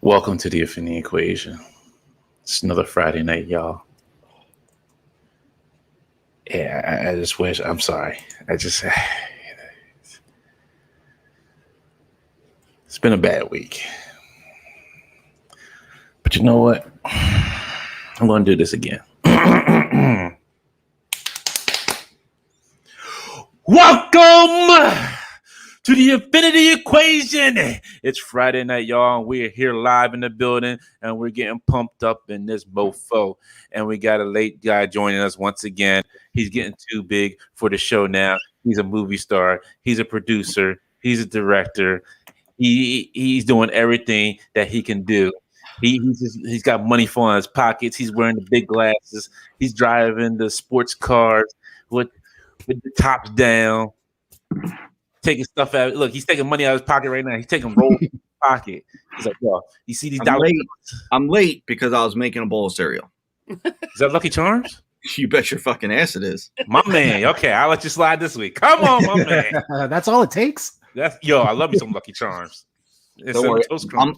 Welcome to the Infinity Equation. It's another Friday night, y'all. Yeah, I just wish. I'm sorry. It's been a bad week. But you know what? I'm going to do this again. Welcome to the Infinity Equation. It's Friday night, y'all. We're here live in the building, and we're getting pumped up in this mofo. And we got a late guy joining us once again. He's getting too big for the show now. He's a movie star. He's a producer. He's a director. He's doing everything that he can do. He's got money falling in his pockets. He's wearing the big glasses. He's driving the sports cars with the tops down. Taking stuff out. Look, he's taking money out of his pocket right now. He's taking rolls in his pocket. He's like, yo, you see these dollars? I'm late because I was making a bowl of cereal. Is that Lucky Charms? You bet your fucking ass it is. My man. Okay, I'll let you slide this week. Come on, my man. That's all it takes? I love me some Lucky Charms. Don't worry.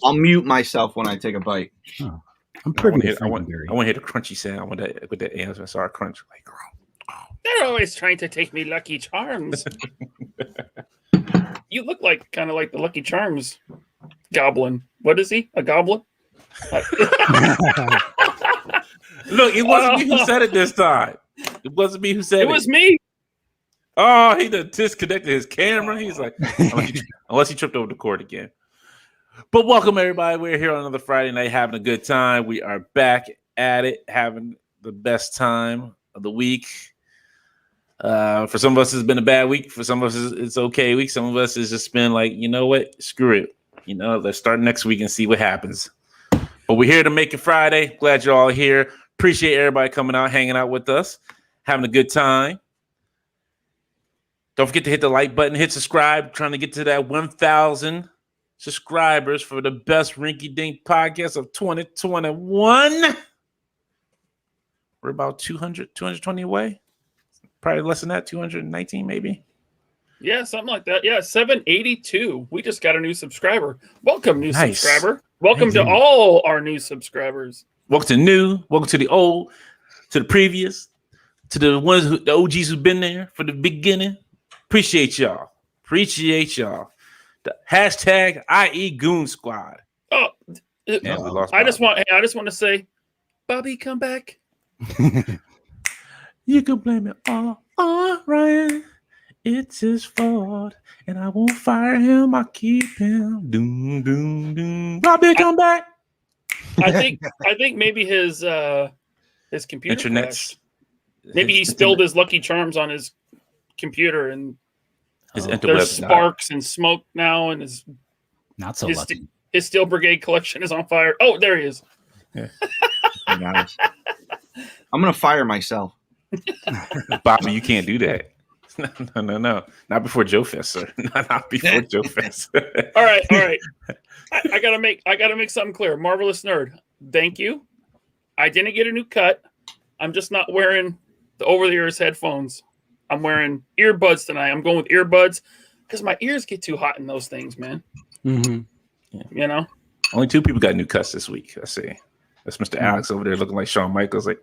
I'll mute myself when I take a bite. Oh, I'm pretty I want to hear the crunchy sound with the ASMR crunch. Like, they're always trying to take me Lucky Charms. You look kind of like the Lucky Charms goblin. What is he? A goblin? Look, it wasn't me who said it this time. It wasn't me who said it. It was me. Oh, he disconnected his camera. He's like, unless he tripped over the cord again. But welcome, everybody. We're here on another Friday night having a good time. We are back at it, having the best time of the week. For some of us, it's been a bad week. For some of us, it's okay week. Some of us, it's just been like, you know what? Screw it. Let's start next week and see what happens. But we're here to make it Friday. Glad you're all here. Appreciate everybody coming out, hanging out with us, having a good time. Don't forget to hit the like button, hit subscribe. Trying to get to that 1,000 subscribers for the best Rinky Dink podcast of 2021. We're about 220 away. Probably less than that, 219 maybe. Yeah, something like that. Yeah, 782. We just got a new subscriber. Welcome, new subscriber. Welcome to all our new subscribers. Welcome to new. Welcome to the old. To the previous. To the the OGs who've been there for the beginning. Appreciate y'all. The hashtag IE Goon Squad. Oh, I just want to say, Bobby, come back. You can blame it all on Ryan. It's his fault, and I won't fire him. I keep him. Doom, doom, doom. Bobby, come back. I think maybe his computer internet's. Maybe he spilled his Lucky Charms on his computer, and there's sparks and smoke now, and his lucky. His Steel Brigade collection is on fire. Oh, there he is. Yeah. Nice. I'm gonna fire myself. Bobby, you can't do that. No. Not before Joe Fest, sir. Not before Joe Fest. All right. I gotta make something clear. Marvelous Nerd, thank you. I didn't get a new cut. I'm just not wearing the over-the-ears headphones. I'm wearing earbuds tonight. I'm going with earbuds because my ears get too hot in those things, man. Mm-hmm. Yeah. Only 2 people got new cuts this week. I see. That's Mr. Alex over there looking like Shawn Michaels. Like,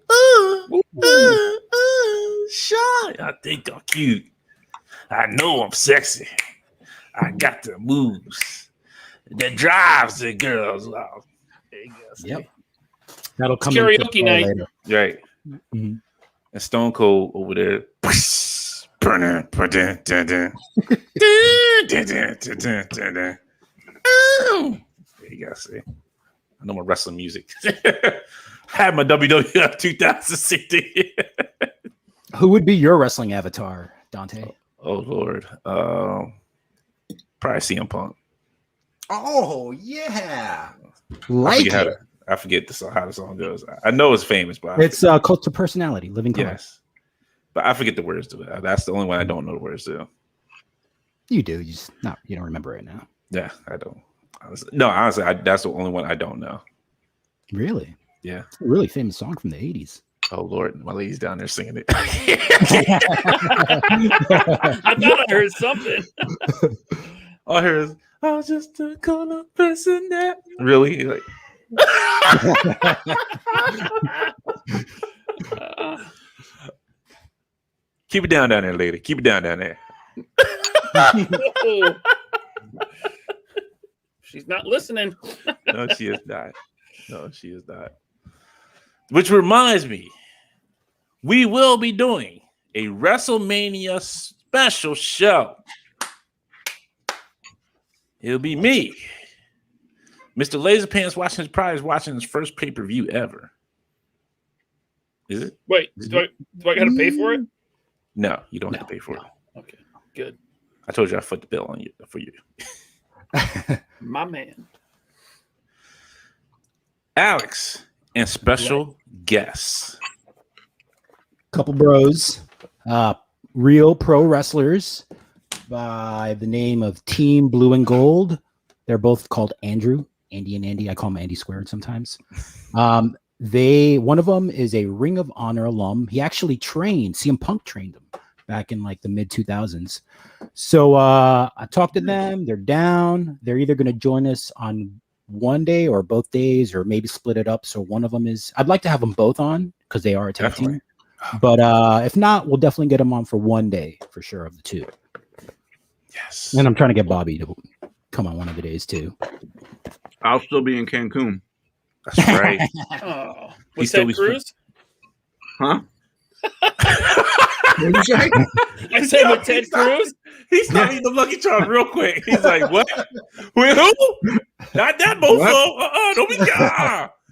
Shawn. I think I'm cute. I know I'm sexy. I got the moves that drives the girls out. Yep. That'll come karaoke night. Later. Right. Mm-hmm. And Stone Cold over there. There you go. See, I know my wrestling music. I had my WWF 2000 CD. Who would be your wrestling avatar, Dante? Oh Lord, probably CM Punk. Oh yeah, I forget how the song goes. I know it's famous, but it's Cult to Personality, Living Color. Yes, but I forget the words to it. That's the only one I don't know the words to. You do. You don't remember it now. Yeah, I don't. Honestly, that's the only one I don't know. Really? Yeah. It's a really famous song from the 80s. Oh Lord, my lady's down there singing it. I thought I heard something. All I heard is, "I was just a color person that." Really? Like, Keep it down there, lady. Keep it down there. Oh. She's not listening. No, she is not. No, she is not. Which reminds me, we will be doing a WrestleMania special show. It'll be me, Mr. Laserpants, probably watching his first pay-per-view ever. Is it? Wait, do I got to pay for it? No, you don't have to pay for it. Okay, good. I told you I foot the bill on you for you. My man. Alex and special guests. Couple bros, real pro wrestlers by the name of Team Blue and Gold. They're both called Andrew, Andy and Andy. I call them Andy squared sometimes. One of them is a Ring of Honor alum. He actually trained, CM Punk trained him back in like the mid 2000s. So I talked to them. They're down. They're either going to join us on one day or both days, or maybe split it up. So one of them is, I'd like to have them both on because they are a tag team. But if not, we'll definitely get them on for one day for sure of the two. Yes. And I'm trying to get Bobby to come on one of the days too. I'll still be in Cancun. That's right. Oh, He's was Ted still- Cruz? Huh? What did you say? I said with Ted Cruz. He's not eating the Lucky Charms real quick. He's like, what? With who? Not that mofo. Don't be.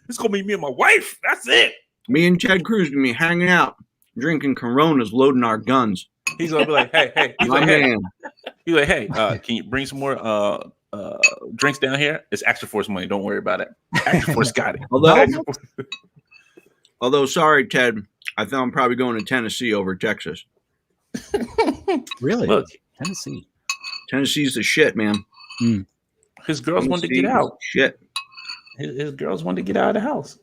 It's gonna be me and my wife. That's it. Me and Ted Cruz gonna be hanging out, drinking Coronas, loading our guns. He's gonna be like, hey. He's My like, hey. man. He's like, hey, can you bring some more drinks down here? It's Extra Force money. Don't worry about it. Extra Force got it. Although, sorry, Ted, I thought I'm probably going to Tennessee over Texas. Really? Look, Tennessee. Tennessee's the shit, man. his girls wanted to get Tennessee is out. Shit. His girls wanted to get out of the house.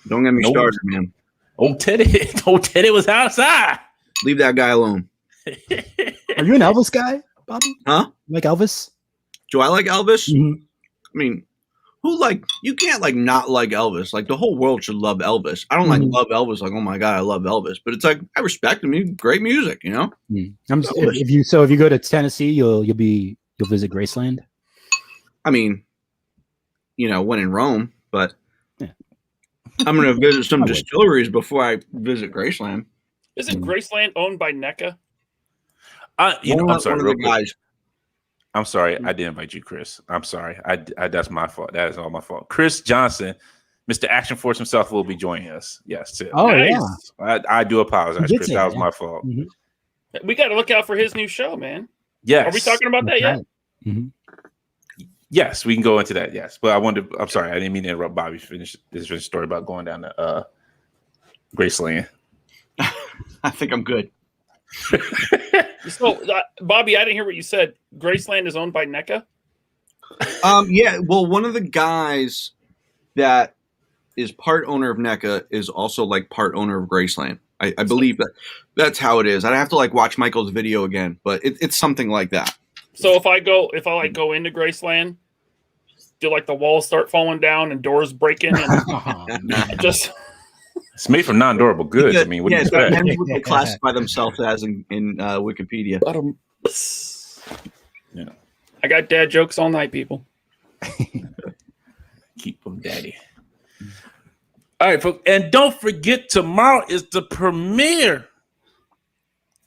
Don't get me Nope. started, man. Old Teddy was outside. Leave that guy alone. Are you an Elvis guy, Bobby? Huh? Like Elvis? Do I like Elvis? Mhm. I mean, you can't like not like Elvis. Like the whole world should love Elvis. I don't like Mhm. love Elvis. Like, oh my God, I love Elvis. But it's like, I respect him. He's great music, you know? If you go to Tennessee, you'll visit Graceland. I mean, when in Rome, but Yeah. I'm going to visit some I would. distilleries before I visit Graceland. Isn't Graceland owned by NECA? I'm One sorry, of real the quick. guys. I'm sorry. I didn't invite you, Chris. I'm sorry. I that's my fault. That is all my fault. Chris Johnson, Mr. Action Force himself, will be joining us. Yes, too. Oh Nice. yeah. I do apologize, You did Chris. say That was that. my fault. Mhm. We got to look out for his new show, man. Yes. Are we talking about that yet? Mhm. Yes, we can go into that. Yes, but I'm sorry. I didn't mean to interrupt Bobby. Finish this story about going down to Graceland. I think I'm good. So, Bobby, I didn't hear what you said. Graceland is owned by NECA? Yeah, well, one of the guys that is part owner of NECA is also like part owner of Graceland. I believe that's how it is. I'd have to like watch Michael's video again, but it's something like that. So if I go into Graceland, do like the walls start falling down and doors breaking and just It's made from non-durable goods. I mean, what do you it's what expect? men would classify themselves as in Wikipedia. Yeah. I got dad jokes all night, people. Keep them, daddy. All right, folks, and don't forget, tomorrow is the premiere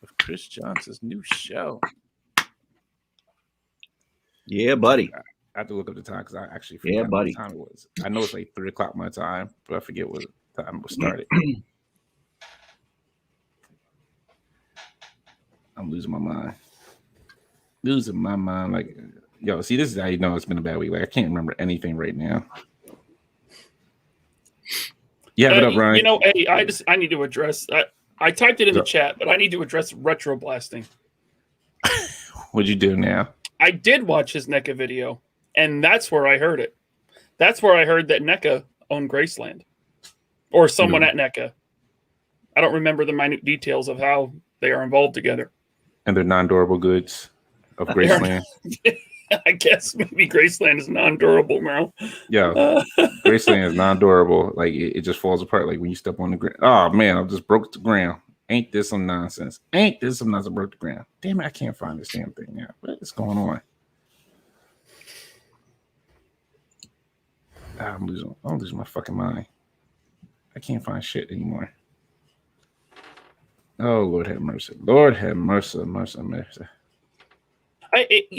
of Chris Johnson's new show. Yeah, buddy. I have to look up the time because I actually Yeah, forgot buddy. what time it was. I know it's like 3:00 my time, but I forget what time it was started. I'm losing my mind. Like, yo, see, this is how you know it's been a bad week. Like, I can't remember anything right now. You have it up, Ryan. Hey, I need to address. I typed it in the chat, but I need to address retro blasting. What'd you do now? I did watch his NECA video, and that's where I heard it. That's where I heard that NECA owned Graceland, or someone at NECA. I don't remember the minute details of how they are involved together. And they're non-durable goods of Graceland. I guess maybe Graceland is non-durable, Merrill. Yeah, Graceland is non-durable. Like it just falls apart. Like when you step on the ground. Oh man, I just broke the ground. Ain't this some nonsense? Ain't this some nonsense? Broke the ground. Damn it, I can't find this damn thing now. What is going on? I'm losing my fucking mind. I can't find shit anymore. Oh, Lord have mercy. Lord have mercy, mercy, mercy.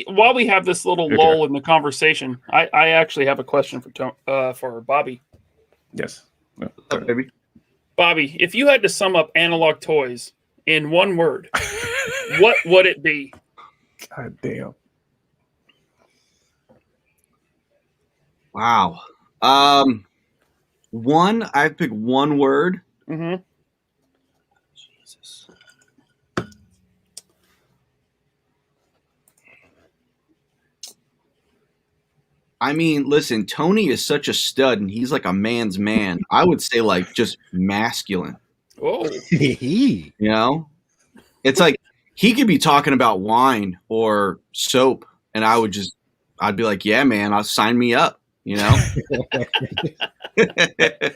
While we have this little lull in the conversation, I actually have a question for Bobby. Yes. What's up, baby? Bobby, if you had to sum up analog toys in one word, what would it be? God damn. Wow. I pick one word. Mm-hmm. Jesus. I mean, listen, Tony is such a stud and he's like a man's man. I would say like just masculine. Oh, you know? It's like he could be talking about wine or soap and I'd be like, yeah, man, I'll sign me up, you know?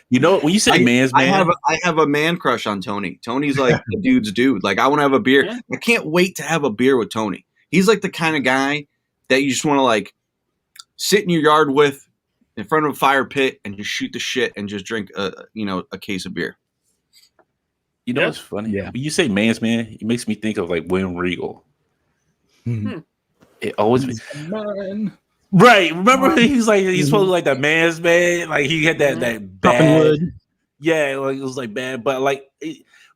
You know, when you say man's man, I have a man crush on Tony. Tony's like the dude's dude. Like I want to have a beer. Yeah. I can't wait to have a beer with Tony. He's like the kind of guy that you just want to like sit in your yard with in front of a fire pit and just shoot the shit and just drink a case of beer. you know what's funny? Yeah. When you say man's man, it makes me think of like William Regal. Hmm. It always Man. right. Remember he's supposed to be like the man's man. Like he had that Chopping bad. wood. Yeah, like it was like bad, but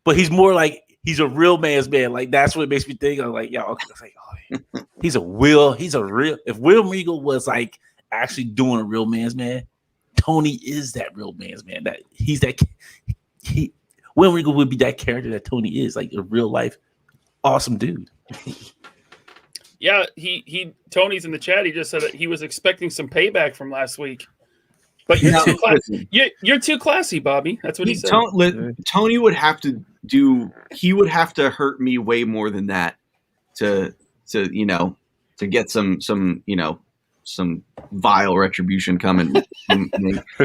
but he's more like he's a real man's man. Like that's what it makes me think of. Like, yeah, okay, it's like, oh, he's a real. If Will Regal was like actually doing a real man's man, Tony is that real man's man. That he's that. Will Regal would be that character that Tony is, like a real life, awesome dude. yeah. Tony's in the chat. He just said that he was expecting some payback from last week. But you're too classy. You're too classy, Bobby. That's what he said. Tony would have to do. He would have to hurt me way more than that to get some vile retribution coming. It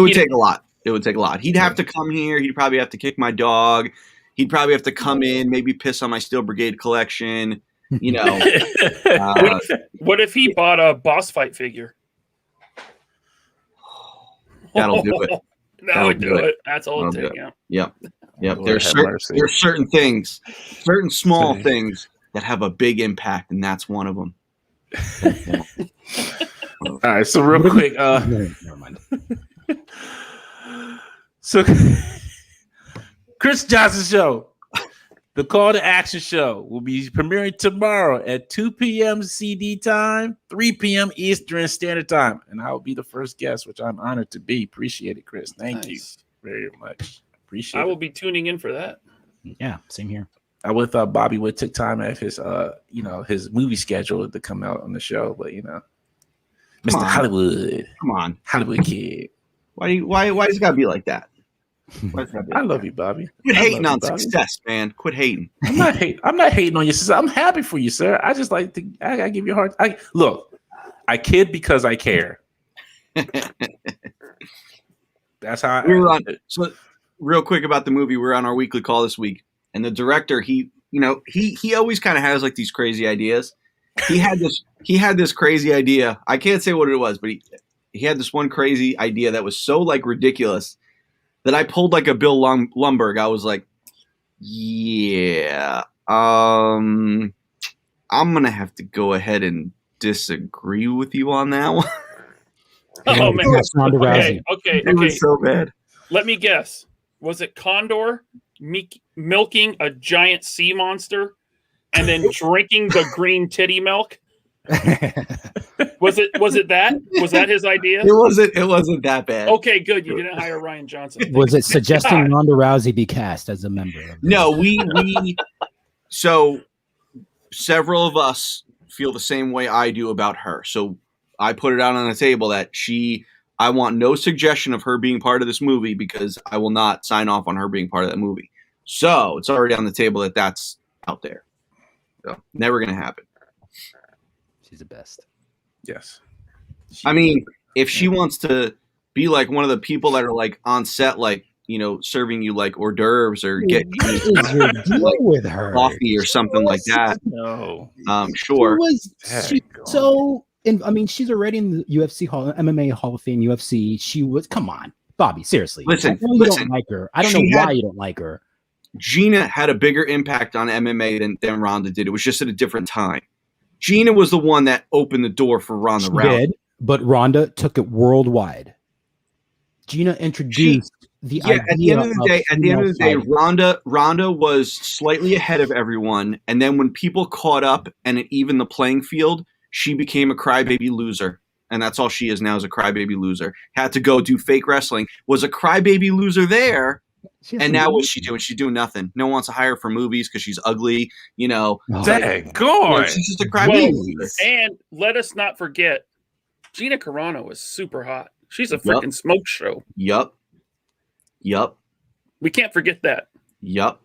would take a lot. It would take a lot. He'd have to come here. He'd probably have to kick my dog. He'd probably have to come in, maybe piss on my Steel Brigade collection. What if he bought a boss fight figure? That'll do it. That would do it. That's all it takes. Yeah. Yep. Lord There's certain things, certain small things that have a big impact, and that's one of them. All right, so real quick, Never mind. so Chris Johnson show, the Call to Action show, will be premiering tomorrow at 2 p.m. CD time, 3 p.m. Eastern Standard Time, and I will be the first guest, which I'm honored to be. Appreciate it, Chris. Thank you very much. Appreciate it. I will be tuning in for that. Yeah, same here. I would have thought Bobby would take time out of his his movie schedule to come out on the show, but Mr. Hollywood. Come on. Hollywood kid. Why does it gotta be like that? I love you, Bobby. Quit hating on success, man. Quit hating. I'm not hating on your success. I'm happy for you, sir. I just like to. I gotta give you a hard. Look, I kid because I care. That's how. So, real quick about the movie, we're on our weekly call this week, and the director, he always kind of has like these crazy ideas. He had this crazy idea. I can't say what it was, but he had this one crazy idea that was so like ridiculous that I pulled like a Bill Lumberg. I was like, yeah, I'm going to have to go ahead and disagree with you on that one. Oh, man. Okay. It was so bad. Let me guess. Was it Condor milking a giant sea monster and then drinking the green titty milk? Was it that? Was that his idea? It wasn't that bad. Okay, good. You didn't hire Ryan Johnson. Was it suggesting Ronda Rousey be cast as a member? No, so several of us feel the same way I do about her. So I put it out on the table that I want no suggestion of her being part of this movie because I will not sign off on her being part of that movie. So it's already on the table that's out there. So never going to happen. She's the best. Yes. I mean, if she wants to be like one of the people that are like on set, like, you know, serving you like hors d'oeuvres or get What is your deal with her? coffee or something like that, No. sure. I mean, she's already in the UFC MMA Hall of Fame. UFC. She was. Come on, Bobby. Seriously. Listen, I know you don't like her. I don't know why you don't like her. Gina had a bigger impact on MMA than Ronda did. It was just at a different time. Gina was the one that opened the door for Ronda Rousey. Did, but Ronda took it worldwide. Gina introduced the idea. At the end of the day, Ronda was slightly ahead of everyone, and then when people caught up and it evened the playing field, she became a crybaby loser. And that's all she is now, is a crybaby loser. Had to go do fake wrestling, was a crybaby loser there, and now what's she doing? She's doing nothing. No one wants to hire her for movies because she's ugly, you know. Dang, go on. She's just a crybaby loser. And let us not forget, Gina Carano is super hot. She's a freaking smoke show. Yup. We can't forget that. Yup.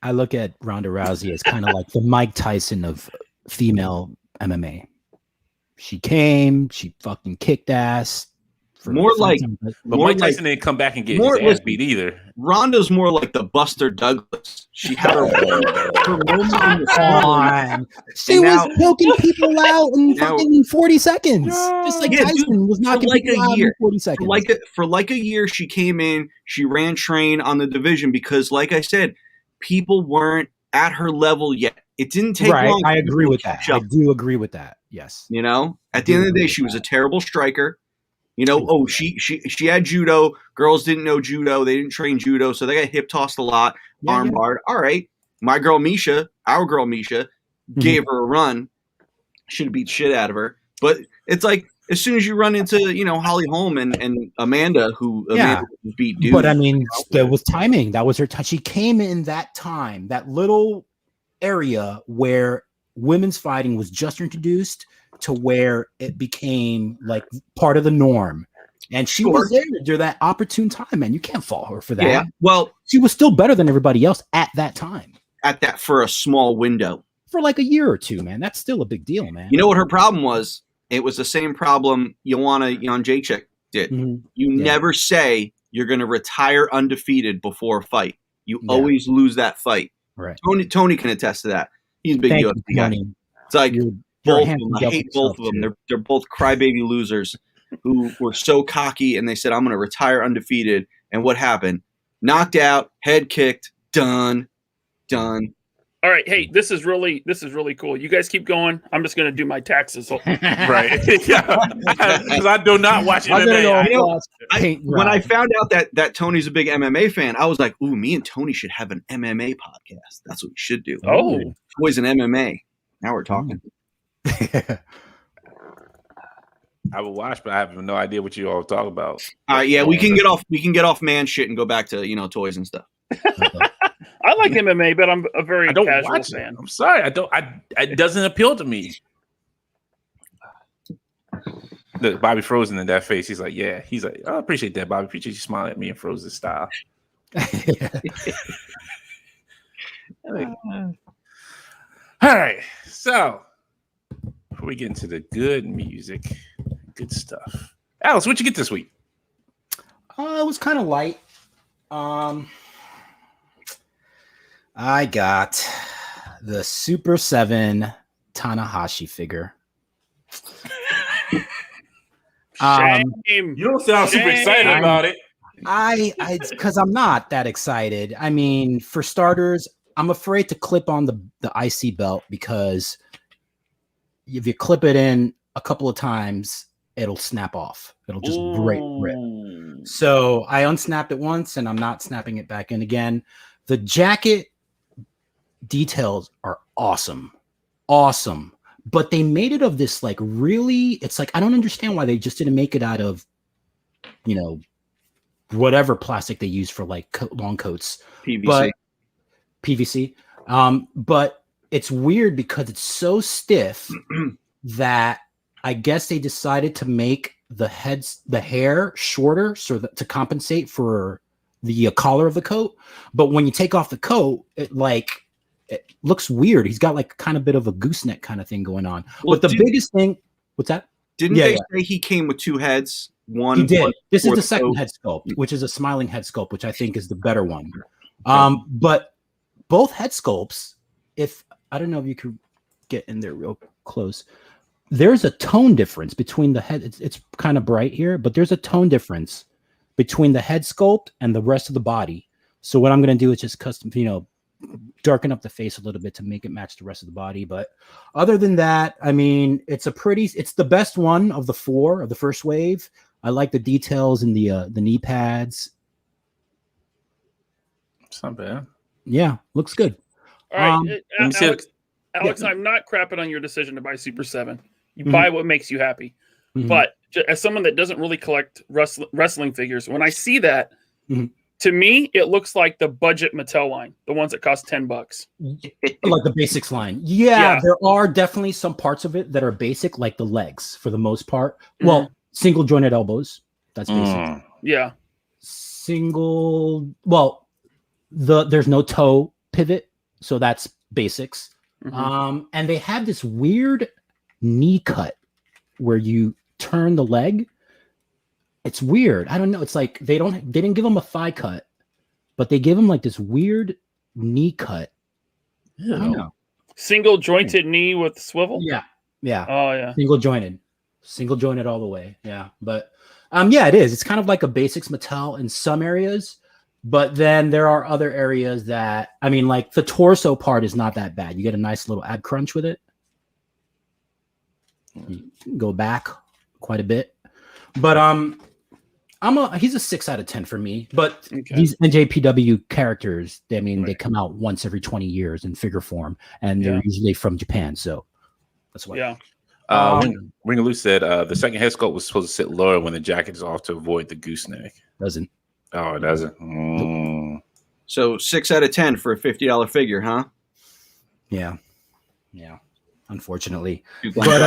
I look at Ronda Rousey as kind of like the Mike Tyson of female MMA. She fucking kicked ass. But Mike Tyson didn't come back and get his ass beat either. Ronda's more like the Buster Douglas. She had her moment in the sun. She was poking people out in fucking 40 seconds. Just like Tyson was knocking people out in 40 seconds. For like a year, she came in, she ran train on the division because, like I said, people weren't at her level yet. It didn't take long. I agree with that. I do agree with that. Yes. You know, at the end of the day, she was a terrible striker. You know, she had judo. Girls didn't know judo. They didn't train judo, so they got hip tossed a lot, arm barred. All right. My girl Misha, our girl Misha, gave her a run. Should have beat shit out of her. But it's like, as soon as you run into, you know, Holly Holm and Amanda, Amanda beat Dude. But I mean, there was timing. That was her time. She came in that time, that little area where women's fighting was just introduced to where it became like part of the norm. And she was there during that opportune time, man. You can't fault her for that. Yeah. Well, she was still better than everybody else at that time. For a small window. For like a year or two, man. That's still a big deal, man. You know what her problem was? It was the same problem Joanna Jędrzejczyk did. Mm-hmm. You never say you're going to retire undefeated before a fight. You always lose that fight. Right. Tony can attest to that. He's a big UFC guy. It's like both of them. I hate both of them. They're both crybaby losers who were so cocky and they said, I'm going to retire undefeated. And what happened? Knocked out, head kicked, done. All right, hey, this is really cool. You guys keep going. I'm just gonna do my taxes. Right? Because I do not watch MMA. When I found out that Tony's a big MMA fan, I was like, "Ooh, me and Tony should have an MMA podcast. That's what we should do." Oh, Toys and MMA. Now we're talking. I will watch, but I have no idea what you all talk about. All right, yeah, we can get off man shit and go back to toys and stuff. I like MMA, but I'm a very casual fan. I'm sorry, it doesn't appeal to me. Look, Bobby frozen in that face. He's like, yeah. He's like, I appreciate that, Bobby. Appreciate you smiling at me and frozen style. All right, so before we get into the good music, good stuff, Alice, what'd you get this week? It was kind of light. I got the Super 7 Tanahashi figure. Shame. You don't sound super excited about it. Because I'm not that excited. I mean, for starters, I'm afraid to clip on the IC belt because if you clip it in a couple of times, it'll snap off. It'll just rip. So I unsnapped it once, and I'm not snapping it back in again. The jacket details are awesome, but they made it of this like really. It's like I don't understand why they just didn't make it out of, whatever plastic they use for like long coats. PVC. But it's weird because it's so stiff that I guess they decided to make the hair shorter so that to compensate for the collar of the coat. But when you take off the coat, it looks weird. He's got like kind of bit of a gooseneck kind of thing going on. Well, but the biggest thing, what's that? Didn't they say he came with 2 heads? He did. This is the second coat. head sculpt, which is a smiling head sculpt, which I think is the better one. But both head sculpts, if I don't know if you could get in there real close, there's a tone difference between the head. It's kind of bright here, but there's a tone difference between the head sculpt and the rest of the body. So what I'm going to do is just custom, darken up the face a little bit to make it match the rest of the body. But other than that, I mean, it's the best one of the 4 of the first wave. I like the details in the knee pads. It's not bad. Yeah, looks good. All right, Alex, I'm not crapping on your decision to buy Super 7. You buy what makes you happy. Mhm. But as someone that doesn't really collect wrestling figures, when I see that, to me, it looks like the budget Mattel line, the ones that cost $10. Like the basics line. Yeah, there are definitely some parts of it that are basic, like the legs for the most part. Well, single jointed elbows. That's basic. Yeah. There's no toe pivot, so that's basics. And they have this weird knee cut where you turn the leg. It's weird. I don't know. It's like they didn't give him a thigh cut, but they give him like this weird knee cut. I don't know. Single jointed knee with swivel. Yeah. Oh yeah. Single jointed all the way. Yeah. But yeah, it is. It's kind of like a basics Mattel in some areas, but then there are other areas that, I mean, like the torso part is not that bad. You get a nice little ab crunch with it. You can go back quite a bit. But he's a 6 out of 10 for me. But these NJPW characters, I mean, they come out once every 20 years in figure form, and they're usually from Japan. So that's why. Yeah. Ringaloo said the second head sculpt was supposed to sit lower when the jacket is off to avoid the gooseneck. Doesn't. Oh, it doesn't. So 6 out of 10 for a $50 figure, huh? Yeah. Unfortunately, but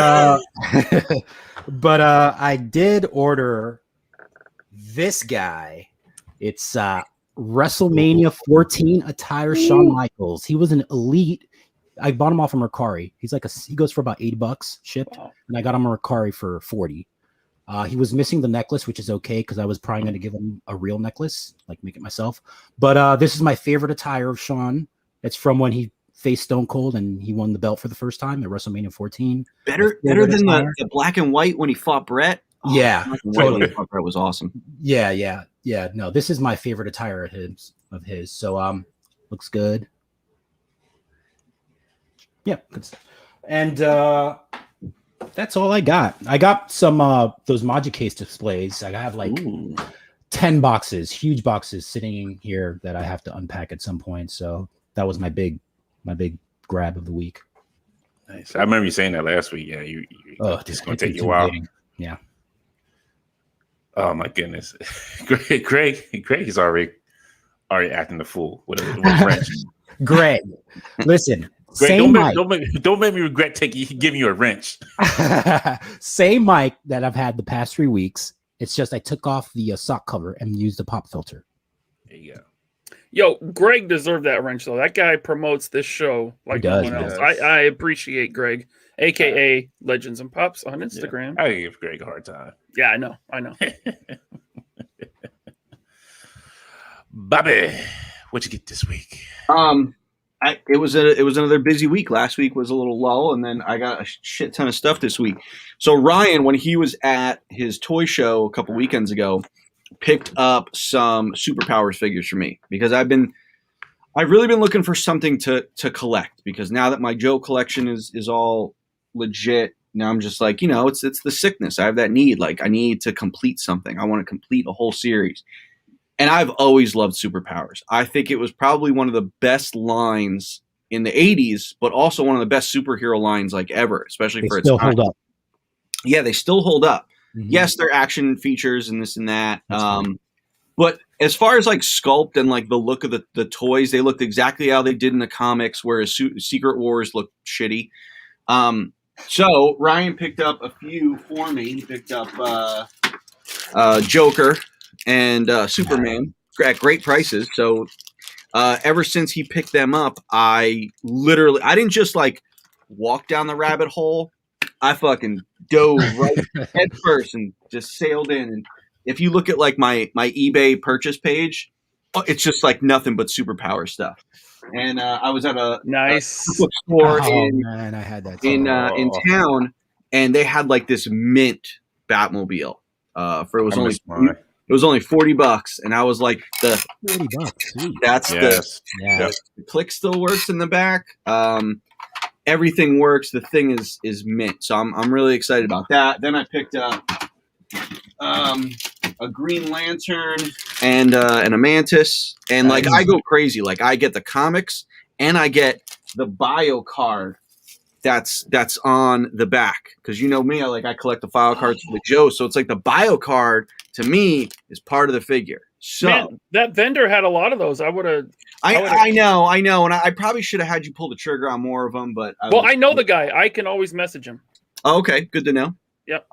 I did order this guy. It's WrestleMania 14 attire Shawn Michaels. He was an elite. I bought him off from Mercari. He goes for about $80 shipped, and I got him a Mercari for $40. He was missing the necklace, which is okay because I was probably going to give him a real necklace, like make it myself. But this is my favorite attire of Shawn. It's from when he faced Stone Cold and he won the belt for the first time at WrestleMania 14. Better than the black and white when he fought Brett. Yeah, totally. Brett was awesome. Yeah. No, this is my favorite attire of his. So looks good. Yeah, good stuff. And that's all I got. I got some those Magicase displays. I have like 10 boxes, huge boxes sitting sitting that I have to unpack at some point. So that was my big grab of the week. Nice. I remember you saying that last week. Yeah, it's going to take you a while. Yeah. Oh my goodness, Greg is already acting the fool with a wrench. Greg, listen. Greg, don't make me regret giving you a wrench. Same mic that I've had the past 3 weeks. It's just I took off the sock cover and used the pop filter. There you go. Yo, Greg deserved that wrench though. That guy promotes this show like no one else. I appreciate Greg, aka Legends and Pops on Instagram. I give Greg a hard time. Yeah, I know. Bobby, what'd you get this week? It was another busy week. Last week was a little lull, and then I got a shit ton of stuff this week. So Ryan, when he was at his toy show a couple weekends ago, picked up some Superpowers figures for me because I've really been looking for something to collect, because now that my Joe collection is all legit, now I'm just like, it's the sickness. I have that need. Like, I need to complete something. I want to complete a whole series. And I've always loved Superpowers. I think it was probably one of the best lines in the 80s, but also one of the best superhero lines like ever, especially for its time. They still hold up. Yeah, they still hold up. Mm-hmm. Yes, they're action features and this and that. But as far as like sculpt and like the look of the toys, they looked exactly how they did in the comics, whereas Secret Wars looked shitty. So Ryan picked up a few for me. He picked up Joker and Superman at great prices. So ever since he picked them up, I didn't just like walk down the rabbit hole. I fucking dove right head first and just sailed in. And if you look at like my eBay purchase page, it's just like nothing but superpower stuff. And I was at a Nice bookstore man, I had that in town, and they had like this mint Batmobile. For it was only $40, and I was like, $40. That's the click still works in the back. Everything works. The thing is mint, so I'm really excited about that. Then I picked up a Green Lantern and a Mantis, and like I go crazy. Like I get the comics and I get the bio card that's on the back, because you know me, I collect the file cards for the Joe, so it's like the bio card to me is part of the figure. So man, that vendor had a lot of those. I know, and I probably should have had you pull the trigger on more of them, but I know the guy. I can always message him. Oh, okay, good to know. Yep.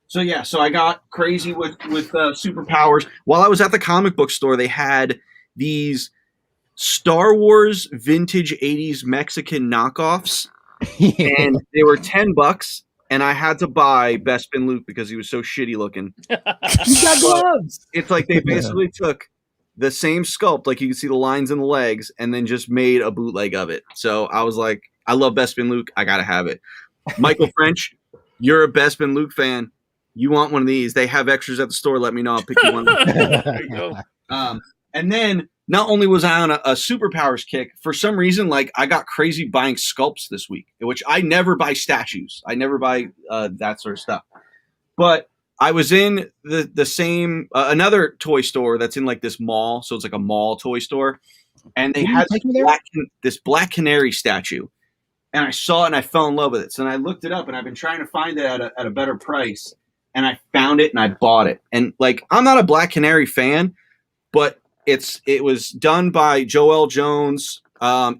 So I got crazy with superpowers. While I was at the comic book store, they had these Star Wars vintage 80s Mexican knockoffs, and they were $10, and I had to buy Bespin Luke because he was so shitty looking. You got gloves. It's like they basically took the same sculpt, like you can see the lines in the legs, and then just made a bootleg of it. So I was like, I love Bespin Luke. I gotta have it. Michael French, you're a Bespin Luke fan. You want one of these? They have extras at the store. Let me know. I'll pick you one. There you go. And then not only was I on a superpowers kick, for some reason, like I got crazy buying sculpts this week, which I never buy statues. I never buy that sort of stuff. But I was in the same another toy store that's in like this mall, so it's like a mall toy store, and they had this Black Canary statue, and I saw it and I fell in love with it. So then I looked it up, and I've been trying to find it at a better price, and I found it and I bought it. And like I'm not a Black Canary fan, but it was done by Joelle Jones.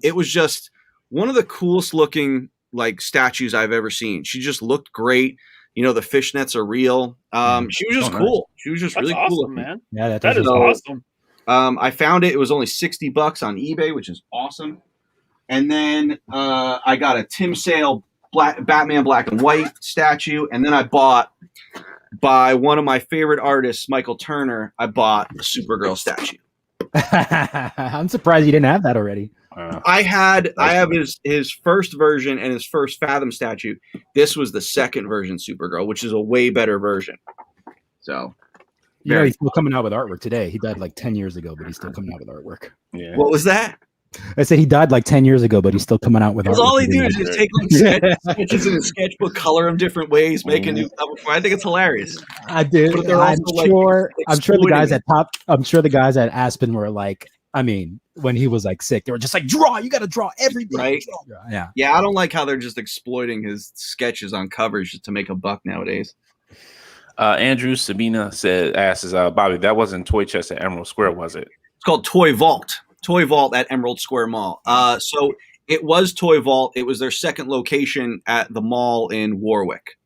It was just one of the coolest looking like statues I've ever seen. She just looked great. You know, the fishnets are real. She was just cool. She was just really awesome, cool, man. Yeah, that is awesome. I found it. It was only $60 on eBay, which is awesome. And then I got a Tim Sale Batman Black and White statue, and then I bought, by one of my favorite artists, Michael Turner, I bought a Supergirl statue. I'm surprised you didn't have that already. I have his first version and his first Fathom statue. This was the second version Supergirl, which is a way better version. So, he's still coming out with artwork today. He died like 10 years ago, but he's still coming out with artwork. Yeah. What was that? I said he died like 10 years ago, but he's still coming out with artwork. All he do is just take like sketches in a sketchbook, color them different ways, make a new cover. I think it's hilarious. I do. I'm sure the guys at Aspen were like, I mean, when he was like sick, they were just like, draw. You got to draw everything. Right? Yeah. Yeah, I don't like how they're just exploiting his sketches on covers just to make a buck nowadays. Andrew Sabina asks, Bobby, that wasn't Toy Chest at Emerald Square, was it? It's called Toy Vault. Toy Vault at Emerald Square Mall. So it was Toy Vault. It was their second location at the mall in Warwick.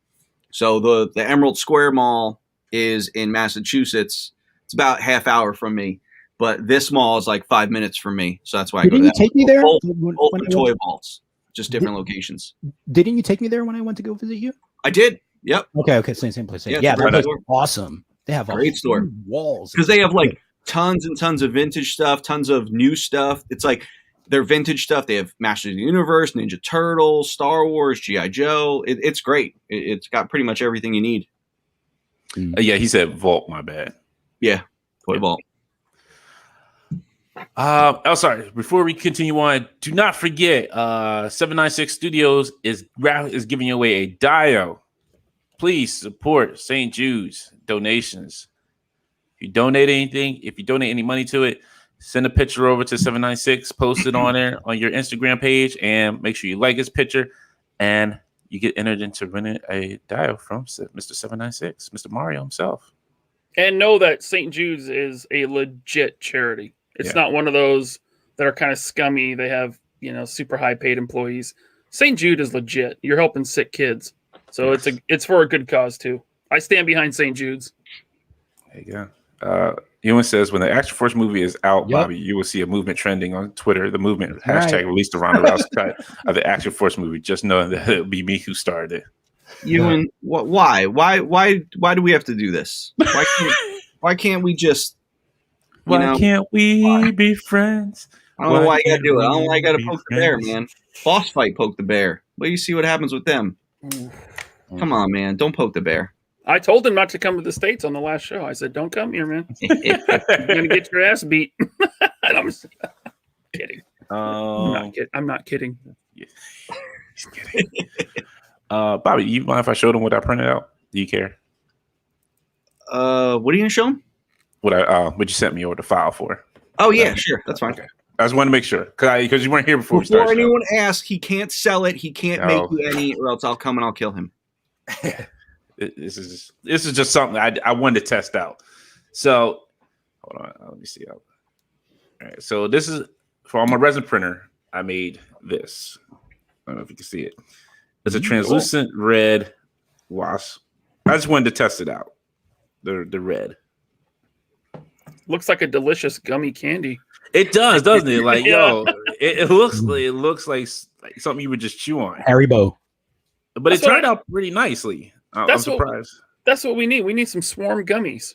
So the Emerald Square Mall is in Massachusetts. It's about half hour from me, but this mall is like 5 minutes from me. So that's why I go to that. Didn't you take me there? Both Toy Vaults, just different locations. Didn't you take me there when I went to go visit you? I did. Yep. Okay. Same place. Yeah, that place is awesome. They have great store walls because they have like tons and tons of vintage stuff, tons of new stuff. It's like their vintage stuff. They have Masters of the Universe, Ninja Turtles, Star Wars, G.I. Joe. It's great. It's got pretty much everything you need. Yeah, he said Vault. My bad. Yeah, Toy Vault. Sorry. Before we continue on, do not forget 796 Studios is giving away a Dio. Please support St. Jude's donations. If you donate any money to it, send a picture over to 796, post it on there on your Instagram page, and make sure you like his picture, and you get entered into winning a Dio from Mr. 796, Mr. Mario himself. And know that St. Jude's is a legit charity. It's not one of those that are kind of scummy. They have, super high paid employees. St. Jude is legit. You're helping sick kids. So it's for a good cause too. I stand behind St. Jude's. There you go. Ewan says, when the Action Force movie is out, Yep. Bobby, you will see a movement trending on Twitter. The movement That's hashtag right. release the Ronda Rousey cut of the Action Force movie. Just knowing that it'll be me who started it. Ewan, why do we have to do this? Why can't we just? Why can't we be friends? I don't know why you gotta can't do it. I don't know why you gotta we be poke the bear, friends? man. Boss fight, poke the bear. Well, you see what happens with them. Come on, man. Don't poke the bear. I told him not to come to the States on the last show. I said, "Don't come here, man. You're gonna get your ass beat." And I'm kidding. I'm not kidding. He's kidding. Bobby, you mind if I showed him what I printed out? Do you care? What are you gonna show him? What you sent me over the file for? Oh yeah, sure. That's fine. Okay. I just wanted to make sure because you weren't here before we Before started. anyone asks, he can't sell it. He can't make No. you any, or else I'll come and I'll kill him. This is just something I wanted to test out. So hold on, let me see. All right, so this is for my resin printer. I made this. I don't know if you can see it. It's a translucent red wasp. I just wanted to test it out. The red. Looks like a delicious gummy candy. It does, doesn't it? Like, Yeah. yo, it looks like something you would just chew on. Haribo. But That's it turned out pretty nicely. I'm That's surprised. That's what we need. We need some swarm gummies.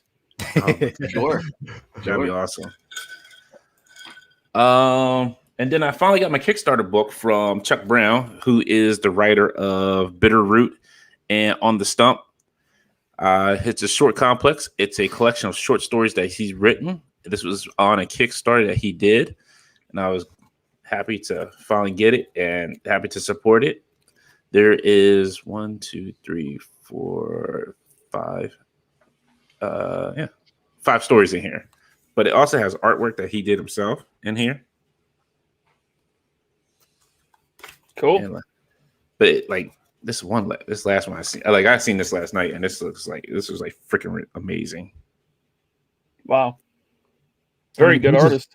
Sure. That'd be awesome. And then I finally got my Kickstarter book from Chuck Brown, who is the writer of Bitter Root and On the Stump. It's a short complex. It's a collection of short stories that he's written. This was on a Kickstarter that he did, and I was happy to finally get it and happy to support it. There is 5 stories in here, but it also has artwork that he did himself in here. Cool. And this last one I seen this last night, and this was freaking amazing. Wow. Very good artist.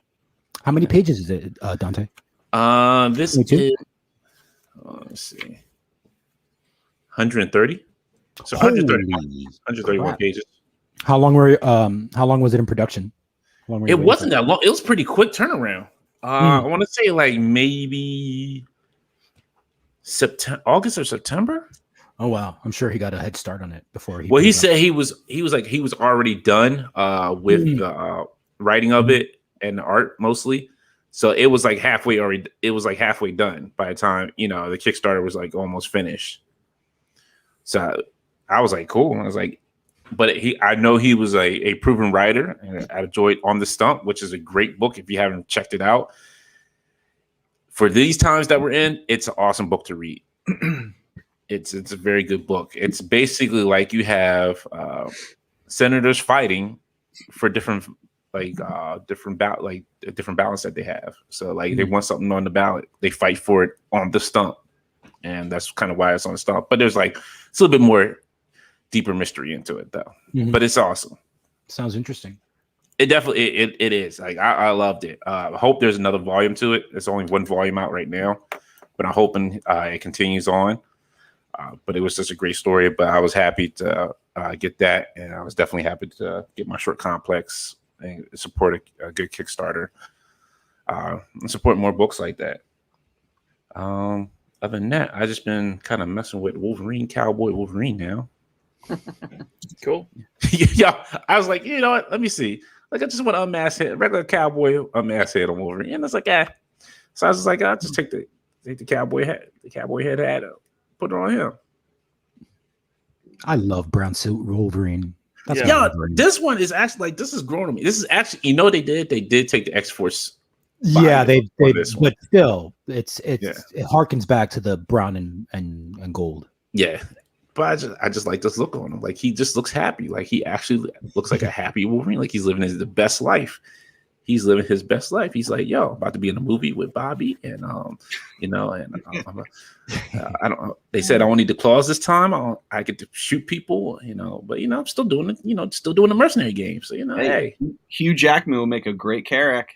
How many pages is it, Dante? This is let's see, 130. So 131 pages. How long was it in production? It wasn't that long. It was pretty quick turnaround. I want to say like maybe August or September. Oh wow! I'm sure he got a head start on it before he. Well, he said he was already done with the writing of it and the art mostly. So it was like halfway done by the time the Kickstarter was like almost finished. So I was like, cool. I was like, but I know he was a proven writer, and I enjoyed On the Stump, which is a great book if you haven't checked it out. For these times that we're in, it's an awesome book to read. It's a very good book. It's basically like you have senators fighting for different balance that they have. So like they want something on the ballot, they fight for it on the stump, and that's kind of why it's on the stump. But there's like it's a little bit more deeper mystery into it though. But it's awesome. Sounds interesting. It definitely it is. Like I loved it. I hope there's another volume to it. There's only one volume out right now, but I'm hoping it continues on. But it was just a great story. But I was happy to get that, and I was definitely happy to get my short complex and support a good Kickstarter and support more books like that. Other than that, I just been kind of messing with Cowboy Wolverine now. Cool. Yeah, I was like, you know what? Let me see. Like, I just want to unmask head, regular cowboy unmask head on Wolverine, and it's like, So I was just like, I'll just take the cowboy head out, put it on him. I love brown suit Wolverine. That's this one is actually like this is growing on me. This is actually, they did take the X-Force. Yeah, they this one. but still, it harkens back to the brown and gold. Yeah. But I just like this look on him. Like he just looks happy. Like he actually looks like a happy Wolverine. Like he's living the best life. He's living his best life. He's like, yo, about to be in a movie with Bobby, and I don't know. They said I don't need the claws this time. I get to shoot people, But I'm still doing it. Still doing the mercenary game. So hey, Hugh Jackman will make a great Carrack.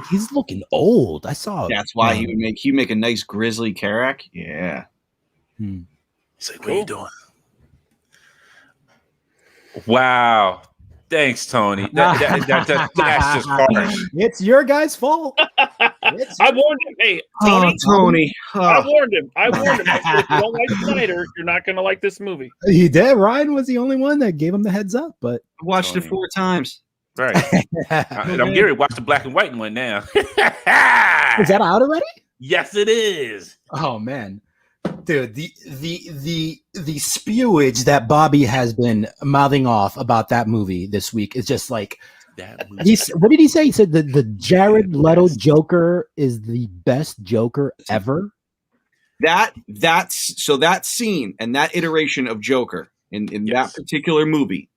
He's looking old. I saw. That's why he'd make a nice grizzly Carrack. Yeah. He's like, what are you doing? Wow. Thanks, Tony. That's just harsh. It's your guy's fault. I warned him. Hey, Tony. Tony. I warned him. I said, if you don't like Snyder, you're not going to like this movie. He did. Ryan was the only one that gave him the heads up, but I watched it 4 times. Right. And I'm Gary. Watch the black and white one now. Is that out already? Yes, it is. Oh man, dude, the spewage that Bobby has been mouthing off about that movie this week is just like what did he say? He said the Jared Leto Joker is the best Joker ever. That scene and that iteration of Joker in that particular movie,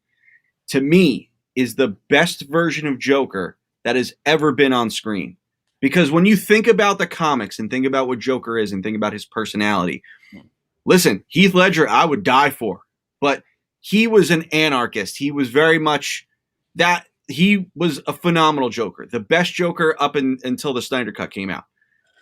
to me, is the best version of Joker that has ever been on screen. Because when you think about the comics and think about what Joker is and think about his personality, listen, Heath Ledger, I would die for, but he was an anarchist. He was very much that. He was a phenomenal Joker, the best Joker up until the Snyder Cut came out.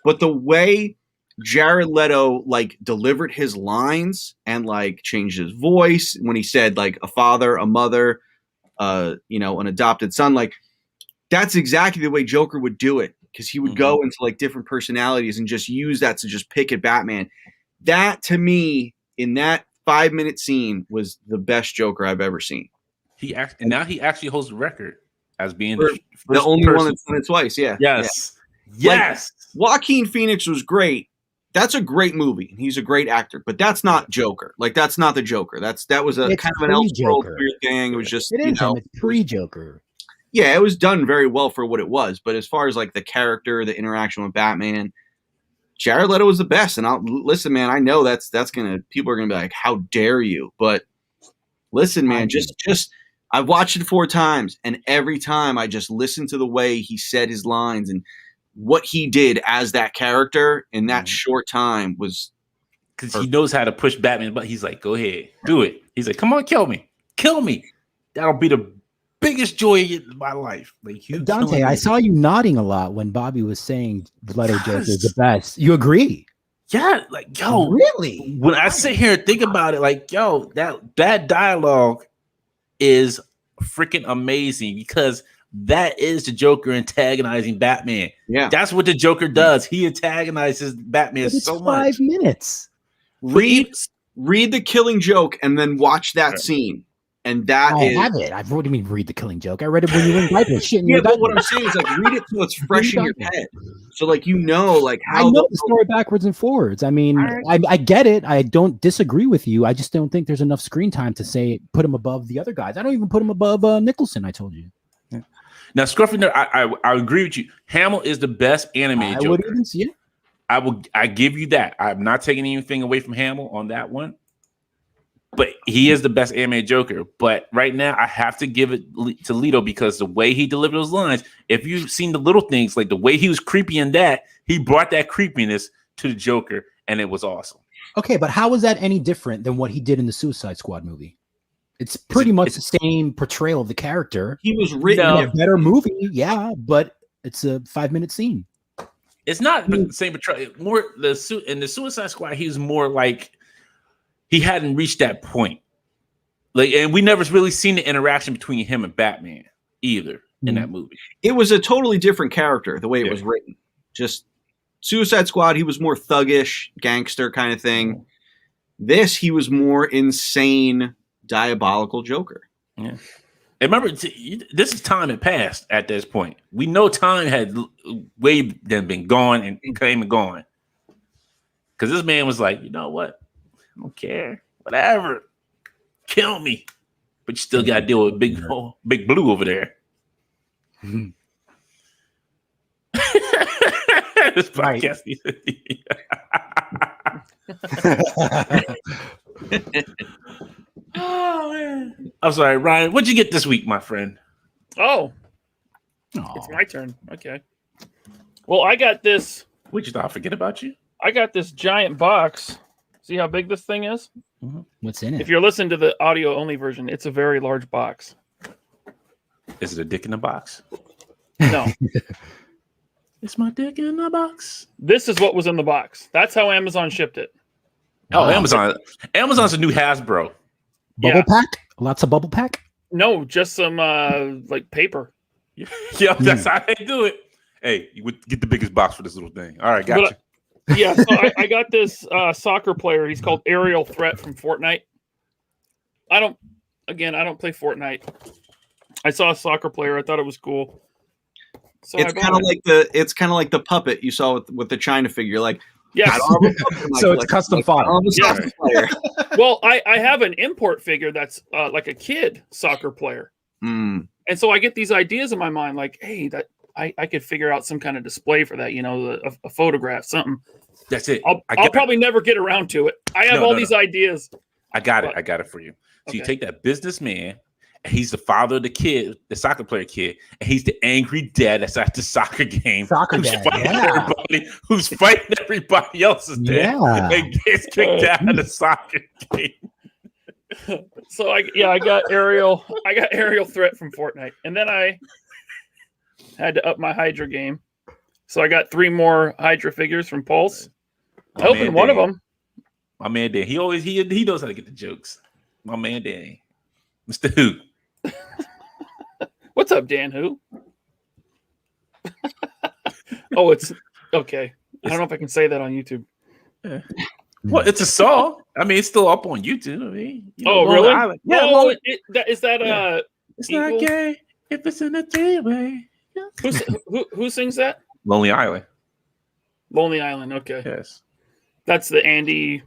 But the way Jared Leto like delivered his lines and like changed his voice when he said like a father, a mother, an adopted son, like that's exactly the way Joker would do it. Because he would go into like different personalities and just use that to just pick at Batman. That to me, in that 5-minute scene, was the best Joker I've ever seen. He actually holds the record as being the only one that's done it twice. Yeah. Yes. Yeah. Yes. Like, Joaquin Phoenix was great. That's a great movie. He's a great actor, but that's not Joker. Like that's not the Joker. That was a kind of an Elseworld weird thing. It was just it's pre-Joker. Yeah, it was done very well for what it was. But as far as like the character, the interaction with Batman, Jared Leto was the best. And listen, man, I know people are gonna be like, how dare you? But listen, man, just I've watched it 4 times, and every time I just listened to the way he said his lines and what he did as that character in that short time was because he knows how to push Batman, but he's like, go ahead, do it. He's like, come on, kill me. That'll be the biggest joy in my life. Like Dante, I saw you nodding a lot when Bobby was saying Leto Joker is the best. You agree? Yeah, like yo, really? When I sit here and think about it, like yo, that dialogue is freaking amazing because that is the Joker antagonizing Batman. Yeah, that's what the Joker does. He antagonizes Batman so much. 5 minutes. Read the Killing Joke and then watch that scene. And that I have it. What do you mean read the Killing Joke? I read it when you were in diapers. But what I'm saying is like read it so it's fresh in your head. So like like how I know the story backwards and forwards. I mean, I get it. I don't disagree with you. I just don't think there's enough screen time to say put him above the other guys. I don't even put him above Nicholson. I told you. Yeah. Now, Scruffy, I agree with you. Hamill is the best animated Joker. I would even see it. I give you that. I'm not taking anything away from Hamill on that one. But he is the best animated Joker. But right now, I have to give it to Leto because the way he delivered those lines, if you've seen the little things, like the way he was creepy in that, he brought that creepiness to the Joker, and it was awesome. Okay, but how is that any different than what he did in the Suicide Squad movie? It's pretty much the same portrayal of the character. He was written in a better movie, yeah, but it's a 5-minute scene. It's not the same portrayal. More in the Suicide Squad, he was more like he hadn't reached that point. Like, and we never really seen the interaction between him and Batman either in that movie. It was a totally different character the way it was written. Just Suicide Squad, he was more thuggish, gangster kind of thing. This, he was more insane, diabolical Joker. Yeah. And remember, this is time had passed at this point. We know time had way been gone and came and gone. Because this man was like, you know what? I don't care. Whatever. Kill me. But you still got to deal with Big Blue over there. This podcast. Oh, man. I'm sorry, Ryan. What'd you get this week, my friend? Oh. It's my turn. Okay. Well, I got this. What you thought I forget about you? I got this giant box. See how big this thing is? What's in it? If you're listening to the audio only version, it's a very large box. Is it a dick in a box? No. It's my dick in a box. This is what was in the box. That's how Amazon shipped it. Oh, Amazon. Amazon's a new Hasbro. Bubble pack? Lots of bubble pack? No, just some like paper. Yeah, that's how they do it. Hey, you would get the biggest box for this little thing. All right, But, gotcha. Yeah, so I got this soccer player. He's called Aerial Threat from Fortnite. I don't play Fortnite. I saw a soccer player. I thought it was cool. So It's kind of like the puppet you saw with the China figure. Like, yes. So it's custom fodder. Yeah. Well, I have an import figure that's like a kid soccer player. Mm. And so I get these ideas in my mind, like, hey, that I could figure out some kind of display for that, a photograph, something. That's it. I'll probably never get around to it. I have all these ideas. I got it for you. So you take that businessman, and he's the father of the kid, the soccer player kid, and he's the angry dad that's at the soccer game. Who's fighting everybody else's dad and gets kicked out of the soccer game. So I got Aerial Threat from Fortnite. And then I had to up my Hydra game. So I got 3 more Hydra figures from Pulse. I opened one of them. My man Dan. He knows how to get the jokes. My man Dan. Mr. Who. What's up, Dan Who? Oh, it's okay. I don't know if I can say that on YouTube. Yeah. Well, it's a song. I mean, it's still up on YouTube. I mean, really? Island. Yeah. Oh, is that It's not gay if it's in a three-way. Who sings that? Lonely Island. Lonely Island. Okay. Yes. That's the Andy.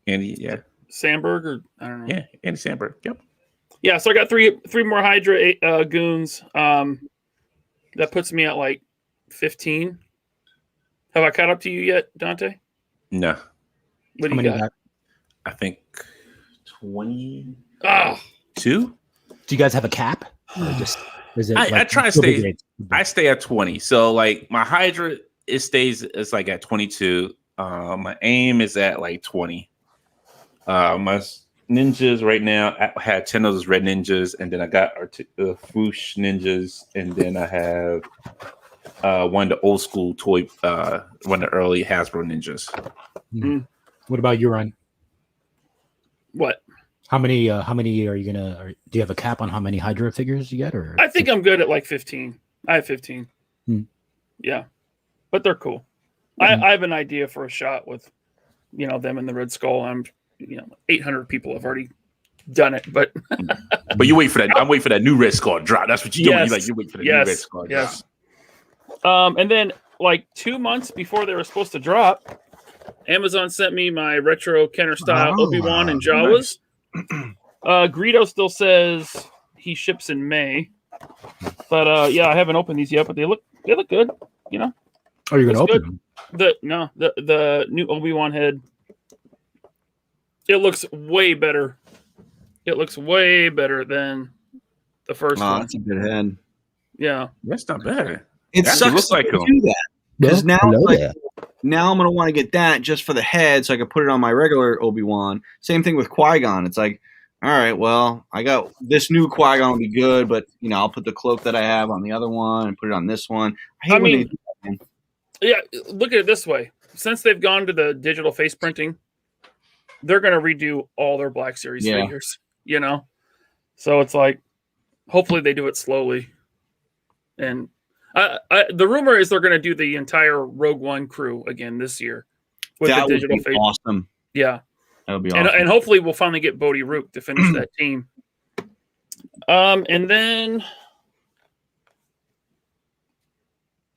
Yeah. Sandberg, or I don't know. Yeah, Andy Sandberg. Yep. Yeah, so I got three more Hydra goons. That puts me at like 15. Have I caught up to you yet, Dante? No. What do you got? I think 22. Do you guys have a cap? Or just is it? I try to stay. I stay at 20. So like my Hydra, it's like at 22. My aim is at like 20. My ninjas right now, I had 10 of those red ninjas, and then I got Foosh ninjas, and then I have one of the old school toy, one of the early Hasbro ninjas. Mm-hmm. What about you, Ryan? What? How many are you gonna? Do you have a cap on how many Hydra figures you get? Or I think I'm good at like 15. I have 15. Yeah, but they're cool. I have an idea for a shot with, them in the Red Skull. 800 people have already done it, but you wait for that. I'm waiting for that new Red Skull drop. That's what you doing. You wait for the new Red Skull drop. And then like 2 months before they were supposed to drop, Amazon sent me my retro Kenner style Obi-Wan and Jawas. Nice. Greedo still says he ships in May, but I haven't opened these yet. But they look good. Are you gonna open them? The new Obi-Wan head. It looks way better. It looks way better than the first one. That's a good head. Yeah, that's not bad. It sucks to do that because now I'm gonna want to get that just for the head, so I can put it on my regular Obi-Wan. Same thing with Qui-Gon. It's like, all right, well, I got this new Qui-Gon will be good, but I'll put the cloak that I have on the other one and put it on this one. I mean, do that, man. Yeah. Look at it this way: since they've gone to the digital face printing, they're going to redo all their Black Series figures, So it's like, hopefully they do it slowly. And the rumor is they're going to do the entire Rogue One crew again this year with that the digital would be awesome. Yeah. That would be awesome. And hopefully we'll finally get Bodhi Rook to finish that team. And then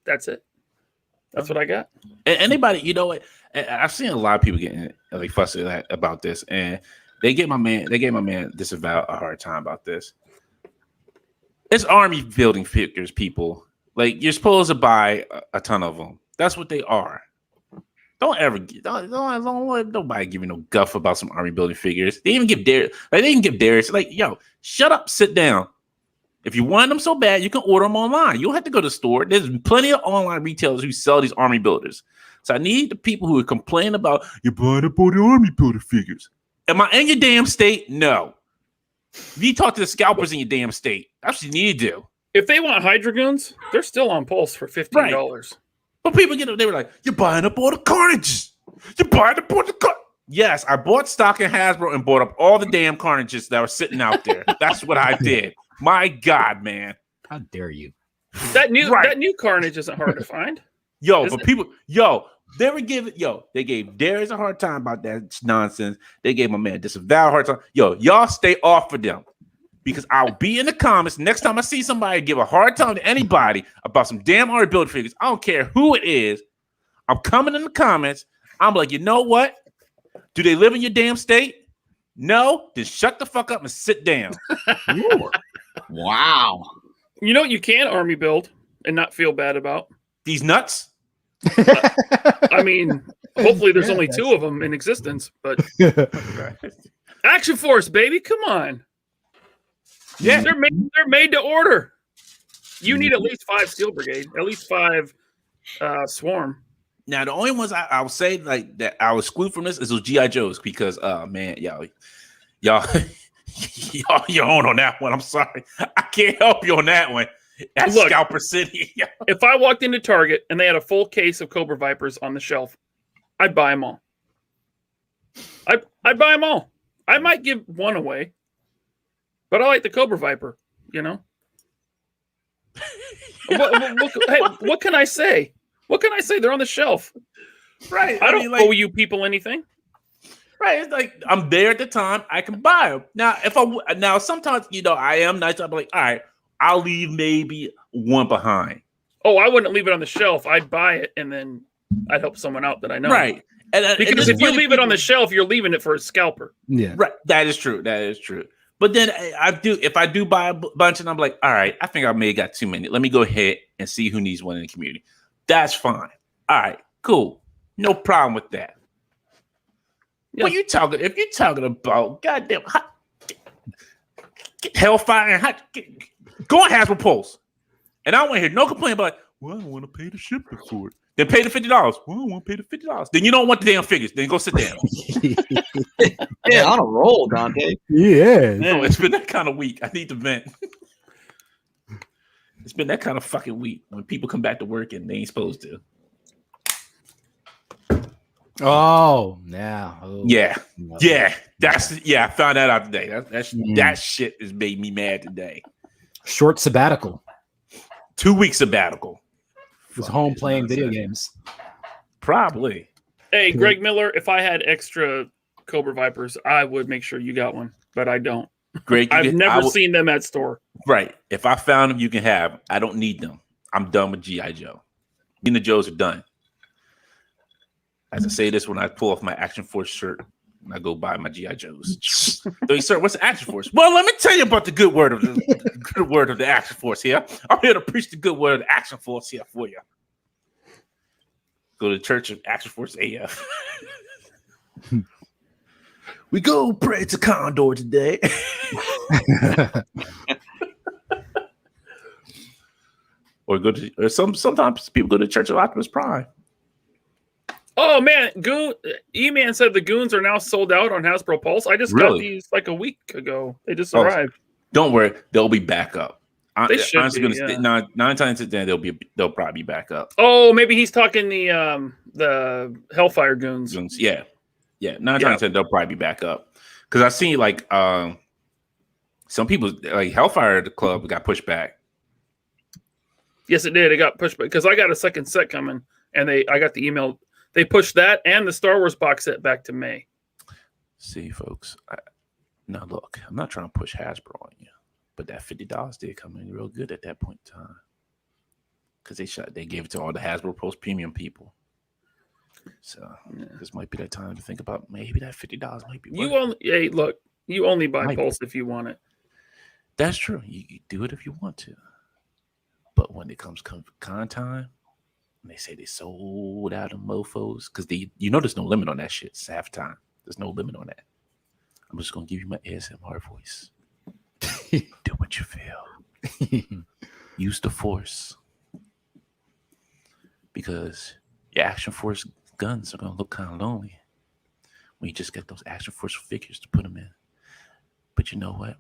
that's it. That's what I got. Anybody, I've seen a lot of people getting like fussy about this, and they gave my man Disavow a hard time about this. It's army building figures, people. Like, you're supposed to buy a ton of them. That's what they are. Don't let nobody give you no guff about some army building figures. They even give Darius like, yo, shut up, sit down. If you want them so bad, you can order them online. You don't have to go to the store. There's plenty of online retailers who sell these army builders. So I need the people who are complaining about you're buying up all the army builder figures. Am I in your damn state? No. You need to talk to the scalpers in your damn state. That's what you need to do. If they want Hydra Goons, they're still on Pulse for $15. Right. But people they were like, you're buying up all the carnages. You're buying up all the Yes, I bought stock in Hasbro and bought up all the damn carnages that were sitting out there. That's what I did. My God, man. How dare you? That new Carnage isn't hard to find. Yo, Is but it? people, they gave Darius a hard time about that nonsense. They gave my man Disavow a hard time. Yo, y'all stay off of them. Because I'll be in the comments next time I see somebody give a hard time to anybody about some damn art build figures. I don't care who it is. I'm coming in the comments. I'm like, you know what? Do they live in your damn state? No? Then shut the fuck up and sit down. Wow. You know what you can army build and not feel bad about? These nuts? I mean, hopefully there's only 2 of them in existence, but Action Force, baby, come on. Yeah. They're made to order. You need at least 5 Steel Brigade, at least 5 Swarm. Now, the only ones I would say like that I would exclude from this is those G.I. Joes because, man, y'all, you're on that one. I'm sorry. I can't help you on that one. That's Look, Scalper City. If I walked into Target and they had a full case of Cobra Vipers on the shelf, I'd buy them all. I'd buy them all. I might give one away, but I like the Cobra Viper, you know? What can I say? What can I say? They're on the shelf. Right. I don't owe you people anything. Right. It's like I'm there at the time. I can buy them. Now, sometimes, I am nice. I'll be like, all right, I'll leave maybe one behind. Oh, I wouldn't leave it on the shelf. I'd buy it and then I'd help someone out that I know. Right. Because if you leave it on the shelf, you're leaving it for a scalper. Yeah. Right. That is true. But then if I do buy a bunch and I'm like, all right, I think I may have got too many. Let me go ahead and see who needs one in the community. That's fine. All right, cool. No problem with that. Yeah. If you're talking about goddamn Hellfire and go on Hasbro Pulse. And I don't want to hear no complaint about, well, I don't want to pay the shipping for it. Then pay the $50. Well, I don't want to pay the $50. Then you don't want the damn figures. Then go sit down. Yeah, on a roll, Dante. Yeah. No, it's been that kind of week. I need to vent. It's been that kind of fucking week when people come back to work and they ain't supposed to. Oh, yeah. Oh. Yeah. I found that out today. That shit has made me mad today. Short sabbatical. 2 weeks sabbatical. Was home playing video games. Probably. Hey, Greg Miller, if I had extra Cobra Vipers, I would make sure you got one, but I don't. Greg, I've never seen them at store. Right. If I found them, you can have them. I don't need them. I'm done with G.I. Joe. Me and the Joes are done. As I say this when I pull off my Action Force shirt and I go buy my G.I. Joes. So, sir, what's the Action Force? Well, let me tell you about the good word of the Action Force here. I'm here to preach the good word of the Action Force here for you. Go to the Church of Action Force AF. We go pray to Condor today. Or sometimes people go to the Church of Optimus Prime. Oh man, E-Man said the Goons are now sold out on Hasbro Pulse. I just got these like a week ago. They just arrived. Don't worry, they'll be back up. They should honestly be, yeah. 9 times 10 they'll probably be back up. Oh, maybe he's talking the Hellfire Goons. Yeah. 9 times 10 they'll probably be back up. Because I seen like some people like Hellfire the Club got pushed back. Yes, it did. It got pushed back because I got a second set coming, and I got the email. They pushed that and the Star Wars box set back to May. See, folks. Now look, I'm not trying to push Hasbro on you, but that $50 did come in real good at that point in time because they gave it to all the Hasbro Pulse Premium people. So this might be that time to think about maybe that $50 might be. You only buy Pulse if you want it. That's true. You do it if you want to, but when it comes con time, and they say they sold out of mofos because there's no limit on that shit. It's half time. There's no limit on that. I'm just gonna give you my ASMR voice. Do what you feel. Use the force. Because your Action Force guns are gonna look kind of lonely when you just get those Action Force figures to put them in. But you know what?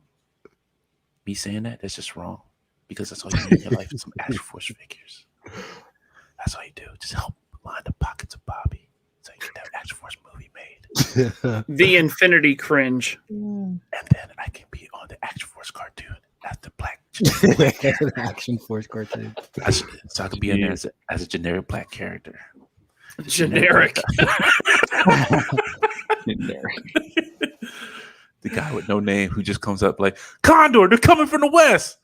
Me saying that's just wrong. Because that's all you need in your life is some Action Force figures. That's all you do. Just help line the pockets of Bobby so you get that Action Force movie made. The Infinity Cringe. And then I can be on the Action Force cartoon as the black. Action Force cartoon. So I could be in there as a generic black character. Generic. The guy with no name who just comes up like, Condor, they're coming from the west.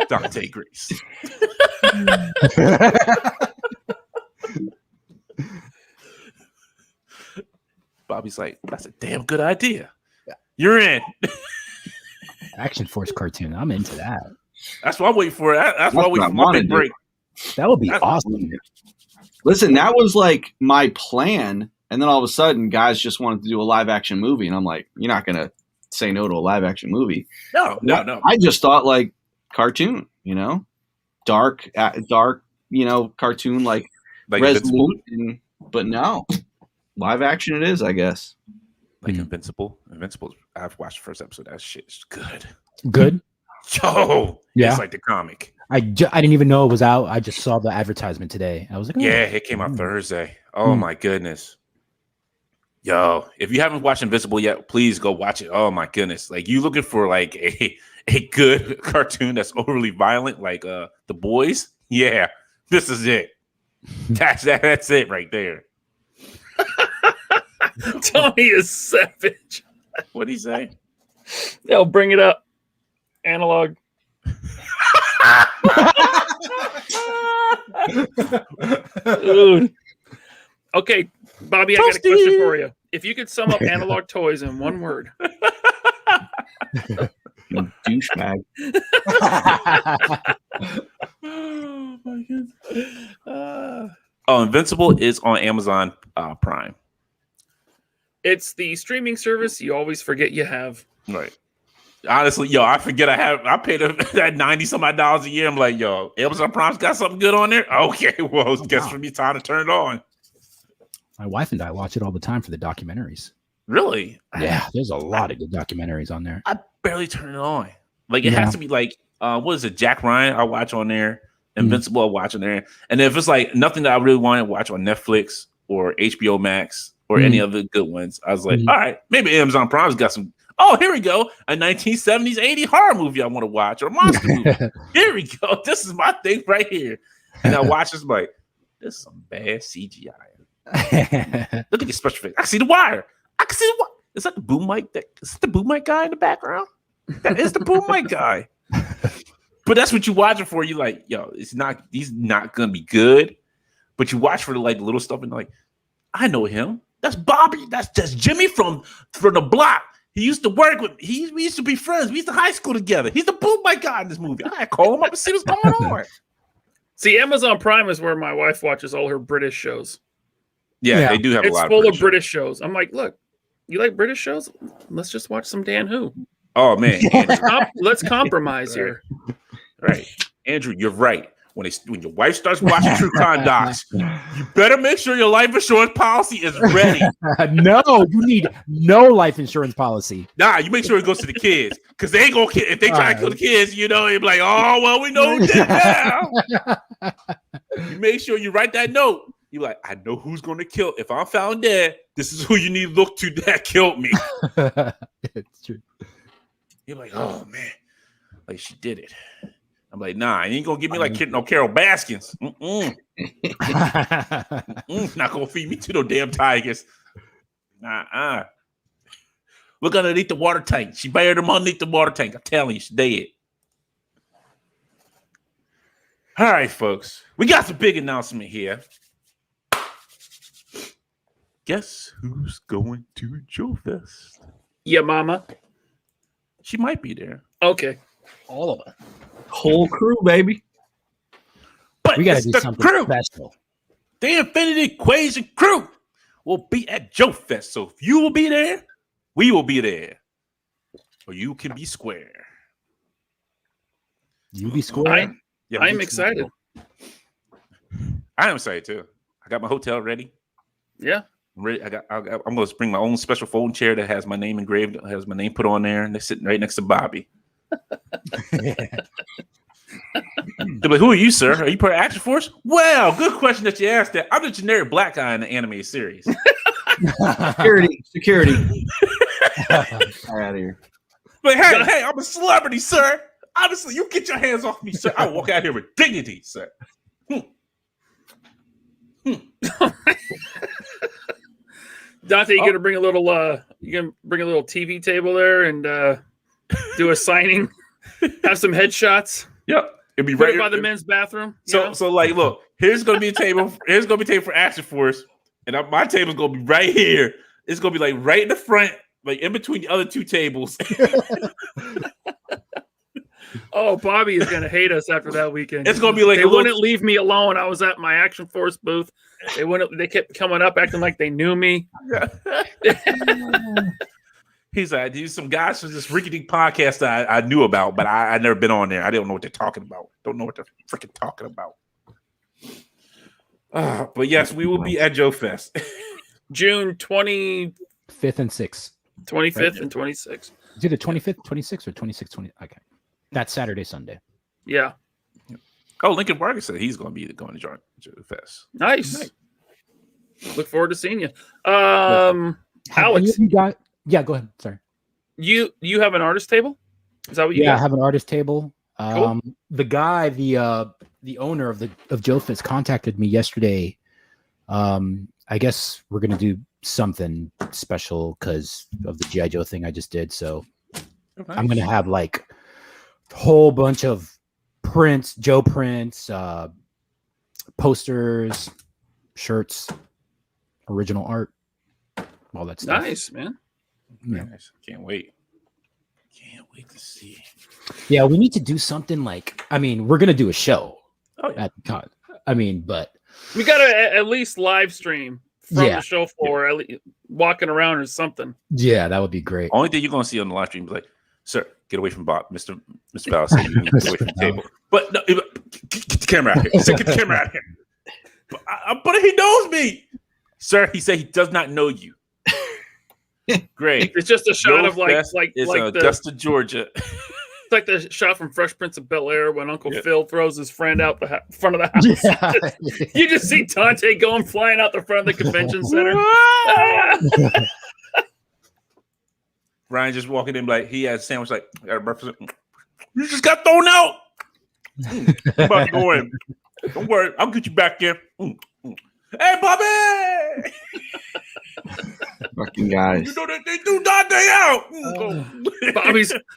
Dante Grace. Bobby's like, that's a damn good idea. You're in. Action Force cartoon. I'm into that. That's what I'm waiting for. That's why I wait for my big break. That would be awesome. Listen, that was like my plan. And then all of a sudden, guys just wanted to do a live action movie. And I'm like, you're not going to say no to a live action movie. No. I just thought like cartoon, dark, cartoon, like Resolute. But no, live action it is, I guess. Like Invincible. I've watched the first episode. That shit's good. Good? Yo. Yeah. It's like the comic. I didn't even know it was out. I just saw the advertisement today. I was like, yeah, it came out Thursday. Oh my goodness. Yo, if you haven't watched Invincible yet, please go watch it. Oh my goodness. Like you looking for like a good cartoon that's overly violent, like The Boys? Yeah, this is it. That's it right there. Tony is savage. What'd he say? They'll bring it up. Analog. Dude. Okay, Bobby, I got a question for you. If you could sum up Analog Toys in one word. Douchebag. Oh my goodness. Invincible is on Amazon Prime. It's the streaming service you always forget you have. Right. Honestly, yo, I forget I paid that $90-some a year. I'm like, yo, Amazon Prime's got something good on there? Okay, well, guess for me time to turn it on. My wife and I watch it all the time for the documentaries. Really? Yeah, there's a lot of good documentaries on there. I barely turn it on. Like, it has to be like, what is it, Jack Ryan I watch on there, Invincible I watch on there. And if it's like nothing that I really want to watch on Netflix or HBO Max or any other good ones, I was like, all right, maybe Amazon Prime's got some. Oh, here we go. A 1970s, 80 horror movie I want to watch or a monster movie. Here we go. This is my thing right here. And I watch this like, this is some bad CGI. Look at the special effects. I can see the wire. I can see the wire. Is that the boom mic? Is that the boom mic guy in the background? That is the boom mic guy. But that's what you watching for. You like, yo, he's not gonna be good. But you watch for the like little stuff and like, I know him. That's Bobby. That's just Jimmy from the block. He used to work with me. We used to be friends. We used to high school together. He's the boom mic guy in this movie. I gotta call him up and see what's going on. See, Amazon Prime is where my wife watches all her British shows. Yeah, they do have a lot of British shows. It's full of British shows. I'm like, look, you like British shows? Let's just watch some Dan Who. Oh, man. Let's compromise here. Right. Andrew, you're right. When your wife starts watching True Crime docs, you better make sure your life insurance policy is ready. No, you need no life insurance policy. Nah, you make sure it goes to the kids. Because they ain't going to, if they try to kill the kids, you'll be like, oh, well, we know who did it now. You make sure you write that note. You're like, I know who's going to kill. If I'm found dead, this is who you need to look to that killed me. It's true. You're like, oh, man. Like, she did it. I'm like, nah, you ain't going to give me like no Carol Baskins. Not going to feed me to no damn tigers. Nah. Look underneath the water tank. She buried him underneath the water tank. I'm telling you, she's dead. All right, folks. We got some big announcement here. Guess who's going to Joe Fest? Yeah, mama. She might be there. Okay. All of it. Whole crew, baby. But We got to do something special. The Infinity Equation crew will be at Joe Fest. So if you will be there, we will be there. Or you can be square. You be square? I'm excited. I am excited too. I got my hotel ready. Yeah. I'm ready. I'm going to bring my own special folding chair that has my name engraved, has my name put on there, and they're sitting right next to Bobby. They're like, who are you, sir? Are you part of Action Force? Well, good question that you asked that. I'm the generic black guy in the anime series. Security. Get out of here. But hey, I'm a celebrity, sir. Obviously, you get your hands off me, sir. I walk out here with dignity, sir. Dante, you gonna bring a little TV table there and do a signing, have some headshots. Yep. It'll be right by the men's bathroom. So like, look, here's gonna be a table. Here's gonna be a table for Action Force, and my table's gonna be right here. It's gonna be like right in the front, like in between the other two tables. Oh, Bobby is gonna hate us after that weekend. It's gonna be like they wouldn't leave me alone. I was at my Action Force booth. They kept coming up, acting like they knew me. He's like, these some guys from this rickety podcast that I knew about, but I never been on there. I don't know what they're talking about. Don't know what they're freaking talking about. But yes, we will be at Joe Fest. June 25th and 6th. 25th right? And 26th. Is it the 25th, 26th, or 26th, 20? Okay. That's Saturday, Sunday. Yeah. Oh, Lincoln Vargas said he's going to be going to join Joe Fest. Nice. Look forward to seeing you. Alex. Yeah, go ahead. Sorry. You have an artist table? Is that what you got? Yeah, I have an artist table. Cool. The guy, the owner of Joe Fist contacted me yesterday. I guess we're gonna do something special because of the G.I. Joe thing I just did. So I'm gonna have like a whole bunch of prints, Joe prints, posters, shirts, original art, all that stuff. Nice, man. Yeah. Nice. Can't wait to see. Yeah, we need to do something like, I mean, we're gonna do a show. Oh, yeah. But we gotta at least live stream from the show floor, at least walking around or something. Yeah, that would be great. Only thing you're gonna see on the live stream is like, sir, get away from Bob, Mr. Bowers said you need to get away from the table. But no, get the camera out here. Get the camera out here. But he knows me, sir. He said he does not know you. Great. It's just a shot of like Augusta, Georgia. It's like the shot from Fresh Prince of Bel-Air when Uncle Phil throws his friend out the front of the house. Yeah. You just see Dante going flying out the front of the convention center. Ryan just walking in like he had a sandwich like, you just got thrown out. I'm about to go in. Don't worry, I'll get you back in. Hey, Bobby! Fucking guys. You know that they do Dante out.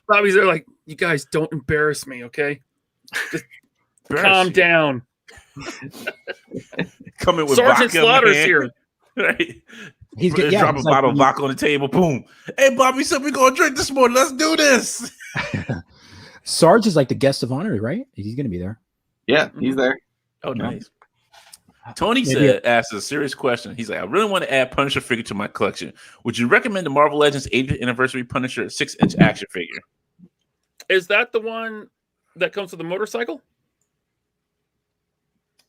Bobby's there like, you guys don't embarrass me, okay? Just calm down. Coming with Sergeant Slaughter's here. Right. He's gonna drop a bottle of vodka on the table. Boom. Hey, Bobby said we're gonna drink this morning. Let's do this. Sarge is like the guest of honor, right? He's gonna be there. Yeah, he's there. Oh, nice. Tony asked a serious question. He's like, I really want to add Punisher figure to my collection. Would you recommend the Marvel Legends 80th anniversary Punisher 6-inch action figure? Is that the one that comes with the motorcycle?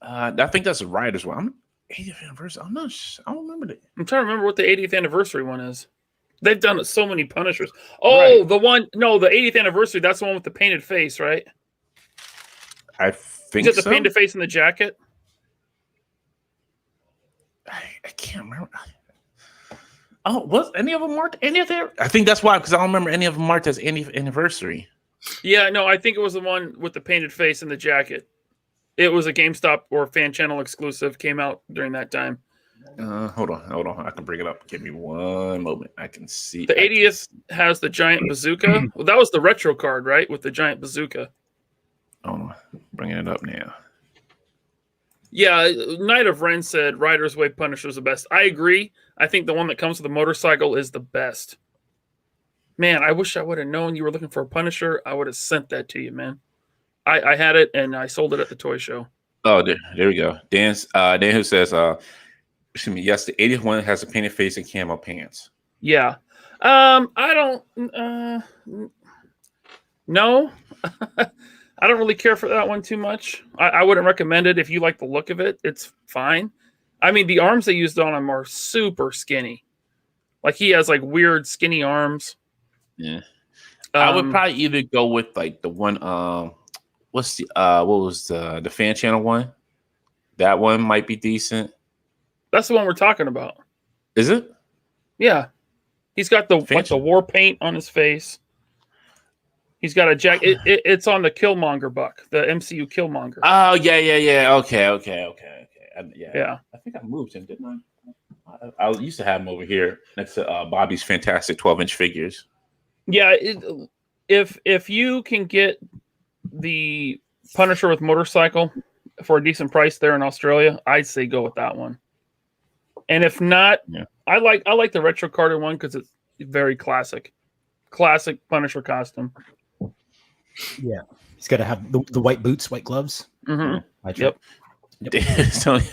I think that's a Riders one. 80th anniversary. I don't remember that. I'm trying to remember what the 80th anniversary one is. They've done so many Punishers. Oh, right. The 80th anniversary. That's the one with the painted face, right? I think so. Is it the painted face in the jacket? I can't remember. Oh, was any of them marked any of their? I think that's why, because I don't remember any of them marked as any anniversary. Yeah, no, I think it was the one with the painted face in the jacket. It was a GameStop or Fan Channel exclusive. Came out during that time. Hold on. I can bring it up. Give me one moment. I can see. The 80th has the giant bazooka. Well, that was the retro card, right? With the giant bazooka. Oh, bringing it up now. Yeah, Knight of Ren said Rider's Way Punisher's the best. I agree. I think the one that comes with the motorcycle is the best. Man, I wish I would have known you were looking for a Punisher. I would have sent that to you, man. I had it and I sold it at the toy show. Oh, there we go. Dan who says, yes, the 80th one has a painted face and camo pants. Yeah. I don't no. I don't really care for that one too much. I wouldn't recommend it if you like the look of it. It's fine. I mean, the arms they used on him are super skinny. Like he has like weird skinny arms. Yeah. I would probably either go with like the one. What was the Fan Channel one? That one might be decent. That's the one we're talking about. Is it? Yeah. He's got the war paint on his face. He's got a jack. It's on the Killmonger buck, the MCU Killmonger. Oh yeah. Okay. Yeah. I think I moved him, didn't I? I used to have him over here next to Bobby's fantastic 12-inch figures. Yeah, if you can get the Punisher with motorcycle for a decent price there in Australia, I'd say go with that one. And if not, I like the retro carded one because it's very classic Punisher costume. Yeah, he's got to have the white boots, white gloves. Mm-hmm. Yep.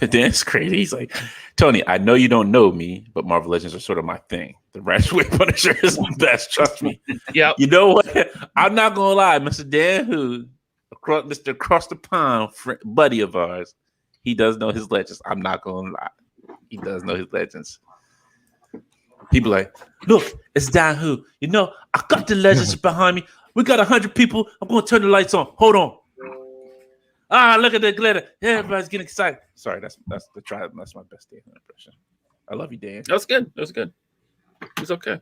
Dan's crazy. He's like, Tony, I know you don't know me, but Marvel Legends are sort of my thing. The Ratchet Punisher is the best. Trust me. Yeah. You know what? I'm not gonna lie, Mr. Dan, Mr. Across the Pond buddy of ours, he does know his legends. I'm not gonna lie, he does know his legends. People like, look, it's Dan Who. You know, I got the legends behind me. We got 100 people. I'm gonna turn the lights on. Hold on. Look at the glitter. Yeah, everybody's getting excited. Sorry, that's my best Dan impression. I love you, Dan. That's good. It's okay.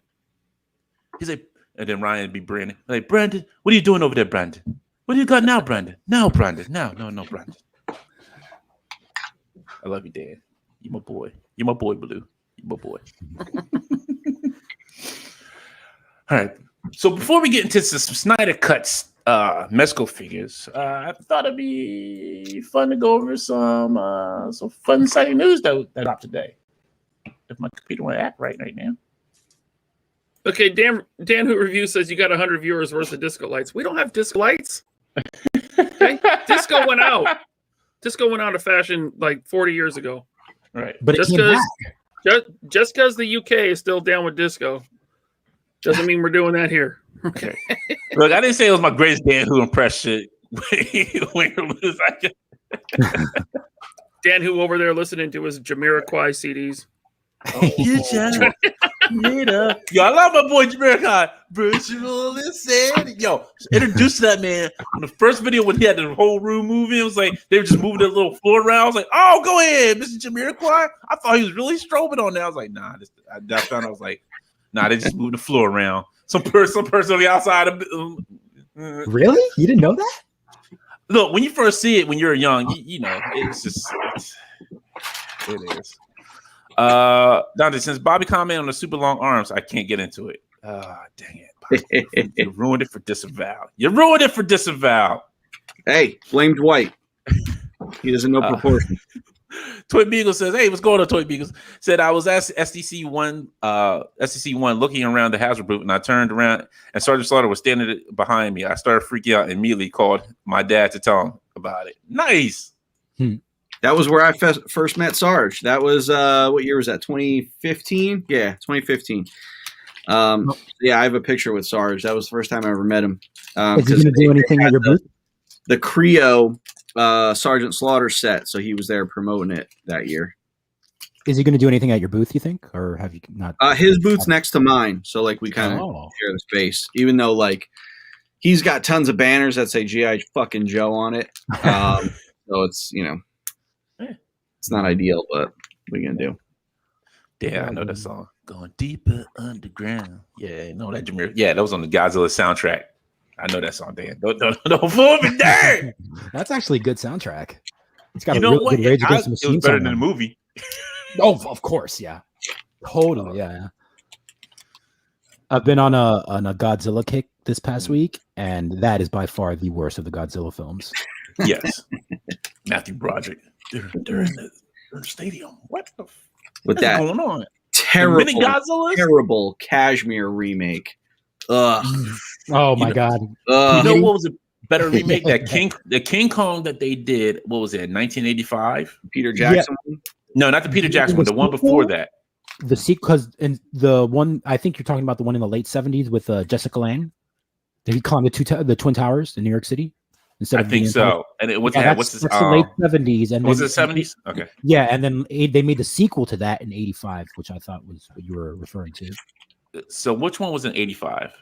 He's like, and then Ryan would be Brandon. Like, Brandon, what are you doing over there, Brandon? What do you got now, Brandon? No, Brandon. No, Brandon. I love you, Dan. You my boy. You my boy, Blue. You my boy. All right. So before we get into some Snyder Cuts Mezco figures, I thought it'd be fun to go over some fun, exciting news that dropped today. If my computer want to act right now. Okay, Dan Who Review says you got 100 viewers worth of disco lights. We don't have disco lights. Okay? Disco went out. Disco went out of fashion like 40 years ago. Right. But just because the UK is still down with disco doesn't mean we're doing that here. Okay. Look, I didn't say it was my greatest Dan Who impression. Dan Who over there listening to his Jamiroquai CDs. Yo, I love my boy Jamiroquai. Virtual insanity. Yo, introduced that man on the first video when he had the whole room moving. It was like they were just moving the little floor around. I was like, oh, go ahead, Mr. Jamiroquai. I thought he was really strobing on there. I was like, nah. I found I was like, nah, they just moved the floor around. Some person on the outside of Really? You didn't know that? Look, when you first see it when you're young, you know, it is. Dante, since Bobby commented on the super long arms, I can't get into it. Dang it. Bobby. You ruined it for Disavow. Hey, blamed White. He doesn't know proportion. Toy Beagle says, hey, what's going on, Toy Beagle? Said, I was at SDC 1 looking around the Hasbro booth, and I turned around, and Sergeant Slaughter was standing behind me. I started freaking out and immediately called my dad to tell him about it. Nice. That was where I first met Sarge. That was, what year was that, 2015? Yeah, 2015. Yeah, I have a picture with Sarge. That was the first time I ever met him. Is he going to do anything at your booth? The Creo Sergeant Slaughter set, so he was there promoting it that year. Is he going to do anything at your booth, you think? Or have you not? His booth's next to mine, so like we kind of share the space, even though like he's got tons of banners that say G.I. fucking Joe on it. So it's, you know, it's not ideal, but what are you going to do? Yeah, I know that song. Going deeper underground. Yeah, no, that Jameer. Yeah, that was on the Godzilla soundtrack. I know that song, Dan. Don't fool me, Dan. That's actually a good soundtrack. It's got you a know really what? good Rage Against the It Machine was better song than the movie. Oh, of course, yeah. Totally, yeah. I've been on a Godzilla kick this past week, and that is by far the worst of the Godzilla films. Yes. Matthew Broderick. They're in the stadium. What the With that going on? Terrible Cashmere remake. Ugh. Oh my god. You know what was a better remake? The King Kong that they did. What was it? 1985. Peter Jackson. Yeah. No, not the Peter Jackson one. The one before that. The sequel, because in the one, I think you're talking about the one in the late 70s with Jessica Lange. Did he climb the Twin Towers in New York City? I think so. And it was that's the late 70s. And was it 70s? Okay. Yeah, and then they made the sequel to that in 85, which I thought was what you were referring to. So which one was in 85?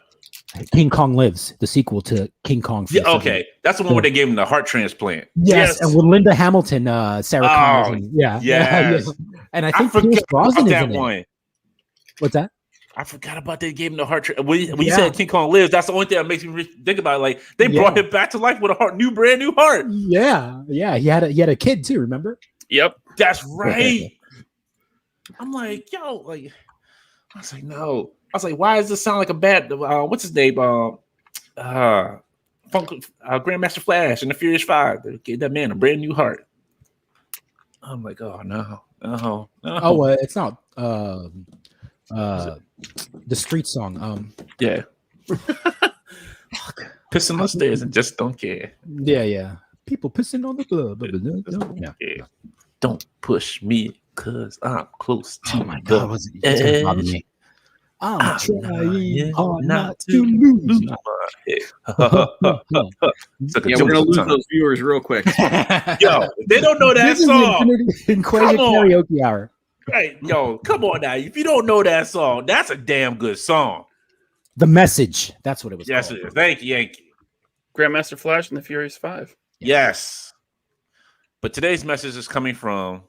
King Kong Lives, the sequel to King Kong. Yeah, okay. That's the one where they gave him the heart transplant. Yes. And with Linda Hamilton, Sarah Connor. Yeah. Yes. And I think Pierce Brosnan is in it. What's that? I forgot about they gave him the heart. When you Yeah. said King Kong lives, that's the only thing that makes me think about it. Like they brought him back to life with a brand new heart. Yeah. He had a kid too. Remember? Yep. That's right. I'm like, yo, like I was like, no. I was like, why does this sound like a bad? What's his name? Grandmaster Flash and the Furious Five. They gave that man a brand new heart. I'm like, oh no. Oh, it's not the street song. Yeah. Pissing on stairs and just don't care. Yeah. People pissing on the blood. Yeah. Don't push me because I'm close to Oh my god, it's gonna bother me. I'm trying hard not to lose. Yeah, we're gonna lose those viewers real quick. Yo, they don't know that song. Equation karaoke hour. Right, yo, come on now. If you don't know that song, that's a damn good song. The Message. That's what it was. Yes, called. it is. Thank you, Yankee. Grandmaster Flash and the Furious Five. Yes. But today's message is coming from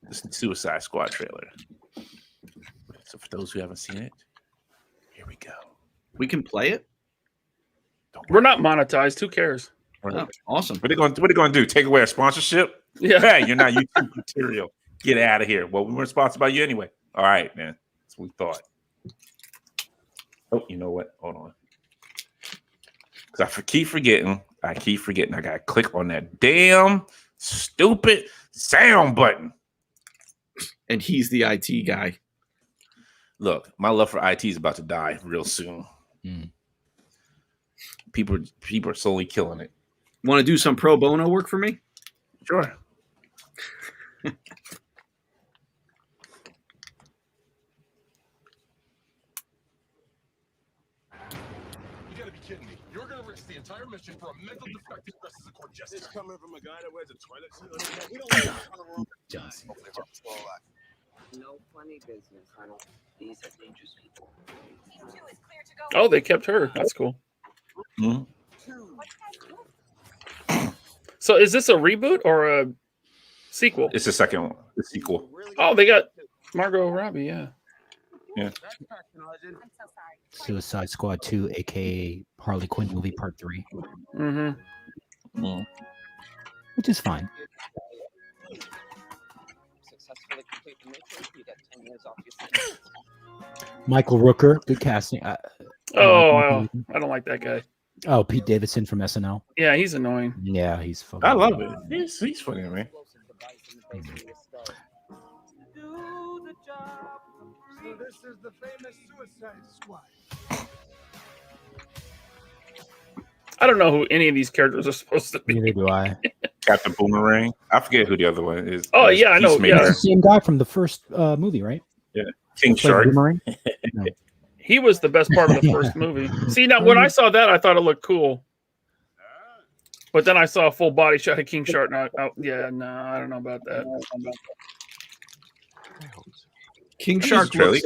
the Suicide Squad trailer. So for those who haven't seen it, here we go. We can play it. We're not monetized. Who cares? Oh, awesome. What are they going to do? Take away our sponsorship? Yeah. Hey, you're not YouTube material. Get out of here. Well, we weren't sponsored by you anyway. All right, man. That's what we thought. Oh, you know what? Hold on. Because I keep forgetting. I got to click on that damn stupid sound button. And he's the IT guy. Look, my love for IT is about to die real soon. People are slowly killing it. Want to do some pro bono work for me? Sure. You gotta be kidding me. You're gonna risk the entire mission for a mental defective dressed as a court jester. It's coming from a guy that wears a toilet suit. We don't like Johnson. No funny business, Arnold. These are dangerous people. Oh, they kept her. That's cool. Mm-hmm. So is this a reboot or a sequel? It's the second one. The sequel. Oh, they got Margot Robbie. Yeah. Yeah. Suicide Squad 2, aka Harley Quinn movie Part 3, Mm-hmm. which is fine. Successfully complete the mission, you get 10 years off your sentence. Michael Rooker, good casting. I don't like that guy. Oh, Pete Davidson from SNL. Yeah, he's annoying. Yeah, he's fucking. I love it. He's funny, man. So this is the famous Suicide Squad. I don't know who any of these characters are supposed to be. Neither do I. Captain Boomerang. I forget who the other one is. Oh, yeah, I know. Peacemaker. Yeah. It's the same guy from the first movie, right? King Played Shark. Boomerang? No. He was the best part of the first movie. See, now when I saw that, I thought it looked cool. But then I saw a full body shot of King Shark. I don't know about that. King Shark looks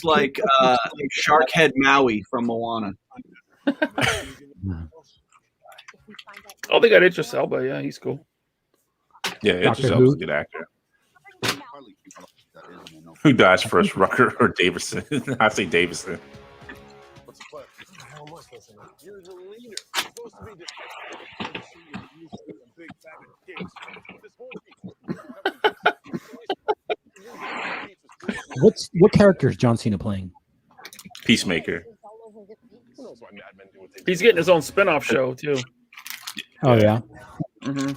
like Sharkhead Maui from Moana. Oh, they got Idris Elba. Yeah, he's cool. Yeah, it's Doctor just Who. a good actor. Who dies first, Rucker or Davison? I say Davison. What's the plan? What the hell was this? You're the leader. You're supposed to be the big fat gigs. This whole What character is John Cena playing? Peacemaker. Who knows why madmen do what they He's getting his own spin-off show, too. Oh yeah, Mm-hmm.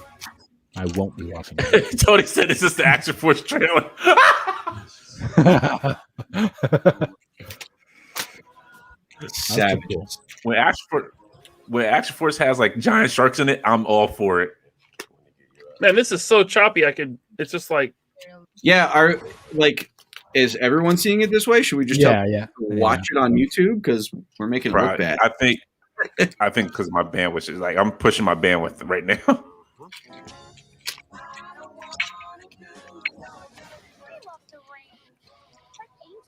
I won't be watching it. Tony said this is the Action Force trailer. Savage. Cool. When Action Force has like giant sharks in it, I'm all for it. Man, this is so choppy. It's just like, Yeah, is everyone seeing it this way? Should we just watch it on YouTube because we're making it look bad? I think because my bandwidth is like I'm pushing my bandwidth right now.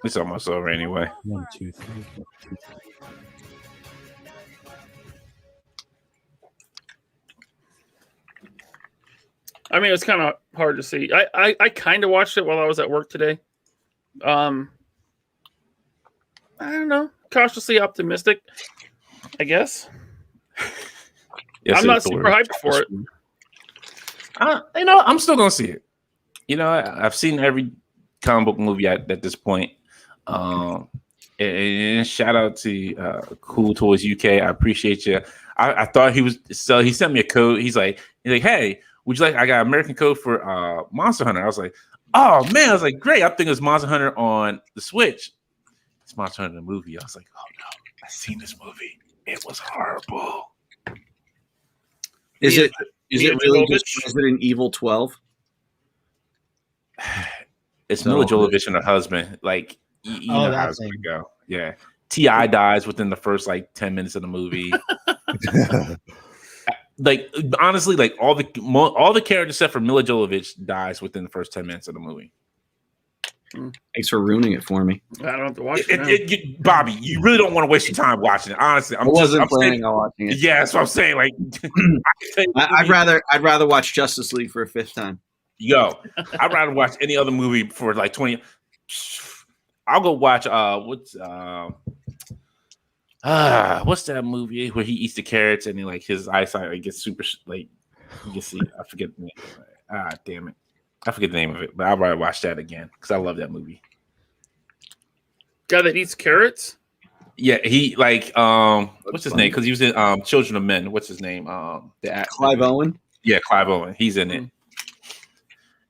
It's almost over anyway. 1, 2, 3. I mean, it's kind of hard to see. I kind of watched it while I was at work today. I don't know. Cautiously optimistic, I guess. Yes, I'm not super hyped for it. I'm still gonna see it. I've seen every comic book movie at this point. And shout out to Cool Toys UK. I appreciate you. I thought he sent me a code. He's like, hey, would you like? I got American code for Monster Hunter. I was like, oh man, I was like, great. I think it's Monster Hunter on the Switch. It's Monster Hunter the movie. I was like, oh no, I've seen this movie. It was horrible. Is it really Jovovich? just is it an evil 12? It's So- Mila Jovovich and her husband. Like, you know how it's gonna go. Yeah. T.I. dies within the first 10 minutes of the movie. Like, honestly, like all the characters except for Mila Jovovich dies within the first 10 minutes of the movie. Thanks for ruining it for me. I don't have to watch it. Now. Bobby, you really don't want to waste your time watching it. Honestly, I wasn't planning on watching it. Yeah, that's what I'm saying. Like, I'd rather watch Justice League for a fifth time. I'd rather watch any other movie for 20. I'll go watch what's that movie where he eats the carrots and then his eyesight gets super you can see. I forget the name. Damn it. I forget the name of it, but I'll probably watch that again because I love that movie. Guy that eats carrots? Yeah, he what's his name? Because he was in Children of Men. What's his name? Clive Owen? Yeah, Clive Owen. He's in it.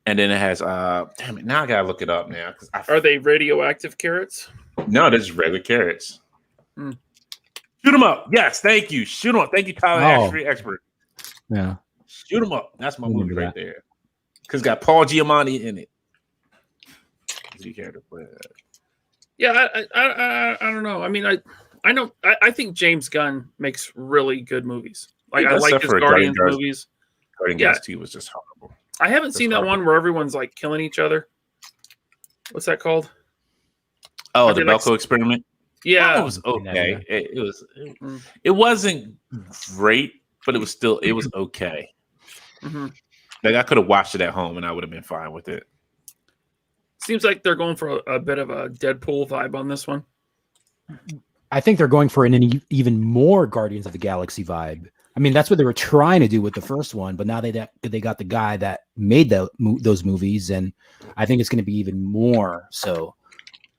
And then it has damn it, now I gotta look it up now. Are they radioactive carrots? No, they're just regular carrots. Shoot them up. Yes, thank you. Shoot them up. Thank you, Tyler, Ashford expert. Yeah. Shoot them up. That's my movie right there. Because it's got Paul Giamatti in it. Yeah, I don't know. I mean, I think James Gunn makes really good movies. Like, I like his Guardians movies. Guardians 2 was just horrible. I haven't seen that one where everyone's killing each other. What's that called? Oh, the Belko experiment. Yeah, it was okay. It wasn't great, but it was okay. Mm-hmm. Like, I could have watched it at home and I would have been fine with it. Seems like they're going for a bit of a Deadpool vibe on this one. I think they're going for an even more Guardians of the Galaxy vibe. I mean, that's what they were trying to do with the first one, but now they got the guy that made those movies, and I think it's going to be even more so.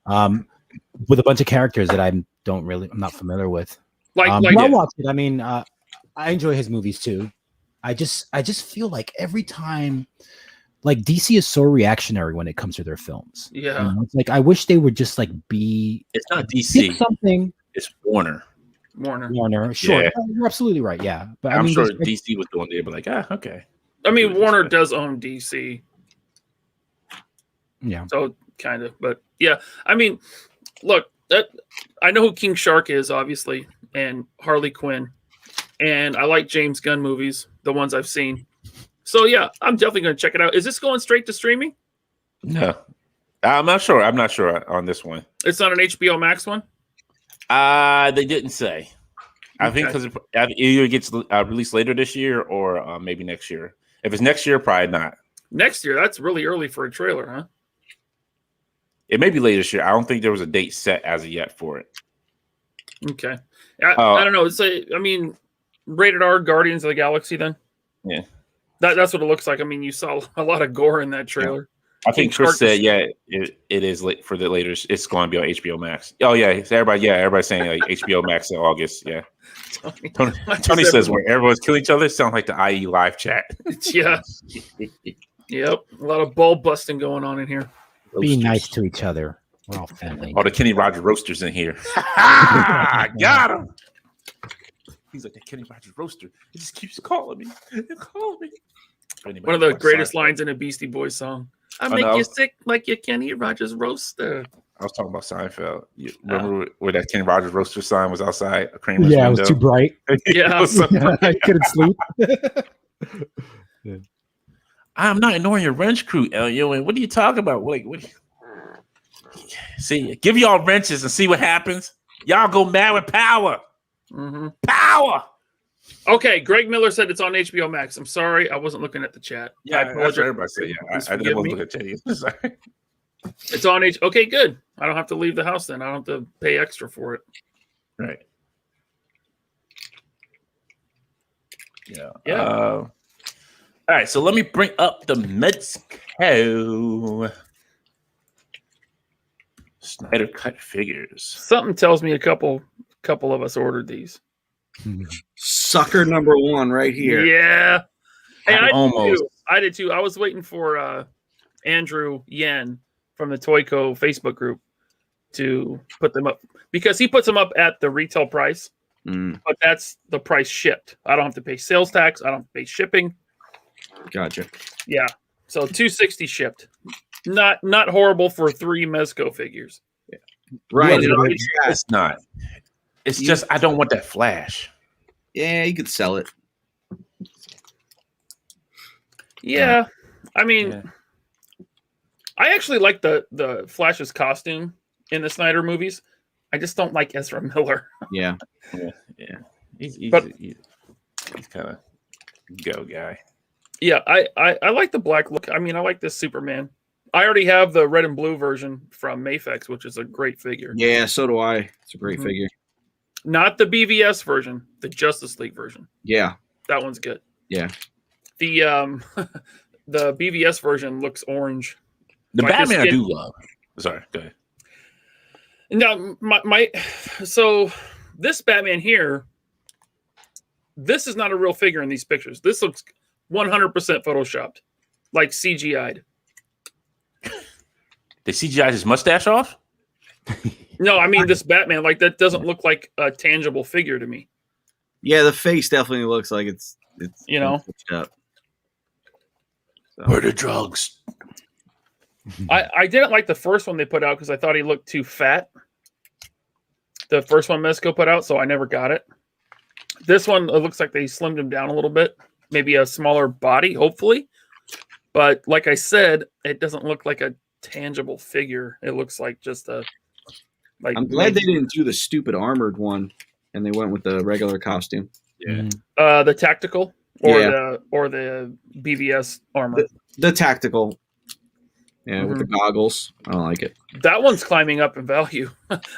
With a bunch of characters that I'm not familiar with. I'll watch it. I mean, I enjoy his movies too. I just feel like every time, DC is so reactionary when it comes to their films. Yeah, it's like I wish they would just be. It's not DC. Something. It's Warner. Sure, yeah. You're absolutely right. Yeah, but I'm sure DC was doing it, but okay. I mean, Warner does own DC. Yeah. So kind of, but yeah. I mean, look, I know who King Shark is, obviously, and Harley Quinn, and I like James Gunn movies, the ones I've seen. So yeah, I'm definitely going to check it out. Is this going straight to streaming? No, I'm not sure. I'm not sure on this one. It's not an HBO Max one. They didn't say. I think because it either gets released later this year or maybe next year. If it's next year, probably not. Next year, that's really early for a trailer, huh? It may be later this year. I don't think there was a date set as of yet for it. Okay. I don't know. It's rated R Guardians of the Galaxy then? Yeah. That's what it looks like. I mean, you saw a lot of gore in that trailer. I think Chris said, it is late for the later. It's going to be on HBO Max. Oh, yeah. Everybody's saying HBO Max in August. Yeah. Tony says where everyone's killing each other sounds like the IE live chat. Yeah. Yep. A lot of ball busting going on in here. Be nice to each other. We're all family. All the Kenny Rogers roasters in here. Got him. He's like, that Kenny Rogers roaster. He just keeps calling me. One of the greatest lines in a Beastie Boys song. I make you sick like your Kenny Rogers roaster. I was talking about Seinfeld. You remember where that Kenny Rogers roaster sign was outside a Kramer's window? It was too bright. Yeah. I couldn't sleep. Yeah. I'm not ignoring your wrench crew, Elio. What are you talking about? See, give y'all wrenches and see what happens. Y'all go mad with power. Mm-hmm. Power. Okay, Greg Miller said it's on HBO Max. I'm sorry, I wasn't looking at the chat. Yeah, that's what everybody said. Yeah, I didn't want to look at chat. Sorry. It's on H. Okay, good. I don't have to leave the house then. I don't have to pay extra for it. Right. Yeah. Yeah. All right. So let me bring up the Mezco Snyder Cut figures. Something tells me a couple of us ordered these. Sucker number one right here. Yeah. Hey, Almost. I did too. I was waiting for Andrew Yen from the Toyco Facebook group to put them up because he puts them up at the retail price, but that's the price shipped. I don't have to pay sales tax. I don't have to pay shipping. Gotcha. Yeah. So $260 shipped. Not horrible for 3 Mezco figures. Right. It's not. It's just I don't want that flash. Yeah, you could sell it. Yeah. I mean, Yeah. I actually like the Flash's costume in the Snyder movies. I just don't like Ezra Miller. Yeah. Yeah. He's kind of go guy. Yeah, I like the black look. I mean, I like this Superman. I already have the red and blue version from Mafex, which is a great figure. Yeah, so do I. It's a great figure. Not the BVS version, the Justice League version. Yeah. That one's good. Yeah. The the BVS version looks orange. The Like Batman this I do love. Sorry, go ahead. Now, so this Batman here, this is not a real figure in these pictures. This looks 100% photoshopped, like CGI'd. They CGI his mustache off? No, I mean this Batman, like that doesn't look like a tangible figure to me. Yeah, the face definitely looks like it's You know? switched up. So. Where the drugs? I didn't like the first one they put out because I thought he looked too fat. The first one Mezco put out, so I never got it. This one, it looks like they slimmed him down a little bit. Maybe a smaller body, hopefully. But like I said, it doesn't look like a tangible figure. It looks like just a... like. I'm glad they didn't do the stupid armored one and they went with the regular costume. Yeah. The tactical or Yeah. the BVS armor. The tactical. Yeah, with the goggles. I don't like it. That one's climbing up in value.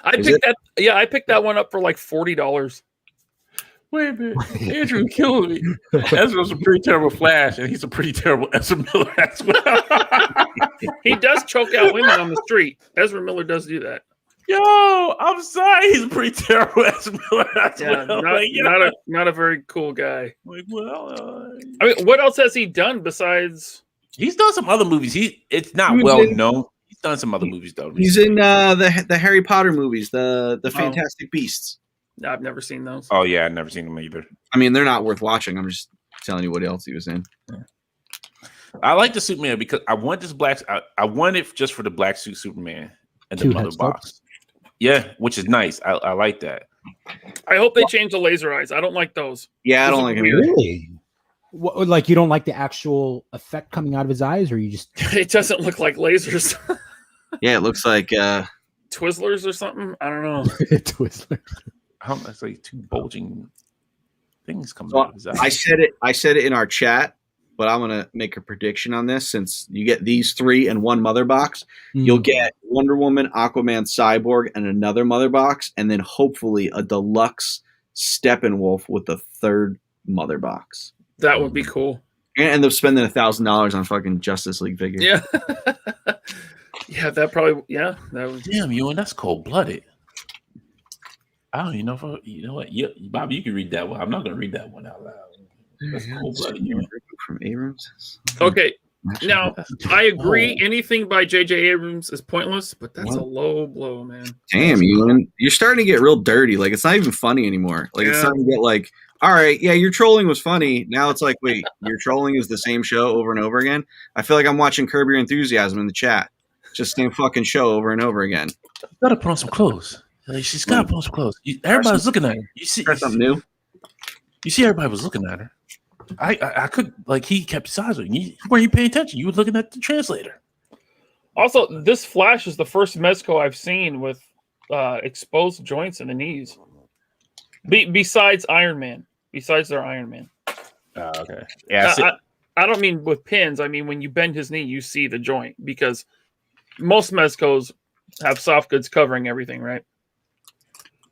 I picked that one up for like $40. Wait a minute. Andrew killed me. Ezra's a pretty terrible Flash, and he's a pretty terrible Ezra Miller as well. He does choke out women on the street. Ezra Miller does do that. Yo, I'm sorry. He's a pretty terrible Ezra Miller as Yeah, well. not a very cool guy. Like, well, I mean, what else has he done besides? he's done some other movies. It's not He was well in- known. He's done some other movies though. He's in the Harry Potter movies, the Fantastic Beasts. I've never seen those. Oh yeah, I've never seen him either. I mean, they're not worth watching. I'm just telling you what else he was in. I like the Superman because I want this black. I want it just for the black suit Superman and the Two mother head box. Yeah, which is nice. I like that. I hope they change the laser eyes. I don't like those. Yeah, I Those don't look like him weird. either. Really? What, like you don't like the actual effect coming out of his eyes, or you just It doesn't look like lasers. Yeah, it looks like Twizzlers or something. I don't know. Twizzler? It's like two bulging things coming So out of his eyes. I said it in our chat, but I'm gonna make a prediction on this. Since you get these 3 in one mother box, you'll get Wonder Woman, Aquaman, Cyborg, and another mother box, and then hopefully a deluxe Steppenwolf with the 3rd mother box. That would be cool. You're gonna end up spending $1,000 on fucking Justice League figures. Yeah. Yeah, that probably. Yeah, that would. Damn, Ewan, that's cold blooded. I don't even know if you know what. Bobby, you can read that one. I'm not gonna read that one out loud. That's cold blooded. From Abrams. Okay. Now, I agree. Oh. Anything by J.J. Abrams is pointless, but that's a low blow, man. Damn, you're starting to get real dirty. Like it's not even funny anymore. Like it's Yeah. starting to get like, all right, yeah, your trolling was funny. Now it's like, wait, your trolling is the same show over and over again. I feel like I'm watching Curb Your Enthusiasm in the chat. Just same fucking show over and over again. You gotta put on some clothes. Like, she's gotta put on some clothes. Everybody's looking at her. You see, Try something new. you see, everybody was looking at her. I could like he kept his eyes on you. Weren't you paying attention? You were looking at the translator. Also, this Flash is the first Mezco I've seen with exposed joints in the knees. Besides Iron Man. Besides their Iron Man. Okay. Yeah. I don't mean with pins. I mean when you bend his knee, you see the joint because most Mezcos have soft goods covering everything, right?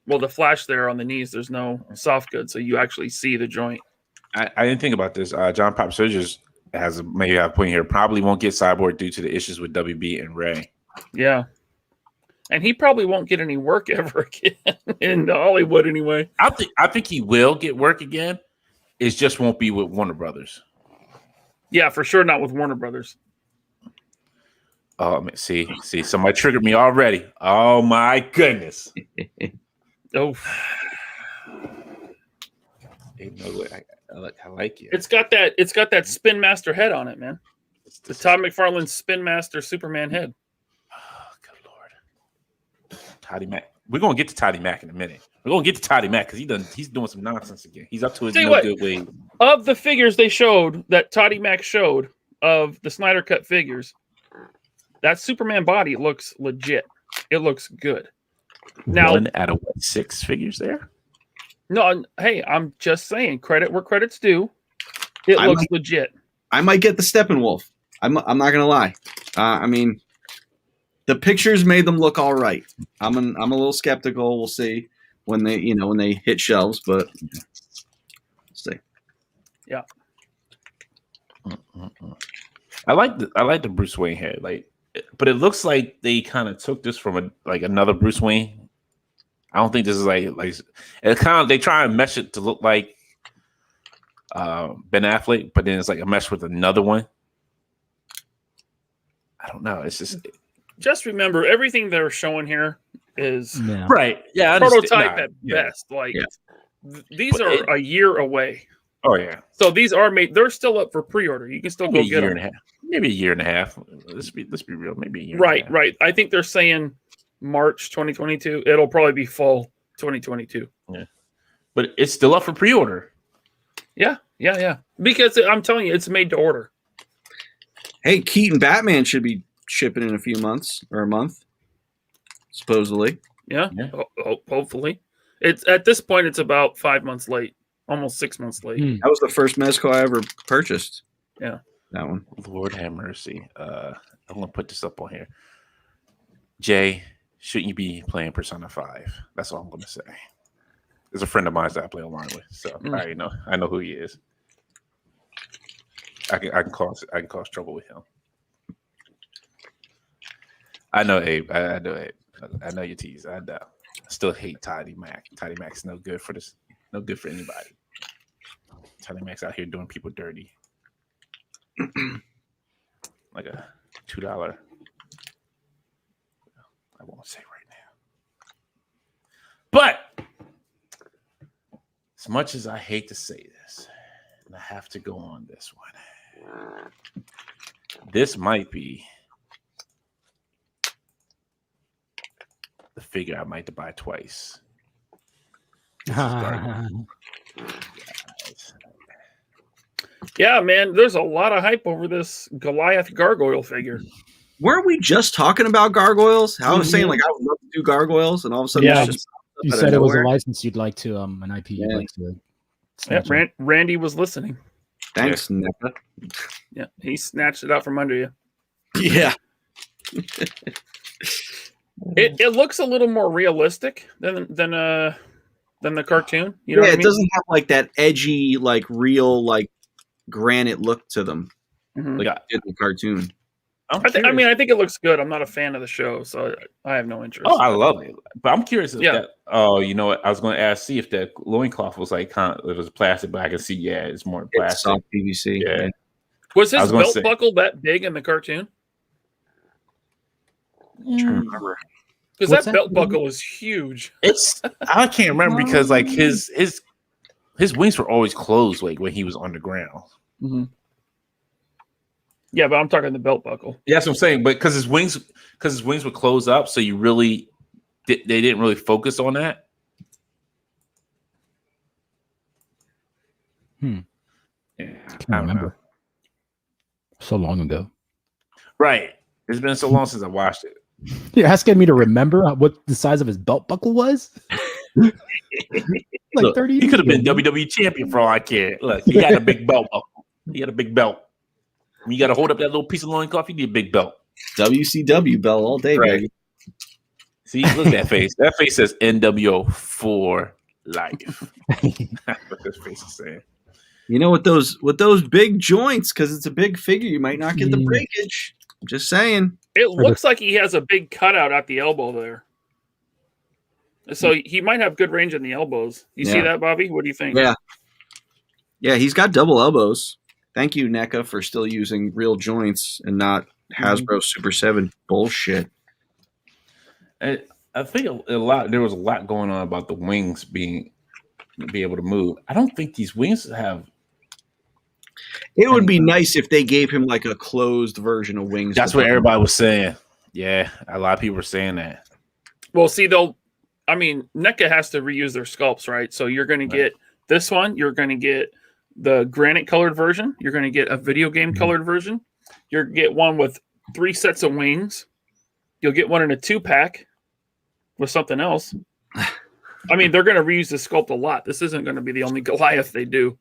Well, the flash there on the knees, there's no soft goods, so you actually see the joint. I didn't think about this. John Pop Surgeons has maybe a point here. Probably won't get Cyborg due to the issues with WB and Ray. Yeah. And he probably won't get any work ever again in Hollywood anyway. I think he will get work again. It just won't be with Warner Brothers. Yeah, for sure not with Warner Brothers. Oh, see, somebody triggered me already. Oh my goodness. Oh, I like it. it's got that Spin Master head on it, man. The Todd McFarlane Spin Master Superman head. Oh, good Lord. Toddy Mac. We're gonna get to Toddy Mac in a minute. We're gonna get to Toddy Mac because he's doing some nonsense again. He's up to his good way. Of the figures they showed that Toddy Mac showed of the Snyder Cut figures, that Superman body looks legit. It looks good. Now, 1 out of 6 figures there. No, hey, I'm just saying, credit where credit's due. It looks legit. I might get the Steppenwolf. I'm not gonna lie. I mean, the pictures made them look all right. I'm a little skeptical. We'll see when they hit shelves, but let's see. Yeah. I like the Bruce Wayne head, but it looks like they kind of took this from another Bruce Wayne. I don't think this is like it kind of, they try and mesh it to look like Ben Affleck, but then it's like a mesh with another one. I don't know. It's just remember everything they're showing here is right. Yeah, prototype at best. These are a year away. Oh yeah. So these are made. They're still up for pre-order. You can still go get them. Maybe a year and a half. Let's be real. Maybe a year. Right. I think they're saying March 2022. It'll probably be fall 2022. Yeah, but it's still up for pre-order. Yeah. Because I'm telling you, it's made to order. Hey, Keaton Batman should be shipping in a few months or a month, supposedly. Yeah. Hopefully, it's at this point it's about 5 months late, almost 6 months late. That was the first Mezco I ever purchased. Yeah, that one. Lord have mercy. I'm gonna put this up on here. Jay, shouldn't you be playing Persona 5? That's all I'm gonna say. There's a friend of mine that I play online with, so I know who he is. I can cause trouble with him. I know Abe. I know Abe. I know your tease. I know. I still hate Toddy Mac. Toddy Mac's no good for this. No good for anybody. Toddy Mac's out here doing people dirty. Like a $2. I won't say right now. But as much as I hate to say this, and I have to go on this one, this might be the figure I might have to buy twice. Yeah, man, there's a lot of hype over this Goliath gargoyle figure. Weren't we just talking about gargoyles? I was saying I would love to do gargoyles, and all of a sudden, you said it was a license you'd like to, an IP you'd like to. Yeah, Randy was listening. Thanks, NECA. Yeah, he snatched it out from under you. Yeah. It looks a little more realistic than the cartoon. You know what I mean? It doesn't have like that edgy, like real, like granite look to them, like it did in the cartoon. I think it looks good. I'm not a fan of the show, so I have no interest. Oh, I love it, but I'm curious if that. Oh, you know what? I was going to see if that loincloth was like it was plastic, but I can see. Yeah, it's more plastic. It's soft PVC. Yeah. Was his belt buckle that big in the cartoon? I'm trying to remember. Because that belt buckle is huge. I can't remember because like his wings were always closed, like when he was on the ground. Mm-hmm. Yeah, but I'm talking the belt buckle. Yeah, that's what I'm saying. But because his wings would close up, so they didn't really focus on that. Yeah, I don't know. So long ago. Right. It's been so long since I watched it. You're asking me to remember what the size of his belt buckle was? Like Look, 30 he years could have been ago. WWE champion for all I care. Look, he got a big belt buckle. He got a big belt. When you got to hold up that little piece of loincloth, you need a big belt. WCW bell all day, Right. baby. See, look at that face. That face says NWO for life. That's what this face is saying. You know, with those big joints, because it's a big figure, you might not get the breakage. I'm just saying. It looks like he has a big cutout at the elbow there. So he might have good range in the elbows. You see that, Bobby? What do you think? Yeah. Yeah, he's got double elbows. Thank you, NECA, for still using real joints and not Hasbro Super 7 bullshit. And I think there was a lot going on about the wings be able to move. I don't think these wings have. It would be nice if they gave him like a closed version of wings. That's what everybody was saying. Yeah, a lot of people were saying that. Well, see, NECA has to reuse their sculpts, right? So you're going to get this one. You're going to get the granite colored version. You're going to get a video game colored version. You're going to get one with 3 sets of wings. You'll get one in a 2-pack with something else. I mean, they're going to reuse the sculpt a lot. This isn't going to be the only Goliath they do.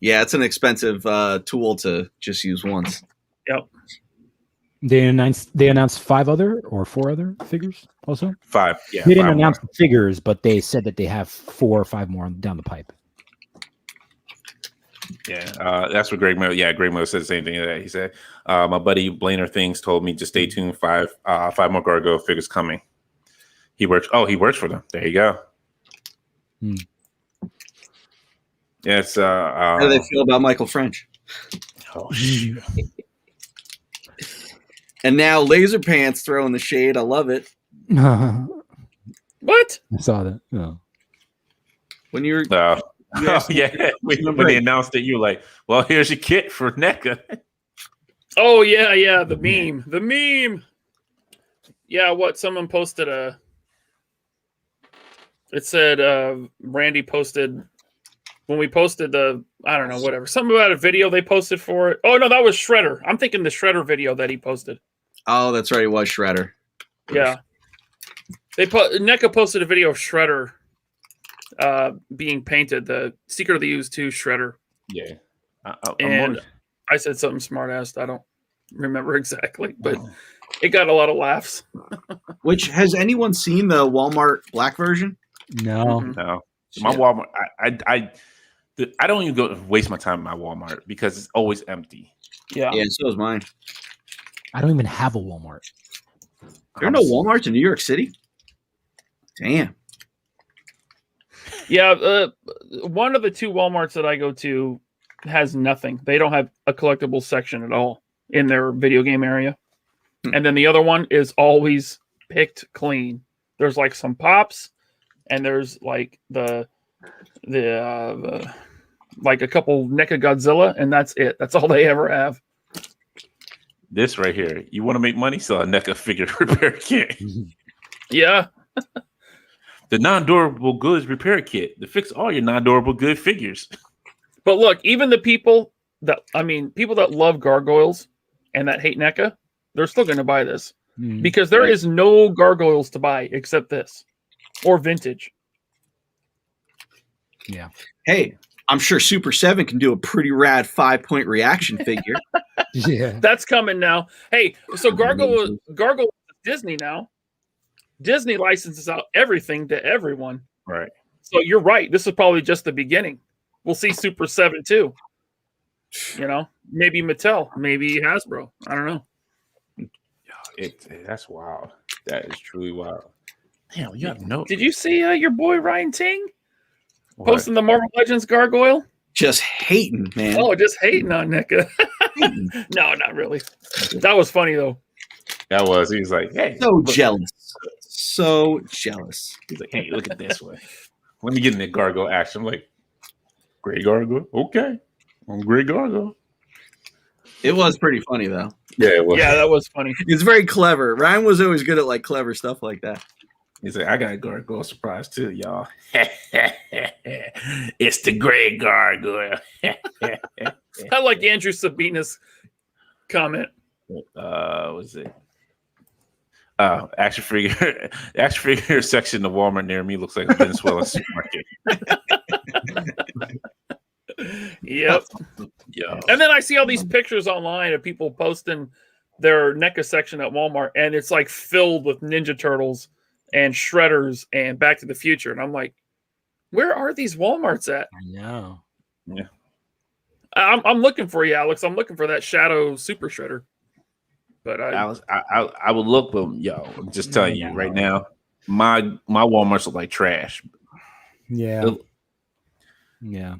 Yeah, it's an expensive tool to just use once. Yep. They announced 4 other figures also. 5. Yeah, They didn't 5 announce more. the figures, but they said that they have 4 or 5 more down the pipe. Yeah, that's what Greg Miller. Yeah, Greg Miller said the same thing. That he said, "My buddy Blainer Things told me to stay tuned. 5 more Gargoyle figures coming. He works. Oh, he works for them. There you go. Yes. How do they feel about Michael French? Oh shoot. And now Laser Pants throwing the shade. I love it. I What? saw that. Oh. When you're Oh yeah, when they announced it, you were like, "Well, here's your kit for NECA." Oh yeah, the meme. Yeah, what someone posted it said Randy posted when we posted something about a video they posted for it. Oh no, that was Shredder. I'm thinking the Shredder video that he posted. Oh, that's right. It was Shredder. Yeah, NECA posted a video of Shredder being painted. The Secret of the Ooze 2 Shredder. Yeah, And I said something smart ass. I don't remember exactly, but it got a lot of laughs. Which, has anyone seen the Walmart black version? No. no. My Walmart. I don't even go waste my time at my Walmart because it's always empty. Yeah. Yeah, so is mine. I don't even have a Walmart. There are no Walmarts in New York City? Damn. Yeah, one of the 2 Walmarts that I go to has nothing. They don't have a collectible section at all in their video game area. And then the other one is always picked clean. There's like some pops, and there's like the like a couple NECA Godzilla, and that's it. That's all they ever have. This right here. You want to make money? Sell a NECA figure repair kit. Yeah. The non-durable goods repair kit to fix all your non-durable good figures. But look, even the people that love gargoyles and that hate NECA, they're still going to buy this because there is no gargoyles to buy except this or vintage. Yeah. Hey, I'm sure Super 7 can do a pretty rad 5-point reaction figure. Yeah. That's coming now. Hey, so Gargoyle is Disney now. Disney licenses out everything to everyone. Right. So you're right. This is probably just the beginning. We'll see Super 7 too. You know, maybe Mattel, maybe Hasbro. I don't know. That's wild. That is truly wild. Damn, you have no. Did you see your boy Ryan Ting posting the Marvel Legends Gargoyle? Just hating, man. Oh, just hating on NECA. No, not really. That was funny though. That was. He was like, "Hey, So look." jealous. So jealous. He's like, "Hey, look at this one. Let me get in the gargoyle action." I'm like, "Great gargoyle, okay. I'm great gargoyle." It was pretty funny though. Yeah, it was. Yeah, that was funny. It's very clever. Ryan was always good at like clever stuff like that. He's like, "I got a gargoyle surprise too, y'all." It's the great gargoyle. I like Andrew Sabina's comment. Was it? Action figure section of Walmart near me looks like a Venezuelan supermarket. Yep. Yeah. And then I see all these pictures online of people posting their NECA section at Walmart, and it's like filled with Ninja Turtles and Shredders and Back to the Future. And I'm like, where are these Walmarts at? I know. Yeah. I'm looking for you, Alex. I'm looking for that Shadow Super Shredder. But I would look, but yo, I'm just telling you right now, my Walmarts look like trash. Yeah. Yeah.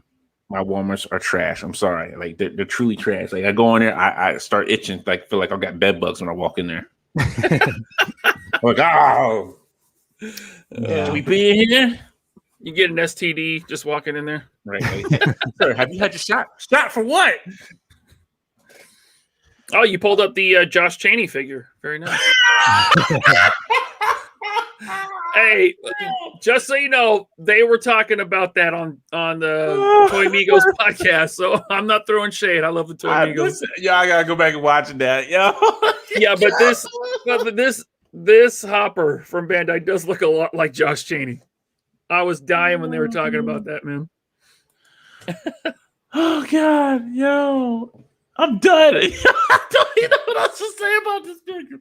My Walmarts are trash. I'm sorry. Like they're truly trash. Like I go in there, I start itching. Like feel like I've got bed bugs when I walk in there. Like, oh, Yeah. we be in here? you get an STD just walking in there. Right. Like, sir, have you had your shot? Shot for what? Oh, you pulled up the Josh Chaney figure. Very nice. Hey, just so you know, they were talking about that on the Toy Migos podcast. So I'm not throwing shade. I love the Toy Migos. Yeah, I gotta go back and watch that. Yo. Yeah, but this Hopper from Bandai does look a lot like Josh Chaney. I was dying when they were talking about that, man. Oh God, yo, I'm done. I don't even know what else to say about this figure.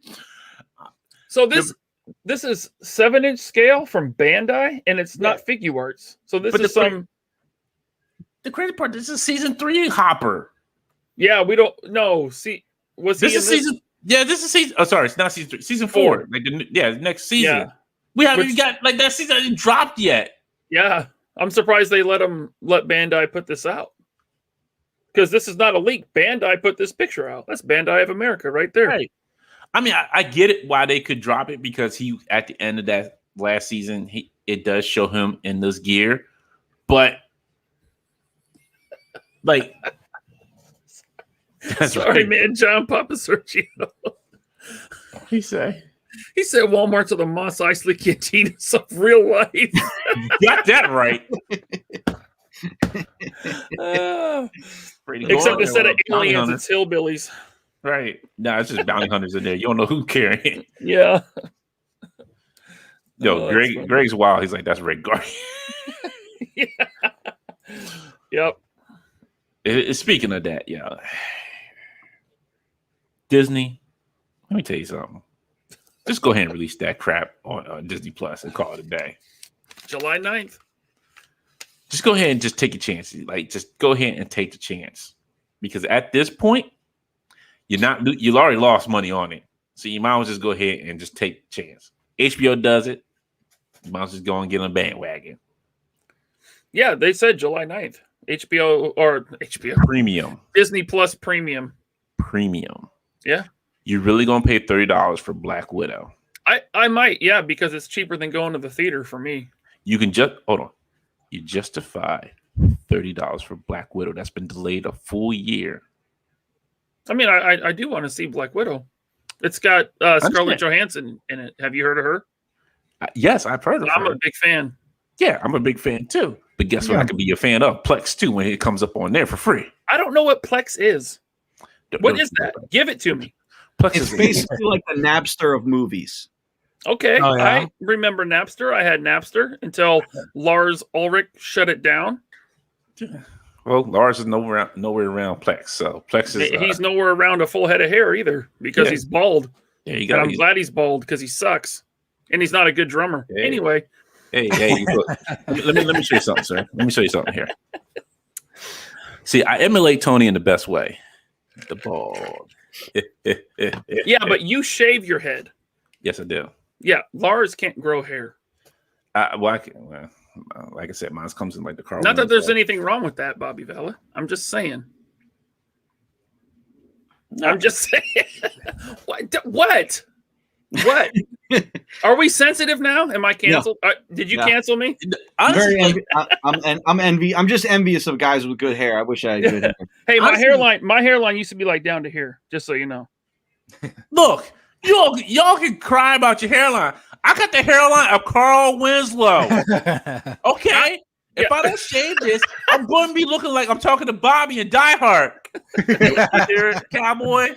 So this is 7-inch scale from Bandai, and it's not Figuarts. So this is the crazy part. This is season 3 Hopper. Yeah, we don't know. See, was This he is in season. Yeah, this is season. Oh, sorry, it's not season 3. Season 4. Like the next season. Yeah. We haven't even got like that season hasn't dropped yet. Yeah, I'm surprised they let Bandai put this out, because this is not a leak. Bandai put this picture out. That's Bandai of America right there. Right. I mean, I get it why they could drop it, because he at the end of that last season, it does show him in this gear, but like, that's Sorry, right. man. John Papa Sergio. He said Walmart's are the Mos Eisley cantinas of real life. got that right. Except instead of aliens, it's hillbillies. Right. No, it's just bounty hunters in there. You don't know who's carrying. Yeah. Yo, Greg's wild. He's like, that's Red Guardian. Yeah. Yep. Speaking of that, yeah. Disney, let me tell you something. Just go ahead and release that crap on Disney Plus and call it a day. July 9th. Just go ahead and just take a chance. Like, just go ahead and take the chance. Because at this point, you already lost money on it. So you might as well just go ahead and just take the chance. HBO does it. You might as well just go and get on a bandwagon. Yeah, they said July 9th. HBO Premium. Disney Plus Premium. Yeah. You're really gonna pay $30 for Black Widow. I might, yeah, because it's cheaper than going to the theater for me. You can just hold on. You justify $30 for Black Widow. That's been delayed a full year. I mean, I do want to see Black Widow. It's got Scarlett Johansson in it. Have you heard of her? Yes, I've heard of her. I'm a big fan. Yeah, I'm a big fan too. But guess what? I could be a fan of Plex too when it comes up on there for free. I don't know what Plex is. What is that? Give it to me. Plex It's basically like the Napster of movies. Okay, Oh, yeah? I remember Napster. I had Napster until Lars Ulrich shut it down. Well, Lars is nowhere around Plex, so Plex is He's nowhere around a full head of hair either, because he's bald. There you go. And I'm glad he's bald, because he sucks, and he's not a good drummer. Hey. Anyway, hey, look, let me show you something, sir. Let me show you something here. See, I emulate Tony in the best way. The bald. yeah, but you shave your head. Yes, I do. Yeah, Lars can't grow hair. Like I said, mine comes in like the car. Not that there's anything wrong with that, Bobby Vella. I'm just saying. No. I'm just saying. What? Are we sensitive now? Am I canceled? No. Did you cancel me? Honestly, I'm just envious of guys with good hair. I wish I had good hair. Hey, Honestly, my hairline used to be like down to here, just so you know. look, y'all can cry about your hairline. I got the hairline of Carl Winslow. Okay? If I don't shave this, I'm going to be looking like I'm talking to Bobby and Die Hard. There, cowboy.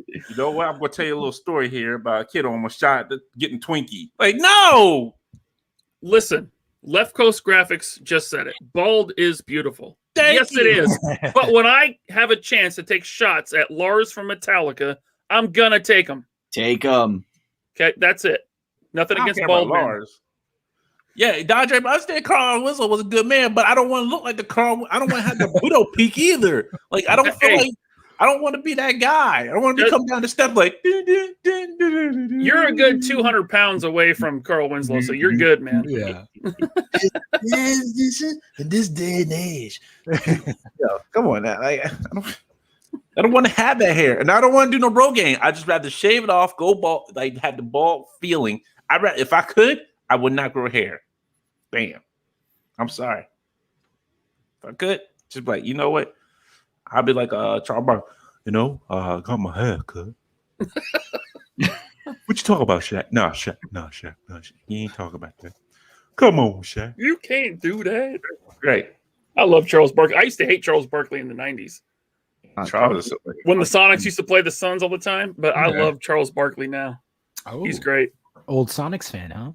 You know what? I'm going to tell you a little story here about a kid almost shot getting Twinkie. Like, no! Listen, Left Coast Graphics just said it. Bald is beautiful. Thank Yes, you. it is. But when I have a chance to take shots at Lars from Metallica, I'm gonna take him. Take him. Okay, that's it. Nothing I don't against care about bald men. Lars. Yeah, Dodger, I understand Carl Winslow was a good man, but I don't want to look like the Carl. I don't want to have the widow peak either. Like, I don't feel Hey. like I don't want to be that guy. I don't want to come down the step like. You're a good 200 pounds away from Carl Winslow, so you're good, man. Yeah. In this day and age. Yo, come on now. Like, I don't want to have that hair, and I don't want to do no Rogaine. I just rather shave it off, go bald, like have the bald feeling. If I could, I would not grow hair. Bam. I'm sorry. If I could, just be like, you know what? I'd be like Charles Barkley. I got my hair cut. What you talk about, Shaq? No, Shaq. You ain't talking about that. Come on, Shaq. You can't do that. Great. I love Charles Barkley. I used to hate Charles Barkley in the 90s. Charles is When the Sonics used to play the Suns all the time, but I Yeah. love Charles Barkley now. Oh, He's great. old Sonics fan, huh?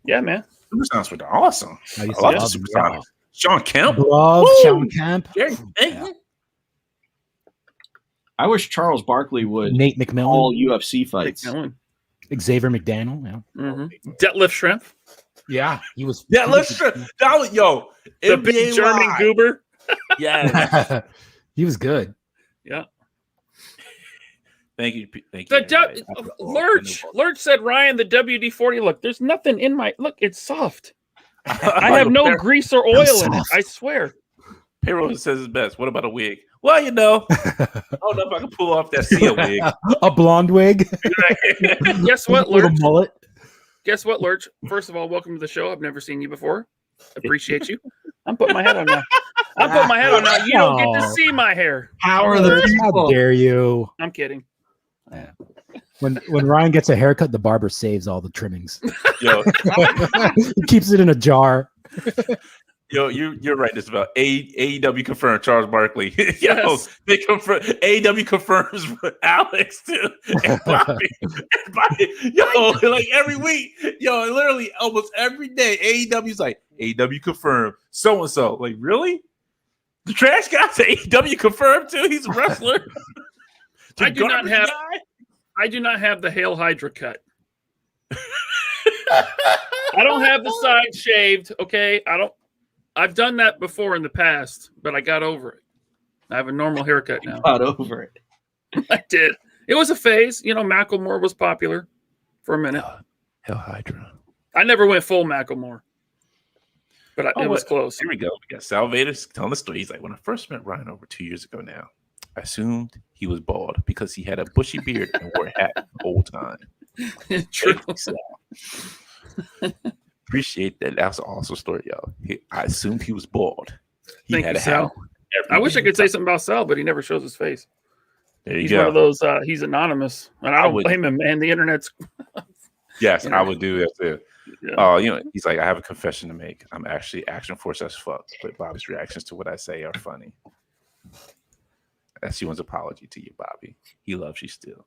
Yeah, man. Supersonics were awesome. I I used to love the love Supersonics. Sean Kemp. Love Woo! Sean Kemp. Jerry Yeah. Bateman. I wish Charles Barkley would Nate all McMillan. UFC fights. McMillan. Xavier McDaniel. Yeah. Mm-hmm. Detlef Shrimp. Yeah. He was. Yeah, let's yo, The NBA big German Live. goober. Yeah. He was good. Yeah. Thank you. everybody. Lurch said, Ryan, the WD-40 look. There's nothing in my look. It's soft. I have no grease or oil in it. I swear. Payroll says it's best. What about a wig? Well, I don't know if I can pull off that Sia wig. A blonde wig. Guess what, With a Lurch? mullet. Guess what, Lurch? First of all, welcome to the show. I've never seen you before. Appreciate you. I'm putting my head on now. You don't get to see my hair. Power of the How people. dare you? I'm kidding. When Ryan gets a haircut, the barber saves all the trimmings. Yo, He keeps it in a jar. you're right. This about AEW confirmed Charles Barkley. Yes. They confirm AEW confirms Alex too. And Bobby. Like every week, literally almost every day, AEW's like AEW confirmed so and so. Like, really? The trash guy's AEW confirmed too. He's a wrestler. I do not have the Hail Hydra cut. I don't have the side shaved. Okay, I've done that before in the past, but I got over it. I have a normal haircut now. Got over it. I did. It was a phase. Macklemore was popular for a minute. Hell Hydra. I never went full Macklemore, but it was close. Here we go. We got Salvator telling the story. He's like, when I first met Ryan over 2 years ago now, I assumed he was bald because he had a bushy beard and wore a hat the whole time. True. Appreciate that. That's an awesome story, y'all. I assumed he was bald. He Thank had you, a Sal. hat. I wish I could say something about Sal, but he never shows his face. There you He's go. one of those. He's anonymous, and I don't would- blame him. Man, the internet's. Yes, I would do that too. Yeah. He's like, I have a confession to make. I'm actually action force as fuck, but Bobby's reactions to what I say are funny. That's Ewan's apology to you, Bobby. He loves you still.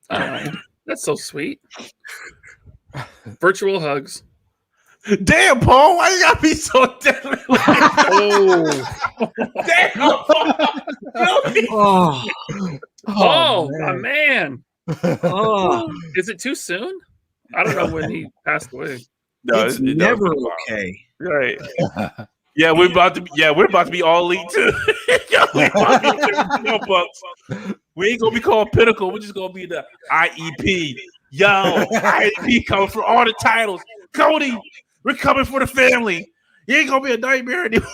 That's so sweet. Virtual hugs. Damn, Paul, why you gotta be so deadly? Damn. Oh, My man. oh. Is it too soon? I don't know when he passed away. No, It's it never doesn't bother. okay. Right. Yeah, we're about to be all elite too. We about to be no bucks. We ain't gonna be called Pinnacle. We're just gonna be the IEP. Yo, IEP coming for all the titles. Cody, we're coming for the family. You ain't gonna be a nightmare anymore.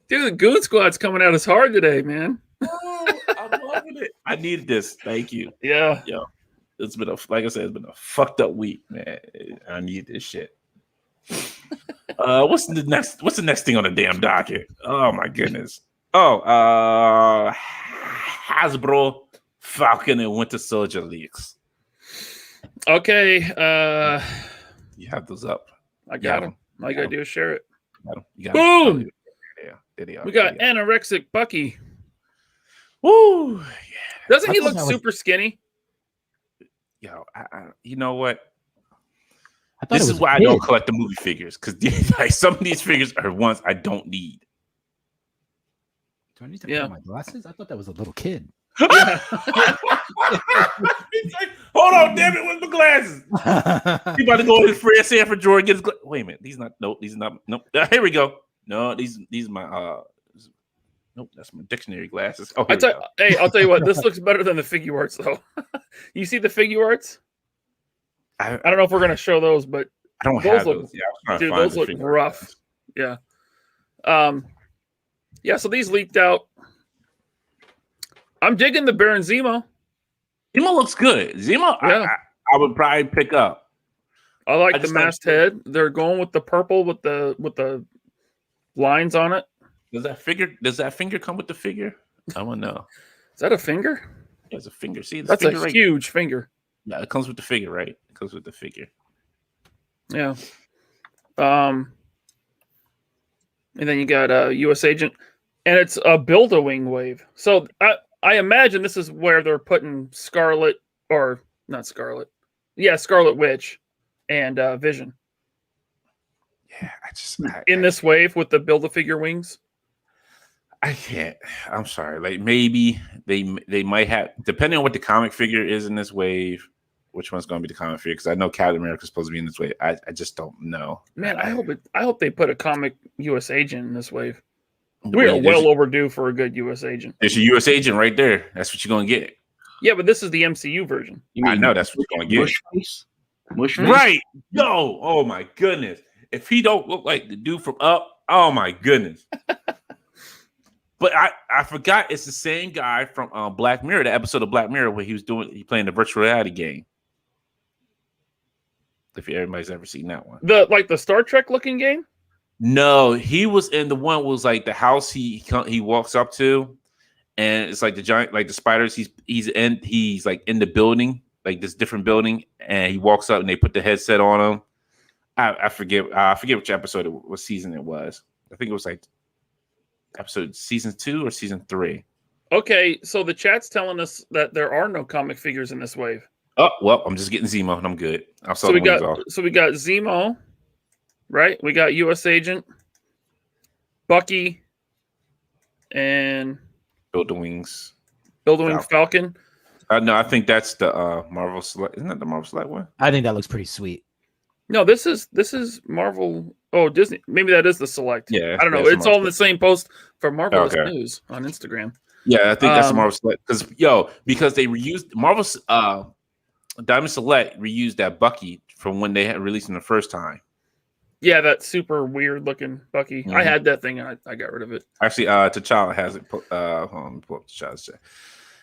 Dude, the Goon Squad's coming out as hard today, man. I'm loving it. I needed this. Thank you. Yeah. It's been it's been a fucked up week, man. I need this shit. What's the next thing on the damn docket? Oh my goodness. Hasbro Falcon and Winter Soldier leaks. Okay. You have those up. I got him. All you gotta do is share it. You got Boom! them. Yeah, there they are. We got anorexic Bucky. Woo! Doesn't he I thought look that was- super skinny? Yo, you know what? I thought This it is was why a I don't kid. collect the movie figures, because like, some of these figures are ones I don't need. Do I need to Yeah. put my glasses? I thought that was a little kid. Yeah. He's like, hold on, damn it, where's my glasses? He about to go in his Fred Sanford drawer and get his glasses. Wait a minute, these not. Nope. Here we go. No, these are my Nope, that's my dictionary glasses. Oh, here we go. Hey, I'll tell you what. This looks better than the figure arts, though. You see the figure arts? I don't know if we're gonna show those, but I don't have those. Yeah, I was trying to find those look rough. Yeah. Yeah. So these leaked out. I'm digging the Baron Zemo. Zemo looks good. Zemo, Yeah. I would probably pick up. I like the masked head. They're going with the purple with the lines on it. Does that finger come with the figure? I don't know. Is that a finger? Yeah, it's a finger. See, that's a huge finger. Yeah, it comes with the figure, right? It comes with the figure. Yeah. And then you got U.S. Agent, and it's a Build-A-Wing wave. So I imagine this is where they're putting Scarlet, or not Scarlet. Yeah, Scarlet Witch and Vision. Yeah, in this wave with the Build-A-Figure wings. I can't. I'm sorry. Like maybe they might have, depending on what the comic figure is in this wave, which one's going to be the comic figure? Because I know Captain America's supposed to be in this wave. I just don't know. Man, I hope they put a comic U.S. agent in this wave. We are well overdue for a good U.S. agent. There's your U.S. agent right there. That's what you're going to get. Yeah, but this is the MCU version. I know that's what you're going to get. Mush face? Right. Yo. Oh my goodness. If he don't look like the dude from Up, oh my goodness. But I forgot it's the same guy from Black Mirror, the episode of Black Mirror where he playing the virtual reality game. If everybody's ever seen that one. The Star Trek looking game? No, he was in the one was like the house he walks up to, and it's like the giant, like the spiders. He's like in the building, like this different building, and he walks up and they put the headset on him. I forget which episode what season it was. I think it was like episode season 2 or season 3. Okay, so the chat's telling us that there are no comic figures in this wave. Oh well, I'm just getting Zemo and I'm good. So we got Zemo, right? We got U.S. Agent, Bucky, and Build-A-Wings Falcon. No, I think that's the Marvel Select. Isn't that the Marvel Select one? I think that looks pretty sweet. No, this is Marvel. Oh, Disney. Maybe that is the Select. Yeah, I don't know. It's all in the same post for Marvelous News on Instagram. Yeah, I think that's the Marvel Select because they reused Marvel's Diamond Select reused that Bucky from when they had released him the first time. Yeah, that super weird looking Bucky. Mm-hmm. I had that thing. I got rid of it. Actually, T'Challa has it. Hold on, pull up T'Challa's chat.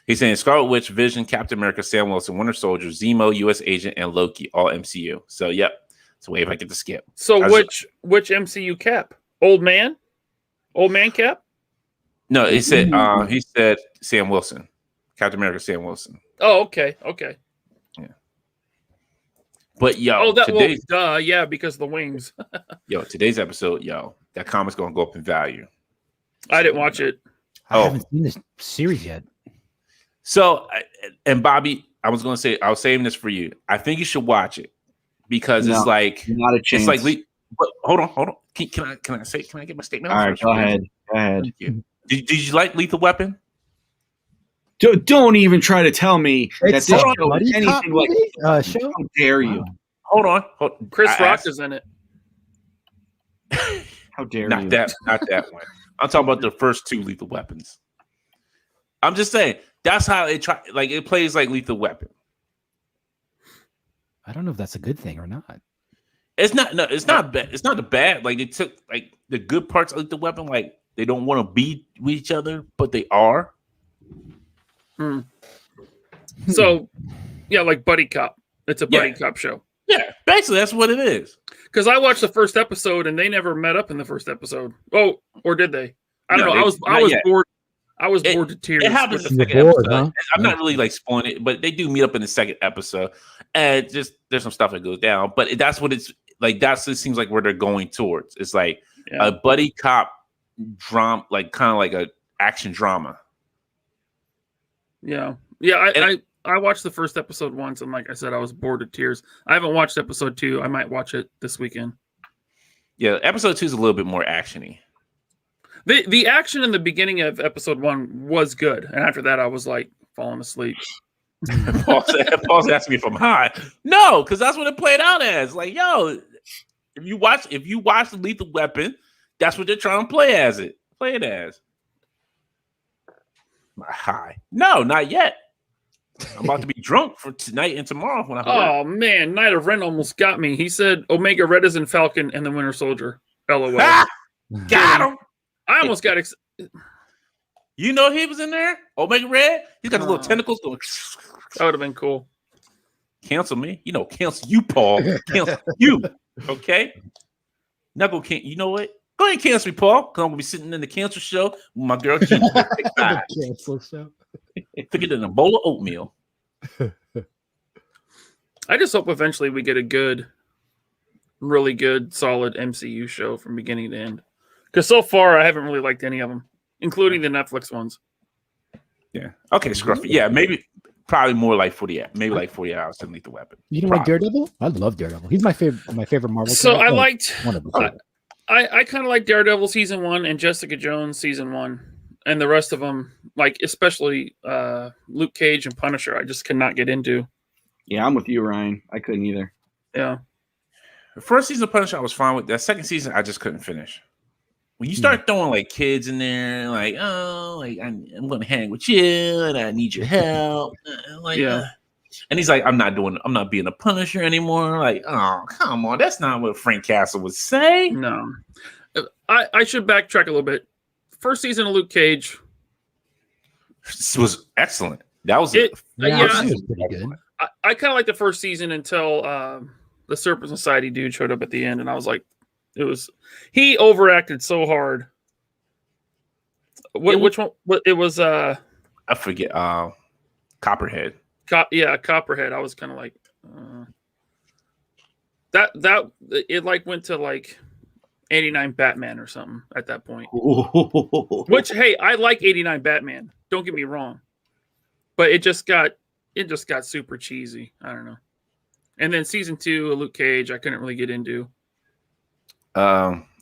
He's saying Scarlet Witch, Vision, Captain America, Sam Wilson, Winter Soldier, Zemo, U.S. Agent, and Loki, all MCU. So, yep, it's a wave I get to skip. So, which MCU Cap? Old man Cap? No, he said Sam Wilson, Captain America, Sam Wilson. Oh, okay. Yeah. But yeah, because of the wings. Today's episode, that comic's gonna go up in value. I didn't watch it. I haven't seen this series yet. So, and Bobby, I was saving this for you. I think you should watch it because it's like not a chance. It's like, but hold on. Can I get my statement? All right, go ahead. Did you like Lethal Weapon? Don't even try to tell me that this show is anything like show. How dare you? Hold on. Chris Rock is in it. How dare you? Not that one. I'm talking about the first 2 Lethal Weapons. I'm just saying that's how it plays like Lethal Weapon. I don't know if that's a good thing or not. It's not bad. It's not bad. Like they took like the good parts of Lethal Weapon, like they don't want to be with each other, but they are. So, yeah, like Buddy Cop. It's a Buddy Cop show. Yeah, basically that's what it is. Because I watched the first episode and they never met up in the first episode. Oh, or did they? I don't know. I was bored. I was bored to tears. It happens in the second episode. Huh? I'm not really like spoiling it, but they do meet up in the second episode, and just there's some stuff that goes down. But that's what it's like. It seems like where they're going towards. It's like a buddy cop drama, like kind of like a action drama. Yeah. I watched the first episode once, and like I said, I was bored to tears. I haven't watched episode 2. I might watch it this weekend. Yeah, episode 2 is a little bit more actiony. The action in the beginning of episode 1 was good, and after that, I was like falling asleep. Paul's asking me if I'm high. No, because that's what it played out as. Like, yo, if you watch the Lethal Weapon, that's what they're trying to play it as. Am I high? No, not yet. I'm about to be drunk for tonight and tomorrow when I Oh man, Knight of Ren almost got me. He said Omega Red is in Falcon and the Winter Soldier. LOL. got him. I almost got You know he was in there? Omega Red? He's got the little tentacles going. that would have been cool. Cancel me. Cancel you, Paul. Cancel you. Okay? Now go can't. You know what? Go ahead and cancel me, Paul, because I'm going to be sitting in the cancel show with my girl, Jude. Cancel show. Thicker than a bowl of oatmeal. I just hope eventually we get a really good, solid MCU show from beginning to end. Because so far, I haven't really liked any of them, including the Netflix ones. Yeah. Okay, Scruffy. Yeah, probably more like 40 hours than Lethal Weapon. You don't like Daredevil? I love Daredevil. He's my favorite Marvel. So character. I liked. One of the I kind of like Daredevil season 1 and Jessica Jones season 1, and the rest of them, like especially Luke Cage and Punisher, I just cannot get into. Yeah, I'm with you, Ryan. I couldn't either. Yeah. The first season of Punisher I was fine with. That second season I just couldn't finish. When you start throwing like kids in there, like, oh, like I'm going to hang with you and I need your help, and he's like, I'm not being a Punisher anymore. Like, oh, come on, that's not what Frank Castle would say. No, I should backtrack a little bit. First season of Luke Cage was excellent. That was it. Yeah, it was pretty good. I kind of like the first season until the Serpent Society dude showed up at the end, and I was like, he overacted so hard. Which one? It was I forget. Copperhead. Copperhead. I was kind of like that. It like went to like 89 Batman or something at that point. Which, hey, I like 89 Batman. Don't get me wrong, but it just got super cheesy. I don't know. And then season 2 of Luke Cage, I couldn't really get into.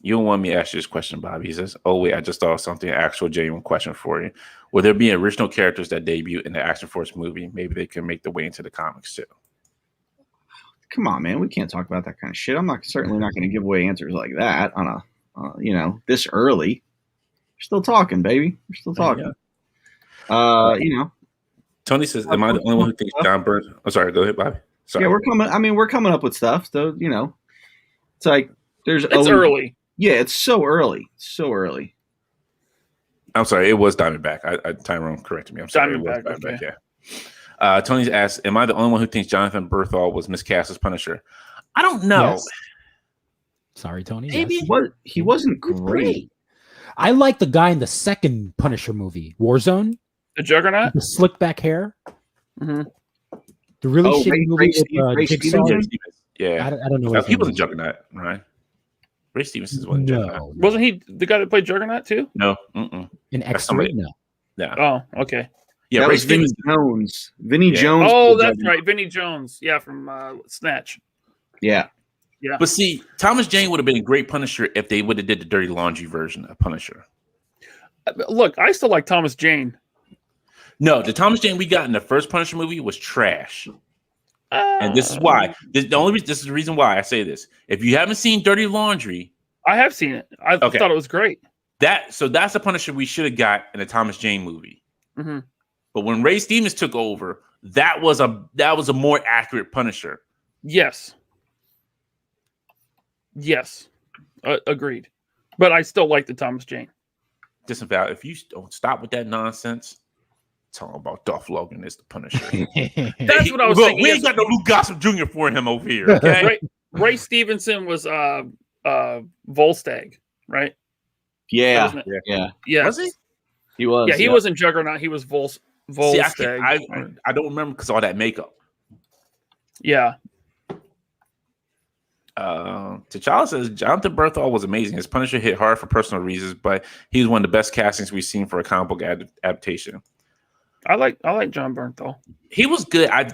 You don't want me to ask you this question, Bobby. He says, "Oh wait, I just thought of something. Actual genuine question for you. Will there be original characters that debut in the Action Force movie? Maybe they can make their way into the comics too." Come on, man. We can't talk about that kind of shit. I'm certainly not going to give away answers like that on a, this early. We're still talking, baby. We're still talking. Yeah. Tony says, "Am I the only one who thinks John Burns?" Oh, sorry. Go ahead, Bobby. Sorry. Yeah, we're coming up with stuff. So it's like it's early. Yeah, it's so early. So early. I'm sorry. It was Diamondback. Tyrone corrected me. I'm sorry. Diamondback. Okay. Yeah. Tony's asked, "Am I the only one who thinks Jonathan Berthal was miscast as Punisher?" I don't know. Yes. Sorry, Tony. Maybe he wasn't great. I like the guy in the second Punisher movie, Warzone. The Juggernaut? The slick back hair. Mm-hmm. The really shitty movie with Jigsaw. Yeah. I don't know. He wasn't Juggernaut, right? Ray Stevenson's wasn't Juggernaut. Wasn't he the guy that played Juggernaut too? No. In X-3? No. Yeah. Oh, okay. Yeah, that Ray was Vinny Stevens. Jones. Vinny Jones. Oh, that's right. Vinny Jones. Yeah, from Snatch. Yeah. Yeah. But see, Thomas Jane would have been a great Punisher if they would have did the Dirty Laundry version of Punisher. Look, I still like Thomas Jane. No, the Thomas Jane we got in the first Punisher movie was trash. And this is why. This is the reason why I say this. If you haven't seen Dirty Laundry, I have seen it. I thought it was great. That's the Punisher we should have got in the Thomas Jane movie. Mm-hmm. But when Ray Stevens took over, that was a more accurate Punisher. Yes. Agreed. But I still like the Thomas Jane. Disavow. If you don't stop with that nonsense, talking about Dolph Lundgren is the Punisher. That's what I was thinking. We ain't got no Luke Gossip Jr. for him over here. Okay. Ray Stevenson was Volstagg, right? Yeah. Yeah. Was he? He was. Yeah, he wasn't Juggernaut. He was Volstagg. See, I don't remember because all that makeup. Yeah. T'Challa says Jonathan Berthal was amazing. His Punisher hit hard for personal reasons, but he was one of the best castings we've seen for a comic book adaptation. I like John Bernthal. He was good. I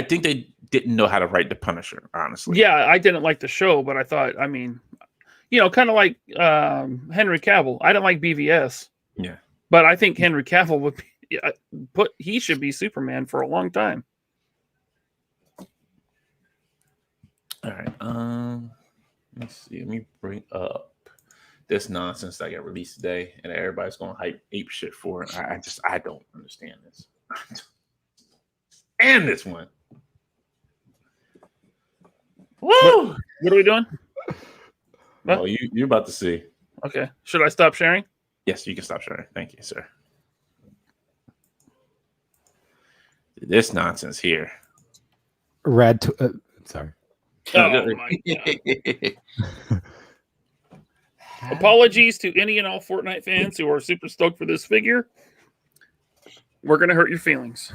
think they didn't know how to write the Punisher, honestly. Yeah, I didn't like the show, but I thought, kind of like Henry Cavill. I didn't like BVS. Yeah. But I think Henry Cavill would be he should be Superman for a long time. All right. Let's see. Let me bring up this nonsense that got released today, and everybody's going to ape shit for it. I don't understand this. And this one. Woo! What are we doing? Oh, you're about to see. Okay. Should I stop sharing? Yes, you can stop sharing. Thank you, sir. This nonsense here. Sorry. Oh my God. Apologies to any and all Fortnite fans who are super stoked for this figure. We're gonna hurt your feelings.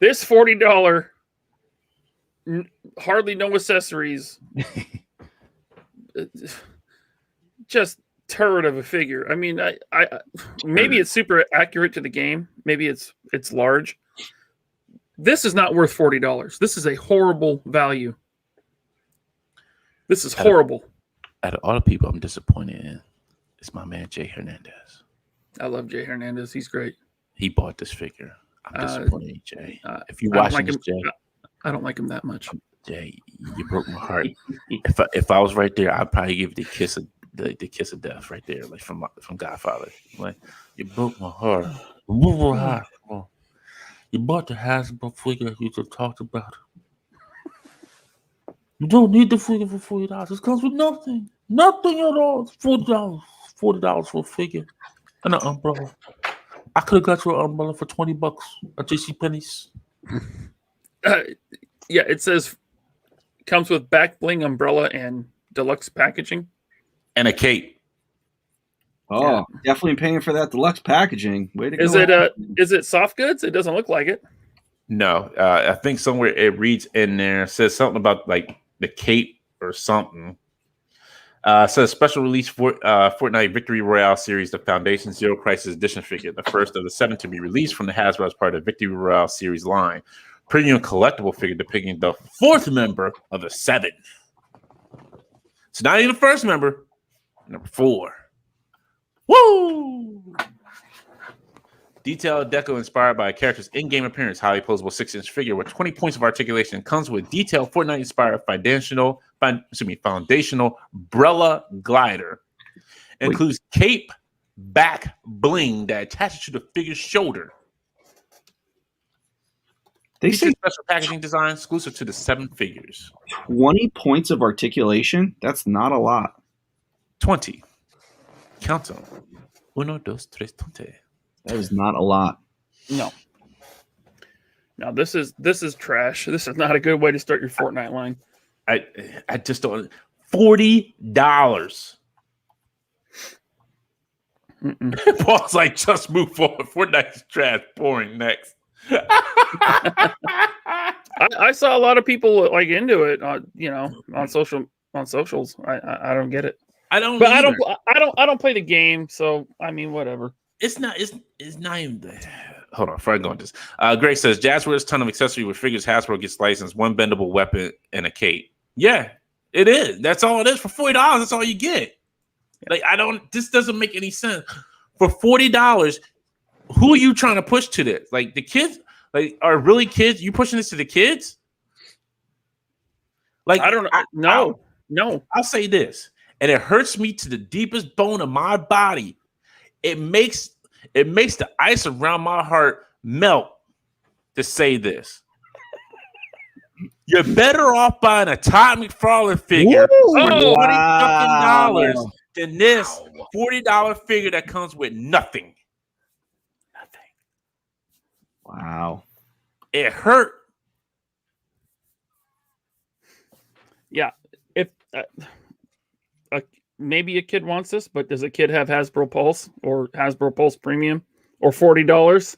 This $40, hardly no accessories, just turd of a figure. I mean, I maybe it's super accurate to the game. Maybe it's large. This is not worth $40. This is a horrible value. This is horrible. Out of all the people I'm disappointed in, it's my man Jay Hernandez. I love Jay Hernandez. He's great. He bought this figure. I'm disappointed in Jay. If you watching this, Jay, I don't like him that much. Jay, you broke my heart. If I was right there, I'd probably give the kiss of death right there, like from Godfather. Like, you broke my heart. You bought the Hasbro figure you just talked about. You don't need the figure for $40. It comes with nothing. Nothing at all. It's $40. $40 for a figure. And an umbrella. I could have got you an umbrella for $20 at JCPenney's. Yeah, it says comes with back bling umbrella and deluxe packaging. And a cape. Oh, definitely paying for that deluxe packaging. Way to go. Is it soft goods? It doesn't look like it. No, I think somewhere it reads in there, says something about like the cape or something. Says special release for Fortnite Victory Royale series, the Foundation Zero Crisis Edition figure, the first of the 7 to be released from the Hasbro as part of the Victory Royale series line. Premium collectible figure depicting the 4th member of the 7. It's not even the first member, number 4. Woo! Detailed deco inspired by a character's in-game appearance, highly posable 6-inch figure with 20 points of articulation. Comes with detailed Fortnite-inspired foundational Brella glider. Includes cape back bling that attaches to the figure's shoulder. They say special packaging design exclusive to the 7 figures. 20 points of articulation? That's not a lot. 20. Count them. 1, 2, 3, 20. That is not a lot. No, this is trash. This is not a good way to start your Fortnite line. I just don't. $40. Paul's like, just move forward. Fortnite's trash. Boring. Next. I saw a lot of people like into it. On socials. I don't get it. I don't. But either. I don't play the game. So I mean, whatever. It's not even the. Hold on, before I go into this. Greg says, Jazz wears a ton of accessory with figures. Hasbro gets licensed, 1 bendable weapon and a cape. Yeah, it is. That's all it is. For $40, that's all you get. Like, this doesn't make any sense. For $40, who are you trying to push to this? Like, the kids, like, are really kids? You pushing this to the kids? Like, I don't know. No. I'll say this, and it hurts me to the deepest bone of my body. It makes the ice around my heart melt to say this. You're better off buying a Todd McFarlane figure for $20 than this $40 figure that comes with nothing. Nothing. Wow. It hurt. Yeah. If maybe a kid wants this, but does a kid have Hasbro Pulse or Hasbro Pulse Premium or $40?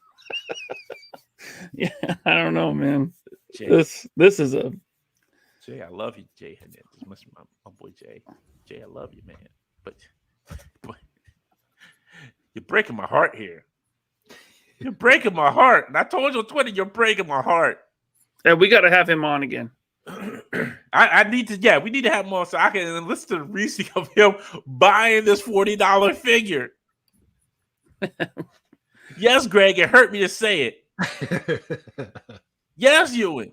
Yeah, I don't know, man. Jay. This is a Jay. I love you, Jay. This must be my boy Jay. Jay, I love you, man. But you're breaking my heart here. You're breaking my heart. And I told you on Twitter, you're breaking my heart. Yeah, we got to have him on again. I need to, we need to have him on so I can listen to the receipt of him buying this $40 figure. Yes, Greg, it hurt me to say it. Yes, Ewan.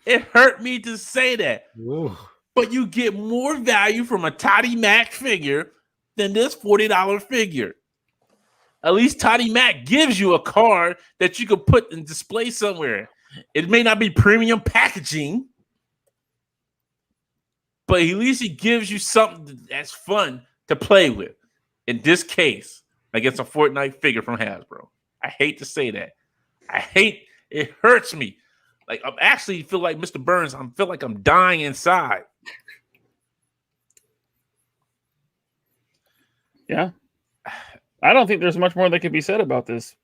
It hurt me to say that. Ooh. But you get more value from a Toddy Mac figure than this $40 figure. At least Toddy Mac gives you a card that you can put and display somewhere. It may not be premium packaging, but at least he gives you something that's fun to play with. In this case, against a Fortnite figure from Hasbro. I hate to say that. It hurts me. Like, I'm actually feel like Mr. Burns. I feel like I'm dying inside. Yeah. I don't think there's much more that could be said about this.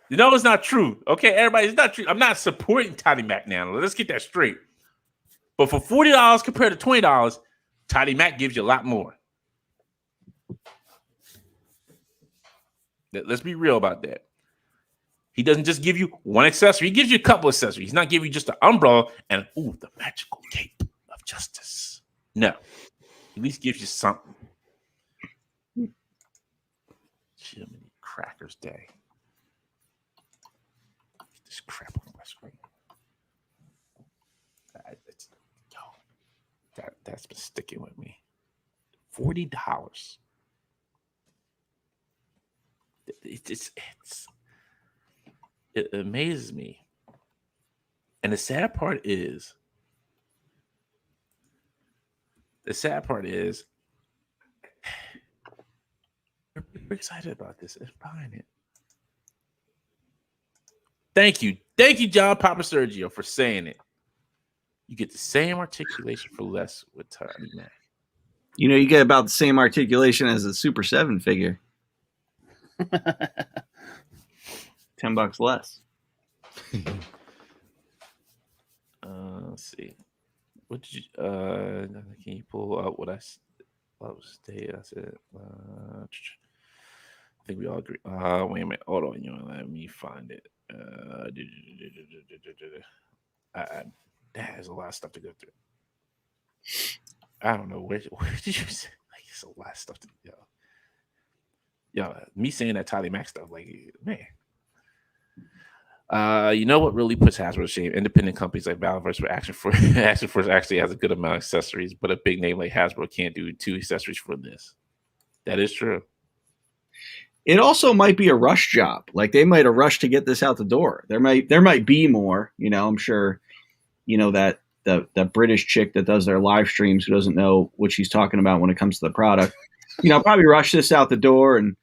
You know, it's not true. Okay, everybody, it's not true. I'm not supporting Toddy Mac now. Let's get that straight. But for $40 compared to $20, Toddy Mac gives you a lot more. Let's be real about that. He doesn't just give you one accessory. He gives you a couple accessories. He's not giving you just the umbrella and, the magical cape of justice. No. At least gives you something. Jiminy Crackers Day. Get this crap on my screen. That's been sticking with me. $40. It amazes me. And the sad part is, we're excited about this and buying it. Thank you, John Papa Sergio, for saying it. You get the same articulation for less with Toddy Mac. You know, you get about the same articulation as a Super 7 figure. $10 less. Let's see. What did you? Can you pull out what I stated? I said. I think we all agree. Wait a minute. Hold on. You know, let me find it. That has a lot of stuff to go through. I don't know where did you say? Like, it's a lot of stuff to go. Yo, me saying that Toddy Mac stuff, like, man. You know what really puts Hasbro to shame? Independent companies like Valveverse or Action Force actually has a good amount of accessories, but a big name like Hasbro can't do 2 accessories for this. That is true. It also might be a rush job. Like, they might have rushed to get this out the door. There might be more. You know, I'm sure. You know that the British chick that does their live streams who doesn't know what she's talking about when it comes to the product. You know, probably rush this out the door and.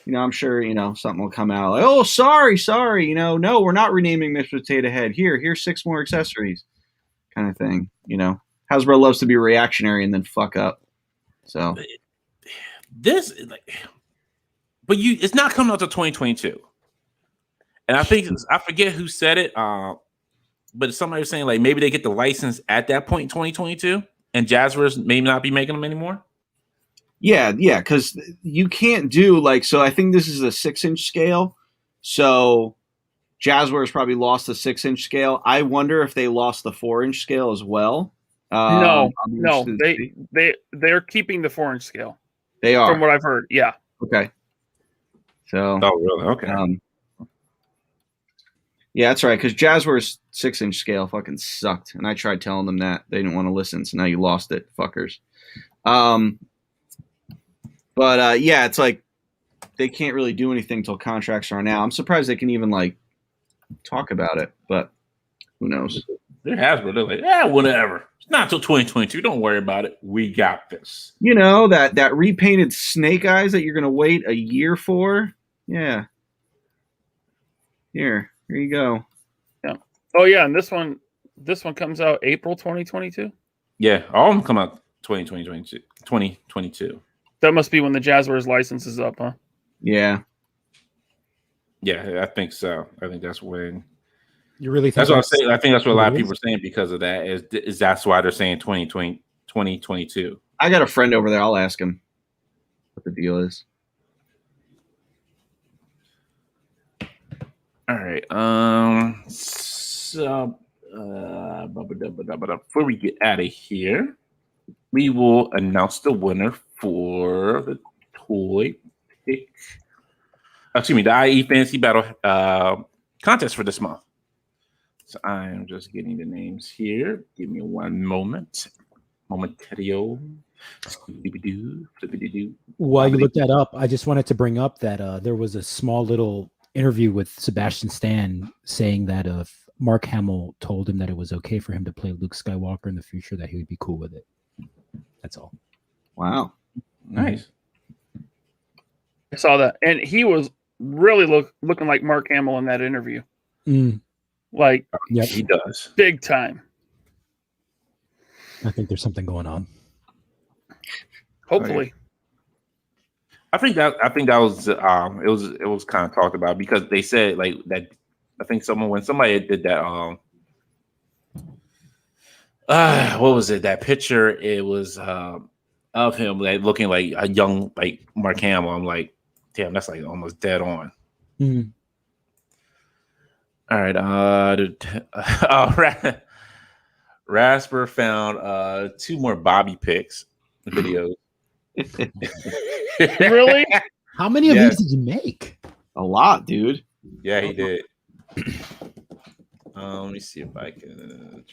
You know, I'm sure, something will come out like, oh, sorry. No, we're not renaming Mr. Potato Head. Here's 6 more accessories kind of thing. Hasbro loves to be reactionary and then fuck up. So this is like, but it's not coming out to 2022. And I think, I forget who said it, but somebody was saying like maybe they get the license at that point in 2022 and Jazzwares may not be making them anymore. Yeah, because you can't do so I think this is a 6-inch scale. So Jazzwares probably lost the 6-inch scale. I wonder if they lost the 4-inch scale as well. No, they're keeping the 4-inch scale. They are, from what I've heard. Yeah. Okay. So. Oh, really? Okay. Yeah, that's right. Because Jazzwares 6-inch scale fucking sucked, and I tried telling them that they didn't want to listen. So now you lost it, fuckers. But yeah, it's like they can't really do anything till contracts are out. I'm surprised they can even talk about it, but who knows? They're Hasbro. They're like, yeah, whatever. It's not till 2022. Don't worry about it. We got this. You know, that repainted Snake Eyes that you're gonna wait a year for? Yeah. Here you go. Yeah. Oh yeah, and this one comes out April 2022. Yeah, all of them come out 2022. That must be when the Jazzwares license is up, huh? Yeah. Yeah, I think so. I think that's when. You really think that's what I'm saying? I think that's what a lot of people are saying because of that. Is that's why they're saying 2022. I got a friend over there. I'll ask him what the deal is. All right. So before we get out of here, we will announce the winner for the toy pick. Excuse me, the IE Fantasy Battle contest for this month. So I am just getting the names here. Give me one moment. Momentario. While you look that up, I just wanted to bring up that there was a small little interview with Sebastian Stan saying that if Mark Hamill told him that it was okay for him to play Luke Skywalker in the future, that he would be cool with it. That's all. Wow. Nice. I saw that, and he was really looking like Mark Hamill in that interview. Like, Yep. He does. big time. I think there's something going on. Hopefully. I think that was it was kind of talked about because they said like that. I think when somebody did that what was it, that picture, it was of him like looking like a young like Mark Hamill. I'm like, damn, that's like almost dead on. All right, Rasper found 2 more Bobby picks videos. Really? How many of these did you make? A lot, dude. Yeah, he did. Let me see if I can.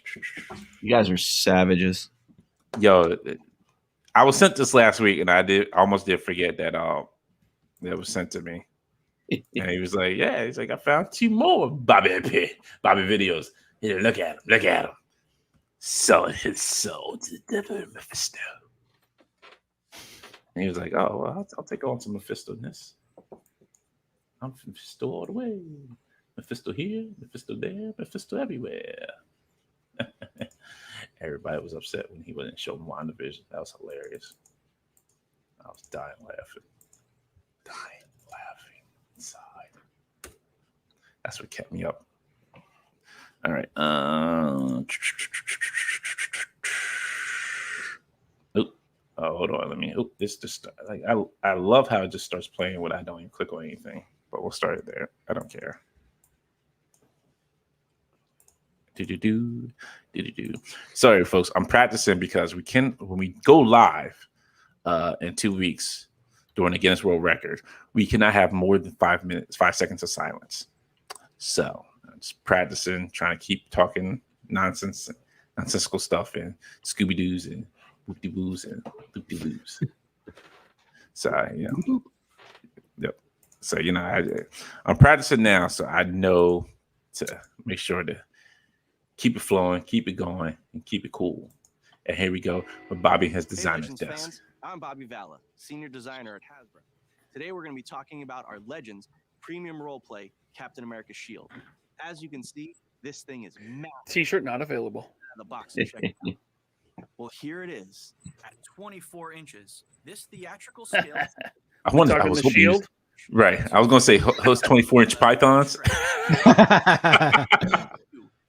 You guys are savages. Yo, I was sent this last week, and I almost did forget that that was sent to me. And he was like, "Yeah," he's like, "I found 2 more Bobby videos. Here, look at him. Selling his soul to the devil, Mephisto." And he was like, "Oh, well, I'll take on some Mephisto-ness. I'm Mephisto all the way. Mephisto here, Mephisto there, Mephisto everywhere." Everybody was upset when he wouldn't show WandaVision. That was hilarious. I was dying laughing inside. That's what kept me up. All right. Hold on. Let me. This just like I love how it just starts playing when I don't even click on anything. But we'll start it there. I don't care. Do. Sorry, folks. I'm practicing because when we go live in 2 weeks during the Guinness World Record, we cannot have more than 5 seconds of silence. So I'm just practicing, trying to keep talking nonsensical stuff and Scooby-Doos and whoop-de-woos and loop-de-loos. So, yep. So, I'm practicing now, so I know to make sure to keep it flowing, keep it going, and keep it cool. And here we go with Bobby has designed his desk. Fans, I'm Bobby Valla, senior designer at Hasbro. Today we're going to be talking about our Legends premium roleplay Captain America Shield. As you can see, this thing is massive. T-shirt not available. Out of the box and check it out. Well, here it is. At 24 inches, this theatrical scale. I wonder. I was hoping you was, right. I was going to say those 24-inch pythons.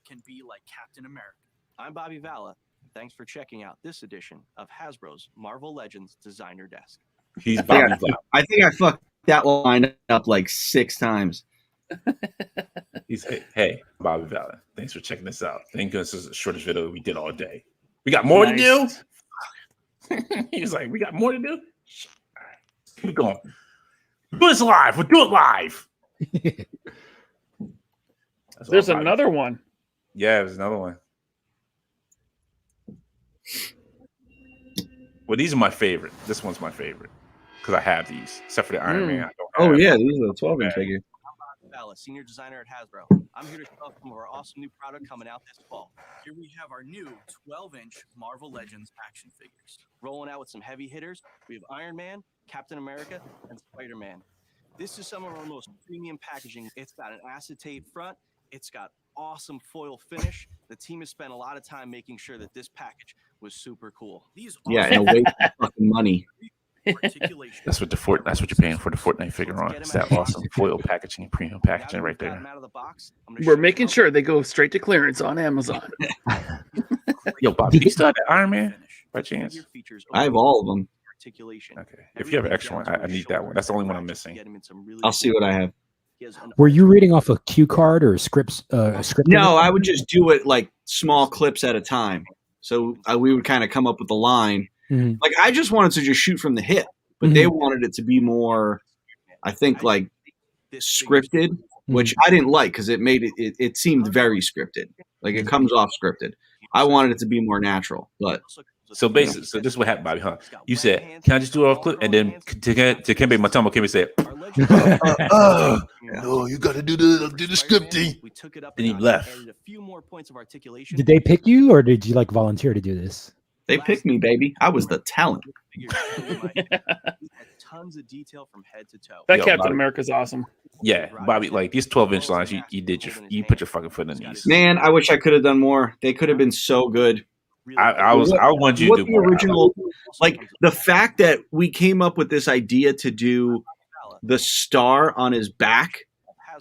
Can be like Captain America. I'm Bobby Valla. Thanks for checking out this edition of Hasbro's Marvel Legends Designer Desk. He's Bobby Valla. I think I fucked that line up like 6 times. He's hey, Bobby Valla. Thanks for checking this out. Thank goodness this is the shortest video we did all day. We got more to do. He was like, "We got more to do." All right, keep going. We'll do this live. We'll do it live. There's another one. Yeah, there's another one. Well, these are my favorite. This one's my favorite because I have these, except for the Iron Man. I don't have yeah, these are the 12-inch figure. Valla, senior designer at Hasbro. I'm here to show off some of our awesome new product coming out this fall. Here we have our new 12-inch Marvel Legends action figures. Rolling out with some heavy hitters, we have Iron Man, Captain America, and Spider-Man. This is some of our most premium packaging. It's got an acetate front. It's got awesome foil finish. The team has spent a lot of time making sure that this package was super cool. These and a waste of fucking money. articulation. That's what that's what you're paying for the Fortnite figure on. It's that awesome foil packaging, premium packaging right there. We're making sure they go straight to clearance on Amazon. Yo, Bobby, do you still have that Iron Man by chance? I have all of them. Okay. If you have an extra one, I need that one. That's the only one I'm missing. I'll see what I have. Were you reading off a cue card or a script? No, I would just do it like small clips at a time. So we would kind of come up with the line. Mhm. Like I just wanted to just shoot from the hip, but they wanted it to be more, I think, like scripted, which I didn't like because it made it seemed very scripted. Like it comes off scripted. I wanted it to be more natural, but So basically, so this is what happened, Bobby, huh? You said, "Can I just do it off clip?" And then to Kembe Matamo, Kembe said, No, you got to do the scripting. We took it up. Then he left. Added a few more points of articulation. Did they pick you, or did you like volunteer to do this? they picked me, baby. I was the talent. Tons of detail from head to toe. That Yo, Captain Bobby. America's awesome. "Yeah, Bobby, like these 12-inch lines, you put your fucking foot in these." Man, I wish I could have done more. They could have been so good. I wanted you to What do the more. original, like the fact that we came up with this idea to do the star on his back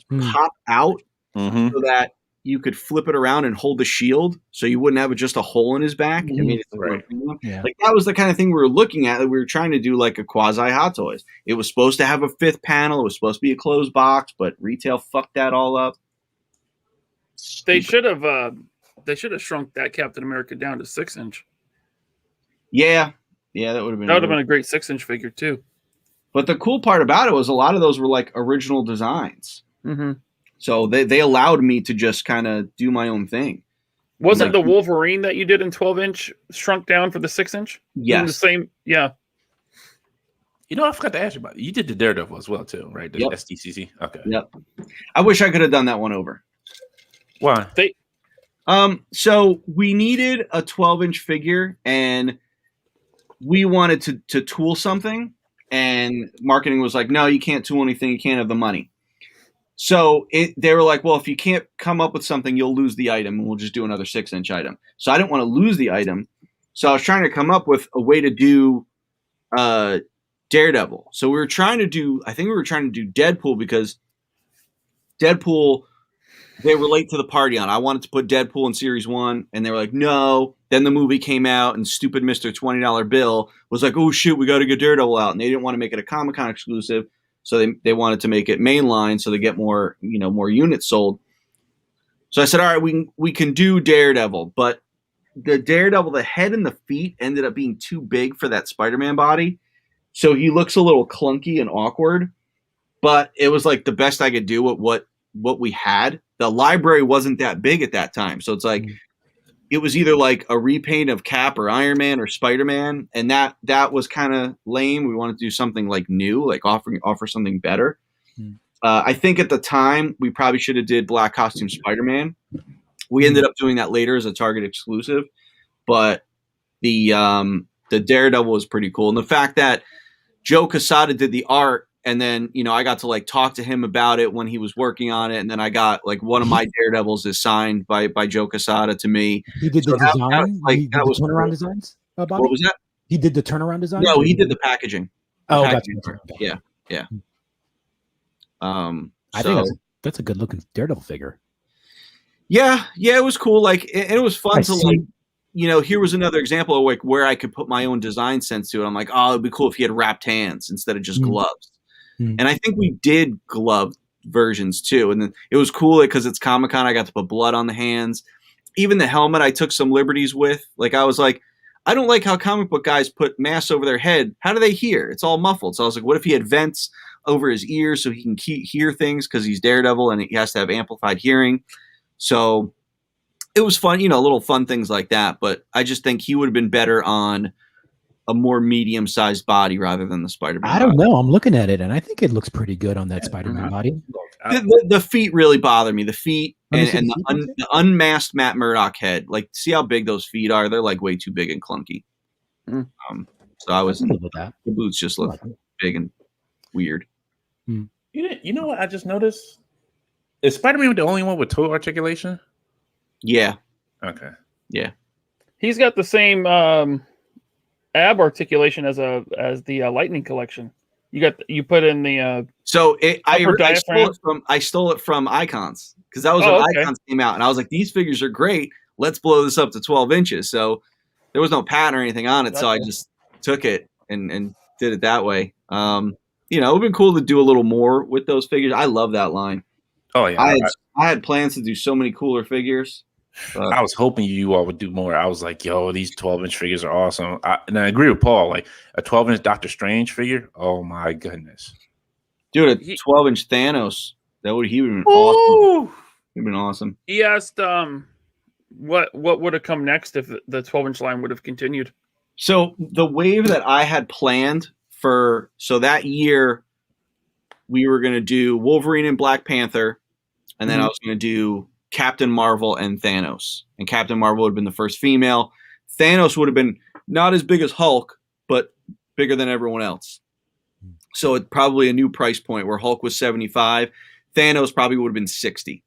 pop out Mhm. so that you could flip it around and hold the shield, so you wouldn't have just a hole in his back. I mean, it's Right. Yeah. like that was the kind of thing we were looking at. That we were trying to do like a quasi Hot Toys. It was supposed to have a fifth panel. It was supposed to be a closed box, but retail fucked that all up. They should have shrunk that Captain America down to 6-inch. Yeah, that would have been. That would have been a great 6-inch figure too. But the cool part about it was a lot of those were like original designs. Mm-hmm. So they allowed me to just kind of do my own thing. Wasn't Like- the Wolverine that you did in 12-inch shrunk down for the 6-inch? Yes. The same. Yeah. You know, I forgot to ask you about it. You did the Daredevil as well too, right? The Yep. SDCC. Okay. Yep. I wish I could have done that one over. Why? So we needed a 12-inch figure, and we wanted to tool something, and marketing was like, no, you can't tool anything. You can't have the money. So they were like, well, if you can't come up with something, you'll lose the item, and we'll just do another 6-inch item. So I didn't want to lose the item. So I was trying to come up with a way to do Daredevil. So we were trying to do Deadpool, because Deadpool, they were late to the party on. I wanted to put Deadpool in Series 1, and they were like, no. Then the movie came out, and stupid Mr. $20 Bill was like, oh, shit, we got to get Daredevil out. And they didn't want to make it a Comic-Con exclusive, so they wanted to make it mainline so they get more units sold. So I said, all right, we can do Daredevil. But the Daredevil, the head and the feet ended up being too big for that Spider-Man body. So he looks a little clunky and awkward. But it was like the best I could do with what we had. The library wasn't that big at that time. So it's like, it was either like a repaint of Cap or Iron Man or Spider-Man. And that was kind of lame. We wanted to do something like new, like offer something better. I think at the time we probably should have did Black Costume Spider-Man. We ended up doing that later as a Target exclusive, but the Daredevil was pretty cool. And the fact that Joe Quesada did the art, and then, I got to like talk to him about it when he was working on it. And then I got like one of my Daredevils is signed by Joe Quesada to me. He did the design? He He did the turnaround designs? Bobby? What was that? He did the turnaround design? No, he did the packaging. Oh, packaging gotcha. art. Yeah. I think that's a good looking Daredevil figure. Yeah, it was cool. Like, it was fun I to see. like, here was another example of like where I could put my own design sense to it. I'm like, oh, it'd be cool if he had wrapped hands instead of just gloves. And I think we did glove versions too. And then it was cool because it's Comic-Con. I got to put blood on the hands. Even the helmet, I took some liberties with. Like, I was like, I don't like how comic book guys put masks over their head. How do they hear? It's all muffled. So I was like, what if he had vents over his ears so he can hear things, because he's Daredevil and he has to have amplified hearing. So it was fun, little fun things like that. But I just think he would have been better on a more medium-sized body rather than the Spider-Man. I don't know. I'm looking at it, and I think it looks pretty good on that Spider-Man body. The feet really bother me. The feet Let me and see the feet. the unmasked Matt Murdock head. Like, see how big those feet are? They're like way too big and clunky. So I was I'm good with that. the boots just look big and weird. You know what I just noticed? Is Spider-Man the only one with toe articulation? Yeah. Okay. Yeah. He's got the same ab articulation as the Lightning collection. You put in the So upper I stole it from Icons, because that was Oh, when okay. Icons came out, and I was like, these figures are great. Let's blow this up to 12 inches. So there was no pattern or anything on it, so I just took it and did it that way. It would have been cool to do a little more with those figures. I love that line. Oh yeah. I had plans to do so many cooler figures. I was hoping you all would do more. I was like, yo, these 12-inch figures are awesome. And I agree with Paul. Like a 12-inch Doctor Strange figure. Oh my goodness, dude, a 12-inch Thanos. He would have been awesome. He'd been awesome. He asked, what would have come next if the 12-inch line would have continued? So the wave that I had planned so that year, we were going to do Wolverine and Black Panther, and then I was going to do Captain Marvel and Thanos. And Captain Marvel would have been the first female. Thanos would have been not as big as Hulk, but bigger than everyone else. So it's probably a new price point where Hulk was 75. Thanos probably would have been 60.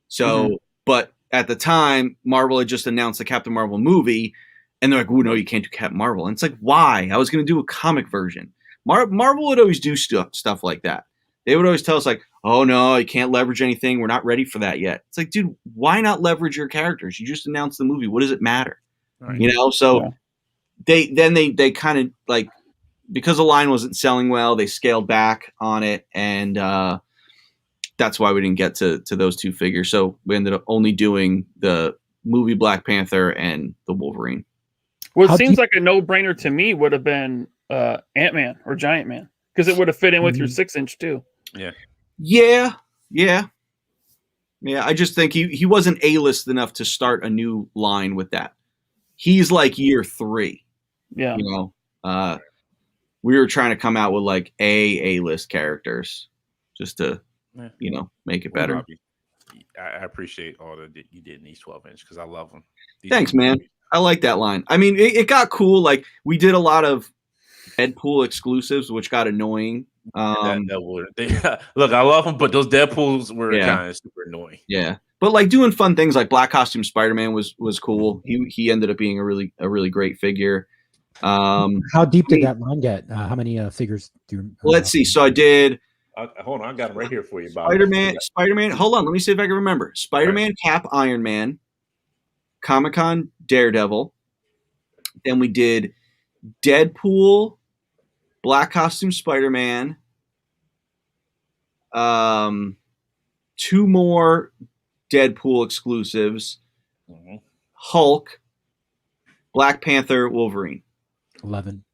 So, but at the time, Marvel had just announced the Captain Marvel movie, and they're like, "Oh no, you can't do Captain Marvel." And it's like, why? I was going to do a comic version. Marvel would always do stuff like that. They would always tell us like, "Oh no, you can't leverage anything. We're not ready for that yet." It's like, dude, why not leverage your characters? You just announced the movie. What does it matter? Right. You know. So they kind of like, because the line wasn't selling well, they scaled back on it, and that's why we didn't get to those two figures. So we ended up only doing the movie Black Panther and the Wolverine. Well, it seems like a no-brainer to me would have been Ant-Man or Giant Man, because it would have fit in with your 6-inch too. Yeah. I just think he wasn't A-list enough to start a new line with that. He's like year 3. Yeah. You know, we were trying to come out with like A-list characters just to, you know, make it better. I appreciate all that you did in these 12-inch because I love them. Thanks, man. I like that line. I mean, it got cool. Like we did a lot of Deadpool exclusives, which got annoying. Look, I love them, but those Deadpools were kind of super annoying. Yeah, but like doing fun things like Black Costume Spider-Man was cool. He ended up being a really great figure. How deep did that line get? How many figures do you? Let's see. So I did. Hold on, I got them right here for you, Bob. Spider-Man. Hold on, let me see if I can remember. Spider-Man, Cap, Iron Man, Comic-Con, Daredevil. Then we did Deadpool, Black Costume Spider-Man, 2 more Deadpool exclusives, Hulk, Black Panther, Wolverine. 11.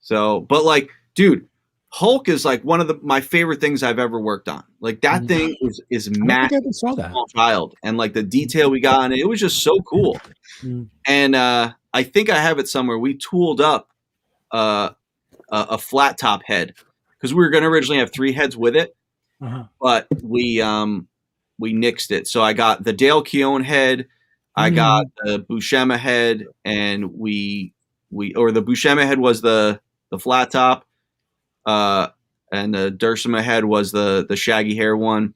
So, but like, dude, Hulk is like one of my favorite things I've ever worked on. Like that thing is massive. I saw that. Small child, and like the detail we got on it was just so cool. And I think I have it somewhere. We tooled up a flat top head because we were going to originally have 3 heads with it, but we nixed it. So I got the Dale Keown head, I got the Buscema head, and the Buscema head was the flat top. And the Dursuma head was the shaggy hair one.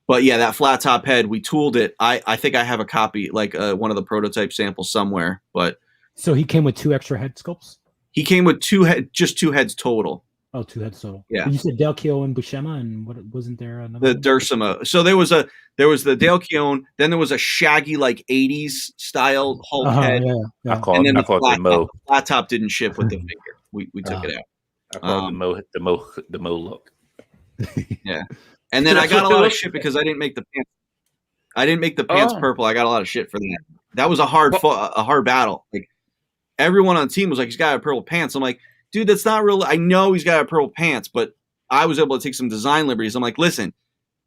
But yeah, that flat top head, we tooled it. I think I have a copy, like one of the prototype samples somewhere. But so he came with 2 extra head sculpts? He came with 2 heads total. Oh, 2 heads total. Yeah. You said Dale Keown and Buscema, and what wasn't there another the one? Dursuma. So there was the Dale Keown, then there was a shaggy like 80s style Hulk head. I call it the Mo. Flat top didn't ship with the figure. We took it out. I call it the Mo look. Yeah. And then I got a lot of shit because I didn't make the pants. I didn't make the pants purple. I got a lot of shit for that. That was a hard battle. Like everyone on the team was like, he's got to have purple pants. I'm like, dude, that's not real. I know he's got to have purple pants, but I was able to take some design liberties. I'm like, listen,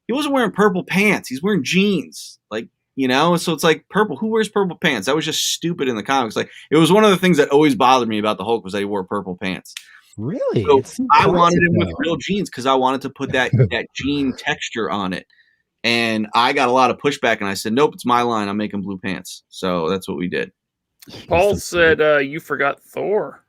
he wasn't wearing purple pants. He's wearing jeans. Like, you know, so it's like purple. Who wears purple pants? That was just stupid in the comics. Like it was one of the things that always bothered me about the Hulk was that he wore purple pants. Really? So I wanted him with real jeans because I wanted to put that jean texture on it. And I got a lot of pushback, and I said, nope, it's my line. I'm making blue pants. So that's what we did. Paul said you forgot Thor.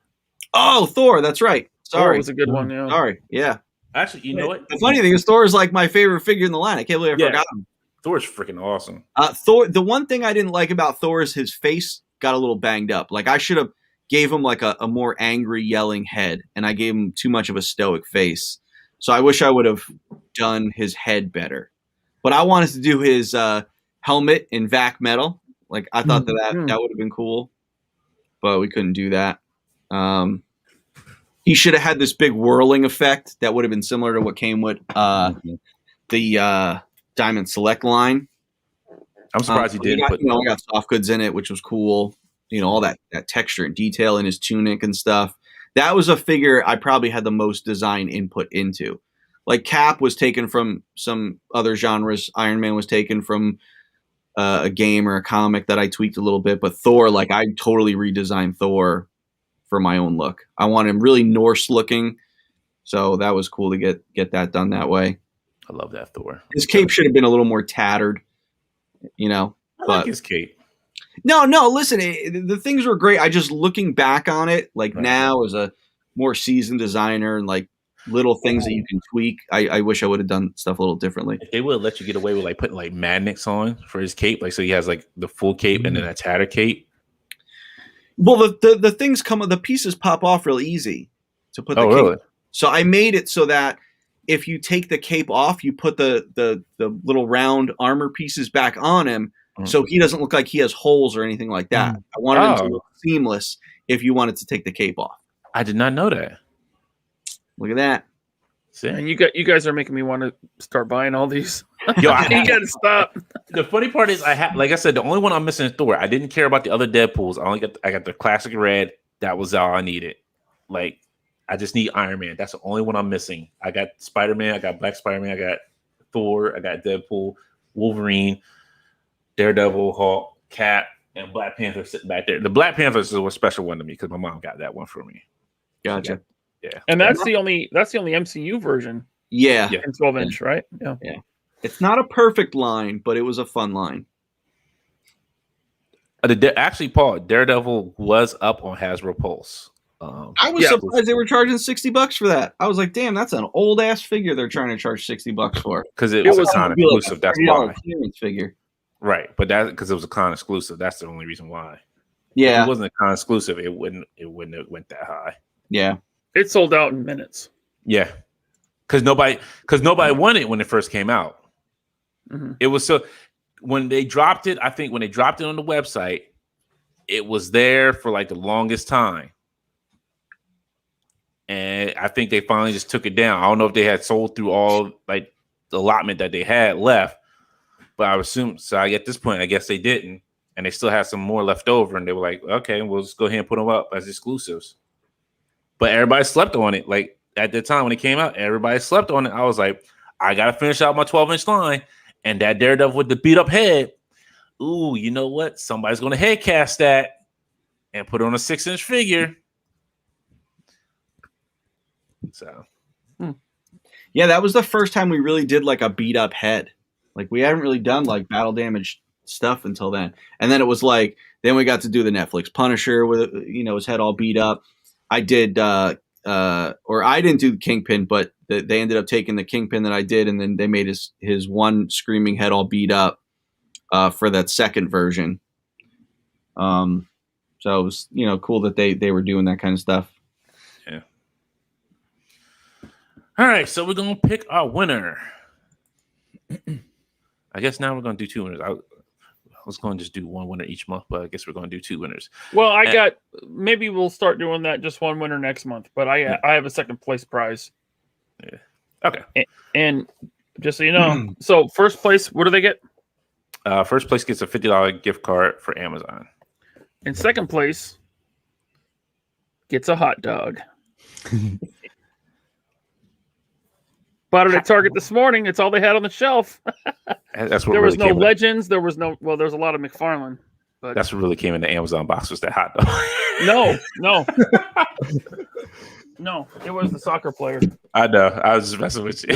Oh, Thor. That's right. Sorry. Thor was a good one. Yeah. Sorry. Yeah. Actually, you know what? The funny thing is Thor is like my favorite figure in the line. I can't believe I forgot him. Thor's freaking awesome. Thor. The one thing I didn't like about Thor is his face got a little banged up. Like I should have gave him like a more angry yelling head, and I gave him too much of a stoic face. So I wish I would have done his head better. But I wanted to do his helmet in vac metal. Like I thought that would have been cool, but we couldn't do that. He should have had this big whirling effect that would have been similar to what came with the Diamond Select line. I'm surprised he didn't put. I got soft goods in it, which was cool. All that texture and detail in his tunic and stuff. That was a figure I probably had the most design input into. Like Cap was taken from some other genres. Iron Man was taken from a game or a comic that I tweaked a little bit. But Thor, like I totally redesigned Thor for my own look. I want him really Norse looking. So that was cool to get that done that way. I love that Thor. His cape should have been a little more tattered, I like his cape. No, listen, the things were great. I just looking back on it, like now as a more seasoned designer and like little things that you can tweak. I wish I would have done stuff a little differently. If they would let you get away with like putting like magnets on for his cape, like so he has like the full cape and then a tattered cape. Well, the things the pieces pop off real easy to put the cape. Really? So I made it so that if you take the cape off, you put the little round armor pieces back on him, so he doesn't look like he has holes or anything like that. I wanted him to look seamless if you wanted to take the cape off. I did not know that. Look at that. See? And you guys are making me want to start buying all these. Yo, you got to stop. The funny part is, like I said, the only one I'm missing is Thor. I didn't care about the other Deadpools. I got the classic red. That was all I needed. Like, I just need Iron Man. That's the only one I'm missing. I got Spider-Man. I got Black Spider-Man. I got Thor. I got Deadpool, Wolverine, Daredevil, Hulk, Cap, and Black Panther sitting back there. The Black Panther is a special one to me because my mom got that one for me. Gotcha. Yeah. And that's the only MCU version. Yeah. In 12-inch, right? Yeah. It's not a perfect line, but it was a fun line. Actually, Paul, Daredevil was up on Hasbro Pulse. I was surprised they were charging $60 for that. I was like, damn, that's an old ass figure they're trying to charge $60 for. Because it was a con exclusive. That's why. Figure. Right, but that because it was a con exclusive. That's the only reason why. Yeah, if it wasn't a con exclusive, it wouldn't have went that high. Yeah, it sold out in minutes. Yeah, because nobody wanted it when it first came out. Mm-hmm. It was so when they dropped it. I think when they dropped it on the website, it was there for like the longest time. And I think they finally just took it down. I don't know if they had sold through all like the allotment that they had left, but I assume so. At this point, I guess they didn't, and they still had some more left over, and they were like, "Okay, we'll just go ahead and put them up as exclusives." But everybody slept on it. Like at the time when it came out, everybody slept on it. I was like, "I gotta finish out my 12-inch line," and that Daredevil with the beat up head. Ooh, you know what? Somebody's gonna head cast that and put it on a 6-inch figure. So, yeah, that was the first time we really did like a beat up head. Like we hadn't really done like battle damage stuff until then. And then it was like, then we got to do the Netflix Punisher with, his head all beat up. I did, or I didn't do the Kingpin, but they ended up taking the Kingpin that I did. And then they made his one screaming head all beat up for that second version. So it was, cool that they were doing that kind of stuff. Yeah. All right, so we're gonna pick our winner. I guess now we're gonna do 2 winners. I was going to just do one winner each month, but I guess we're going to do 2 winners. Well, maybe we'll start doing that, just one winner next month. But I have a second place prize. Yeah. Okay. And just so you know, so first place, what do they get? First place gets a $50 gift card for Amazon. And second place gets a hot dog. Bought it at Target this morning. It's all they had on the shelf. That's what there was really no Legends. There was no. Well, there's a lot of McFarlane. But that's what really came in the Amazon box was that hot dog. No. No, it was the soccer player. I know. I was just messing with you.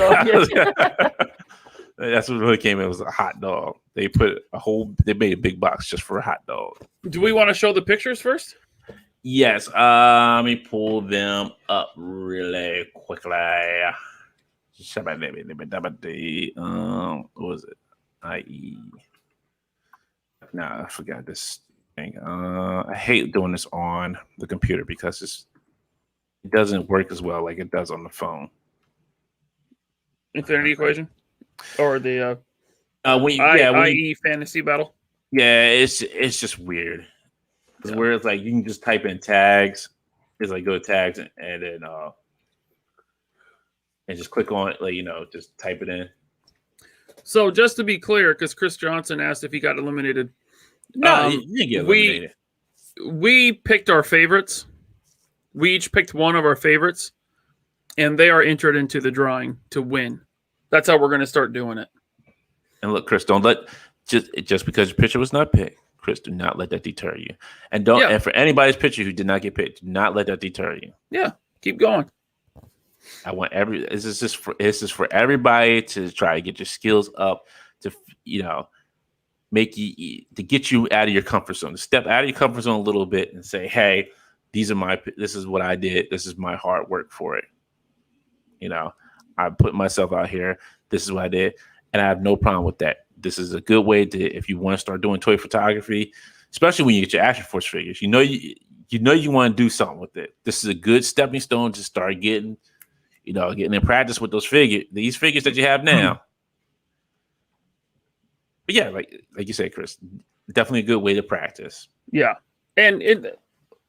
That's what really came in. It was a hot dog. They made a big box just for a hot dog. Do we want to show the pictures first? Yes. Let me pull them up really quickly. What was it? IE. Nah, I forgot this thing. I hate doing this on the computer because it doesn't work as well like it does on the phone. Infinity Equation, or the IE Fantasy Battle. Yeah, it's just weird. It's where it's like you can just type in tags. It's like go to tags and then and just click on it, just type it in. So just to be clear, because Chris Johnson asked if he got eliminated. No, you didn't get eliminated. We picked our favorites. We each picked one of our favorites, and they are entered into the drawing to win. That's how we're going to start doing it. And look, Chris, don't let just because your picture was not picked, Chris, do not let that deter you. And don't. Yeah. And for anybody's picture who did not get picked, do not let that deter you. Yeah, keep going. I want this is for everybody to try to get your skills up to make you to get you out of your comfort zone, to step out of your comfort zone a little bit and say, hey, this is what I did. This is my hard work for it. I put myself out here. This is what I did. And I have no problem with that. This is a good way to, if you want to start doing toy photography, especially when you get your Action Force figures, you want to do something with it. This is a good stepping stone to start getting in practice with these figures that you have now. But yeah, like you said, Chris, definitely a good way to practice. Yeah. And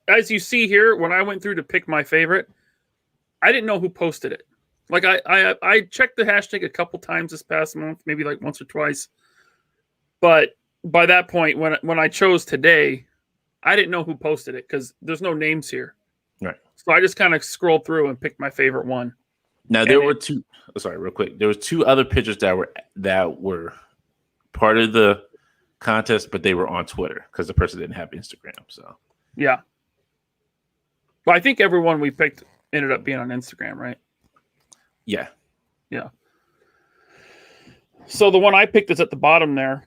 as you see here, when I went through to pick my favorite, I didn't know who posted it. Like I checked the hashtag a couple times this past month, maybe like once or twice. But by that point, when I chose today, I didn't know who posted it because there's no names here. Right. So I just kind of scrolled through and picked my favorite one. Now there were two. Sorry, real quick. There were two other pictures that were part of the contest, but they were on Twitter because the person didn't have Instagram. So yeah. Well, I think everyone we picked ended up being on Instagram, right? Yeah. Yeah. So the one I picked is at the bottom there.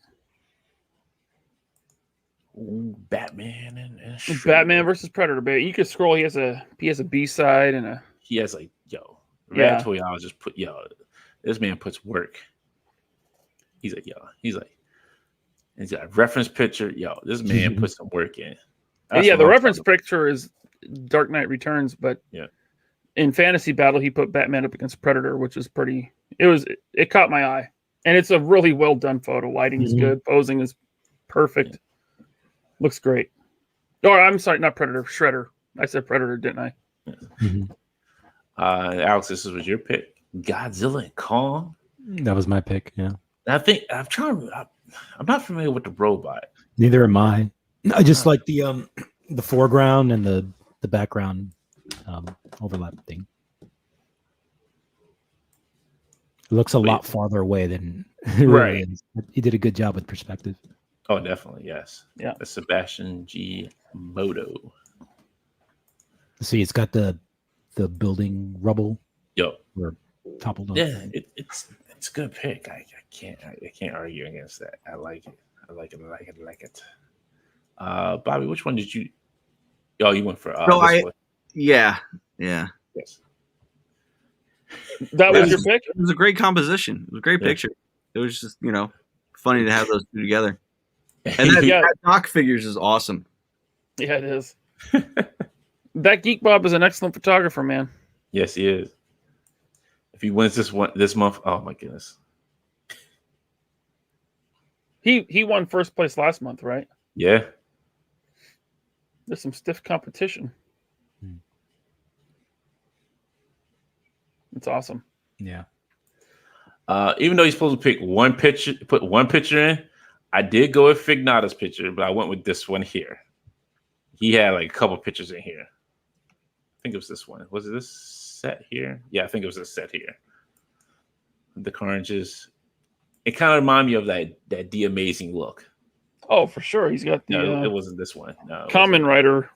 Ooh, Batman and Batman versus Predator. Baby. You could scroll. He has a B-side and a. He has Yeah. Ratatouille. Just put this man puts work. He's like he's got a reference picture. This man put some work in. Yeah, the reference picture is Dark Knight Returns, but yeah. In Fantasy Battle, he put Batman up against Predator, which is it caught my eye. And it's a really well done photo. Lighting is good. Posing is perfect. Yeah. Looks great. Oh, I'm sorry, not Predator, Shredder. I said Predator, didn't I? Yeah. Alex, this was your pick. Godzilla and Kong. That was my pick, yeah. I'm not familiar with the robot. Neither am I. I just like the foreground and the background overlap thing. It looks a lot farther away than it really is. He did a good job with perspective. Oh, definitely, yes. Yeah. Sebastian G. Moto. See, it's got the building rubble. Or toppled up. Yeah, it's a good pick. I can't argue against that. I like it. Bobby, which one did you? Oh, you went for this one. Yeah. Yes. That was your pick? It was a great composition. It was a great picture. It was just, funny to have those two together. And that Doc Figures is awesome. Yeah, it is. That Geek Bob is an excellent photographer, man. Yes, he is. If he wins this month, oh my goodness. He won first place last month, right? Yeah. There's some stiff competition. It's awesome. Yeah. Even though he's supposed to put one picture in, I did go with Fignata's picture, but I went with this one here. He had like a couple pictures in here. I think it was this one. Was it this set here? Yeah, I think it was this set here. The Carnages. It kind of reminded me of that The Amazing look. Oh, for sure. He's got the. No, it wasn't this one. No, Kamen Rider.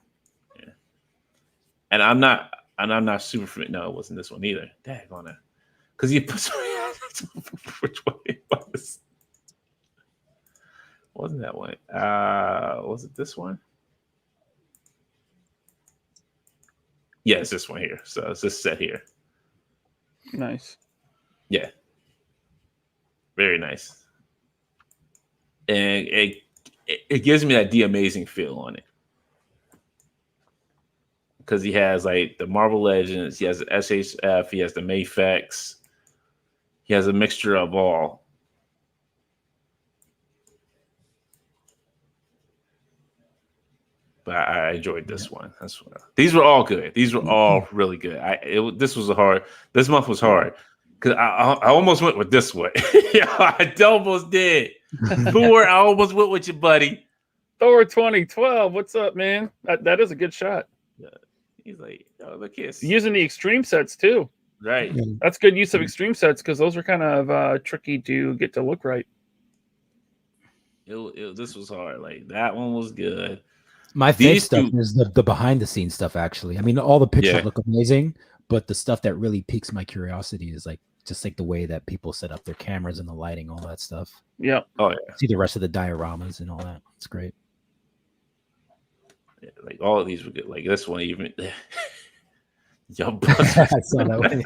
Yeah. And I'm not super familiar. No, it wasn't this one either. Daggone it. Because you put which one it was. Wasn't that one? Was it this one? Yeah, it's this one here. So it's this set here. Nice. Yeah. Very nice. And it gives me that The Amazing feel on it. Because he has like the Marvel Legends, he has the SHF, he has the Mayfex, he has a mixture of all. But I enjoyed this one. These were all good. These were all really good. This month was hard. Because I almost went with this one. Yeah, I almost did. Thor, I almost went with you, buddy. Thor 2012. What's up, man? That is a good shot. Yeah. He's like, oh, look here. Using the extreme sets too. Right. That's good use of extreme sets because those are kind of tricky to get to look right. This was hard. Like that one was good. My favorite stuff is the behind the scenes stuff. Actually, I mean, all the pictures look amazing, but the stuff that really piques my curiosity is like just like the way that people set up their cameras and the lighting, all that stuff. Yeah. Oh yeah. See the rest of the dioramas and all that. It's great. Yeah, like all of these were good. Like this one even. Yo, I saw that one.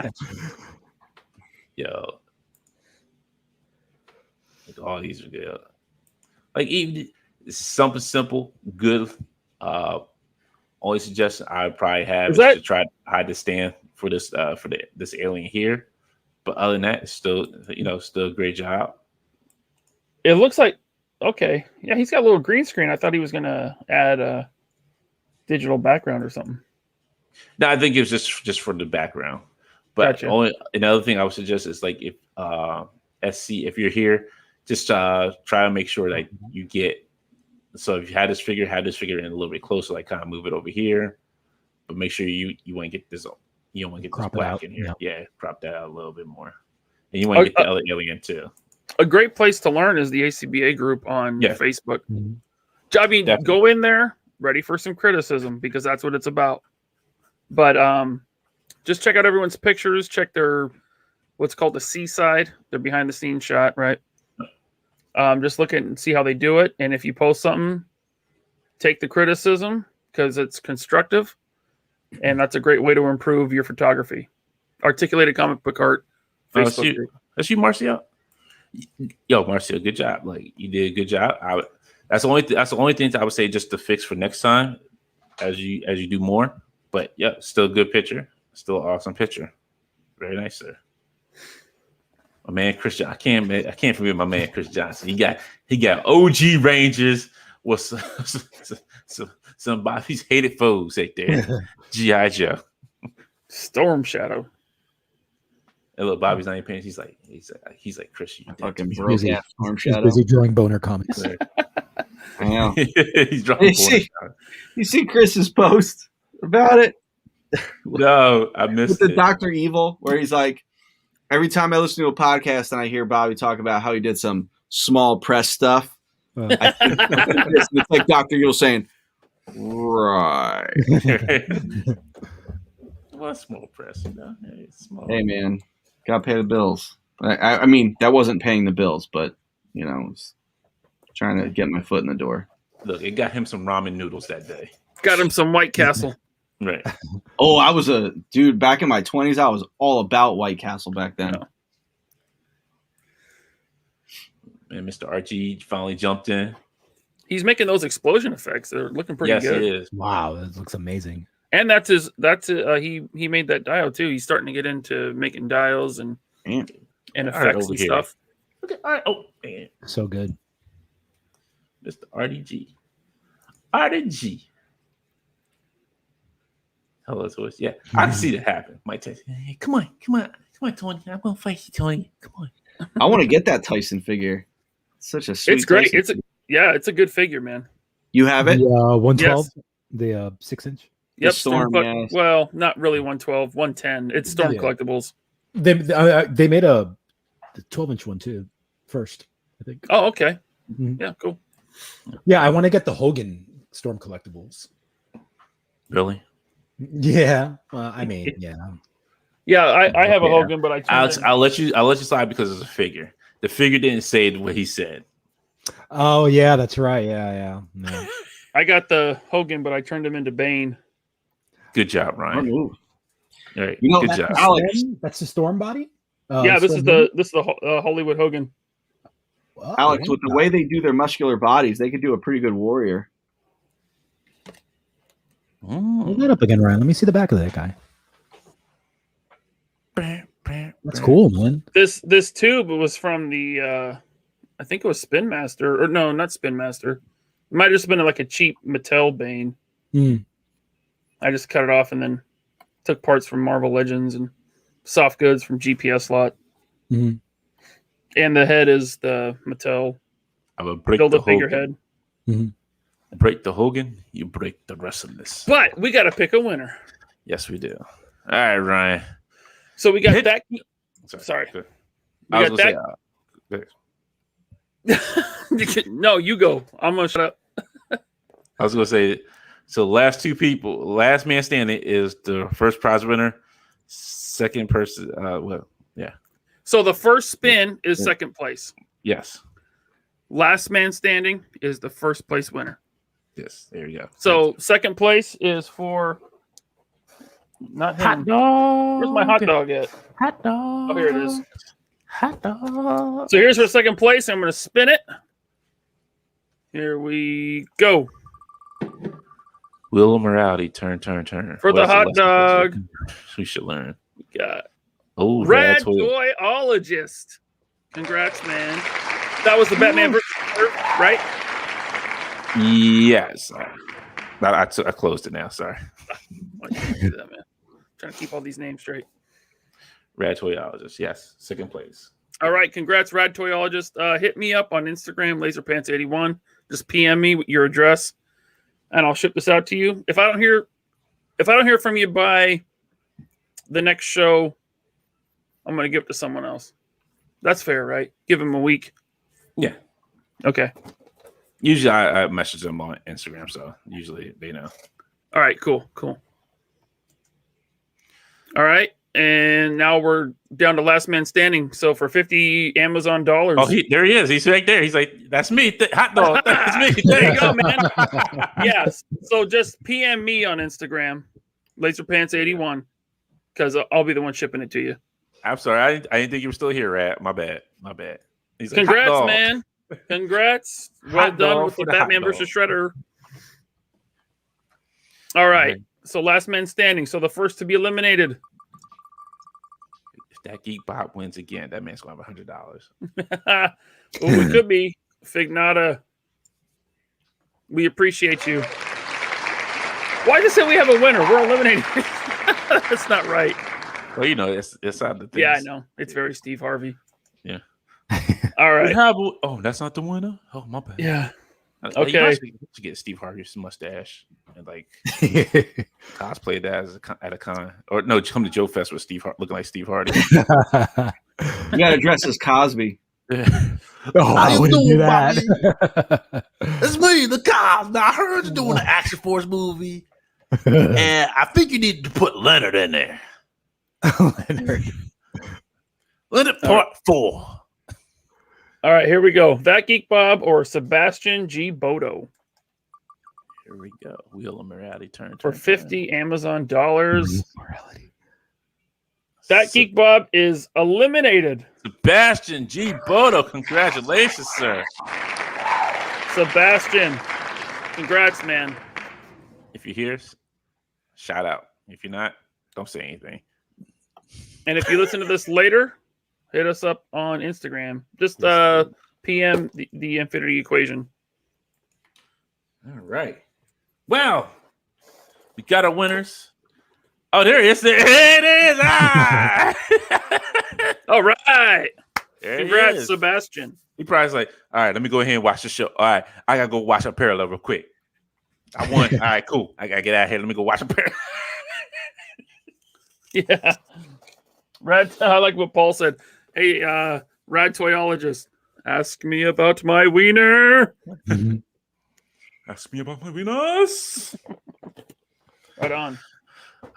Yo, like all these are good. Like even something simple, good. Only suggestion I would probably have is to try to hide the stand for this this alien here. But other than that, it's still still a great job. It looks like okay. Yeah, he's got a little green screen. I thought he was gonna add a digital background or something. No, I think it was just for the background. But Gotcha. only another thing I would suggest is like if SC, if you're here, just try to make sure that you get. So if you had this figure in a little bit closer, like kind of move it over here, but make sure you want to get this. You don't want to get this black in here. Yeah, crop that out a little bit more, and you want to get the other alien too. A great place to learn is the ACBA group on Facebook. Mm-hmm. I mean, go in there ready for some criticism because that's what it's about. But just check out everyone's pictures. Check their what's called the seaside, their behind the scenes shot, right? Just look at and see how they do it. And if you post something, take the criticism because it's constructive. And that's a great way to improve your photography. Articulated Comic Book Art. Facebook group. That's you, Marcio. Yo, Marcio, good job. Like you did a good job. That's the only thing that I would say just to fix for next time as you do more. But yeah, still a good picture. Still an awesome picture. Very nice, sir. My man Chris Johnson. I can't forget my man Chris Johnson. He got OG Rangers with some Bobby's hated foes right there. G.I. Joe. Storm Shadow. And look, Bobby's not even paying. He's like Chris, you fucking broke ass Storm Shadow. He's busy drawing boner comics. I know. He's drawing you see Chris's post about it? No, I missed with the Dr. Evil, where he's like, every time I listen to a podcast and I hear Bobby talk about how he did some small press stuff, I think it's like Dr. Evil saying, right. Well, small press, Hey, small. Hey, man, gotta pay the bills. I mean, that wasn't paying the bills, but, I was trying to get my foot in the door. Look, it got him some ramen noodles that day. Got him some White Castle. Right. Oh, I was a dude back in my 20s. I was all about White Castle back then. And Mr. Archie finally jumped in. He's making those explosion effects. They're looking pretty good. Yes, he is. Wow, that looks amazing. And he made that dial too. He's starting to get into making dials and effects and stuff. Okay, all right. Oh man, so good. Mr. RDG. RDG. Hello, voice. Yeah, I can see that happen. Mike Tyson. Hey, come on, Tony. I'm gonna fight you, Tony. Come on. I want to get that Tyson figure. It's such a sweet. It's great. Tyson It's a good figure, man. You have it? The 112, Yes. the 6-inch. Yep, Storm. Yes. Well, not really 112, 110. It's Storm Collectibles. They made the 12-inch one too first, I think. Oh, okay. Mm-hmm. Yeah, cool. Yeah, I want to get the Hogan Storm Collectibles. Really? Yeah. I mean, yeah. Yeah, I have a Hogan, but I'll let you slide because it's a figure. The figure didn't say what he said. Oh yeah, that's right. Yeah. No. I got the Hogan, but I turned him into Bane. Good job, Ryan. All right, good job, Alex. That's the Storm body. Yeah, this is the Hollywood Hogan. Wow, Alex, with the way they do their muscular bodies, they could do a pretty good warrior. Hold that up again, Ryan. Let me see the back of that guy. That's cool, man. This tube was from the I think it was Spin Master, or no, not Spin Master. It might have just been like a cheap Mattel Bane. I just cut it off and then took parts from Marvel Legends and soft goods from GPS lot. Mhm. And the head is the Mattel I will break build the a bigger Hogan. head. Break the Hogan, you break the wrestleness. But we got to pick a winner. Yes, we do. All right, Ryan. So we got Hit- that. Sorry. Sorry. I was We gonna got say, that. No, you go. I'm gonna shut up. I was gonna say. So last two people, last man standing is the first prize winner. Second person, So the first spin is second place. yes, Last man standing is the first place winner. yes. There you go. So second place is for not him. Hot dog. Where's my hot dog at? Hot dog. Oh, here it is. Hot dog. So here's for second place. I'm going to spin it. Here we go. Will morality turn. For the hot dog. We should learn. We got Oh, Red Toy. Toyologist. Congrats, man. That was the Batman versus Earth, right? Yes. I closed it now. Sorry. Why can't I do that, man? Trying to keep all these names straight. Rad Toyologist. Yes. Second place. All right, congrats, Rad Toyologist. Hit me up on Instagram, LaserPants81. Just PM me with your address, and I'll ship this out to you. If I don't hear from you by the next show, I'm gonna give it to someone else. That's fair, right? Give him a week. Yeah. Okay. Usually I message them on Instagram, so usually they know. All right, cool. All right, and now we're down to last man standing. So for $50 Amazon dollars. Oh, there he is. He's right there. He's like, that's me. Hot dog. That's me. There you go, man. Yes. So just PM me on Instagram, LaserPants81, because I'll be the one shipping it to you. I'm sorry. I didn't think you were still here, Rad. My bad. He's like, Congrats, hot dog. man. Congrats. Well Hot done dog with for the the hot Batman dog. versus Shredder. All right. So last man standing. So the first to be eliminated. If that Geek Bob wins again, that man's going to have $100. Well, we could be. Fignata. We appreciate you. Why just say we have a winner? We're eliminated. That's not right. Well, you know, it's not the thing. Yeah, I know. It's very Steve Harvey. Yeah. All right. That's not the winner? Oh, my bad. Yeah. Okay. Okay. You should get Steve Harvey's mustache and like cosplay that at a con. Or no, come to Joe Fest with Steve looking like Steve Hardy. You got to dress as Cosby. Oh, I wouldn't do that. It's me, the Cos. Now I heard you're doing an Action Force movie, and I think you need to put Leonard in there. Leonard Part 4. All right, here we go. That Geek Bob or Sebastian G. Bodo Here we go. Wheel of Morality turn. for $50 Amazon dollars. That Geek Bob is eliminated. Sebastian G. Bodo. Congratulations, sir. Sebastian, congrats, man. If you're here, shout out. If you're not, don't say anything. And if you listen to this later, hit us up on Instagram. Just PM the Infinity Equation. All right. Well, we got our winners. Oh, there it is. There it is. Ah! All right. There Congrats, he is. Sebastian. He probably's like, all right, let me go ahead and watch the show. All right, I gotta go watch a parallel real quick. I won. All right, cool. I gotta get out of here. Let me go watch a parallel. Yeah. I like what Paul said. Hey, Rad Toyologist, ask me about my wiener. Ask me about my Venus. Right on.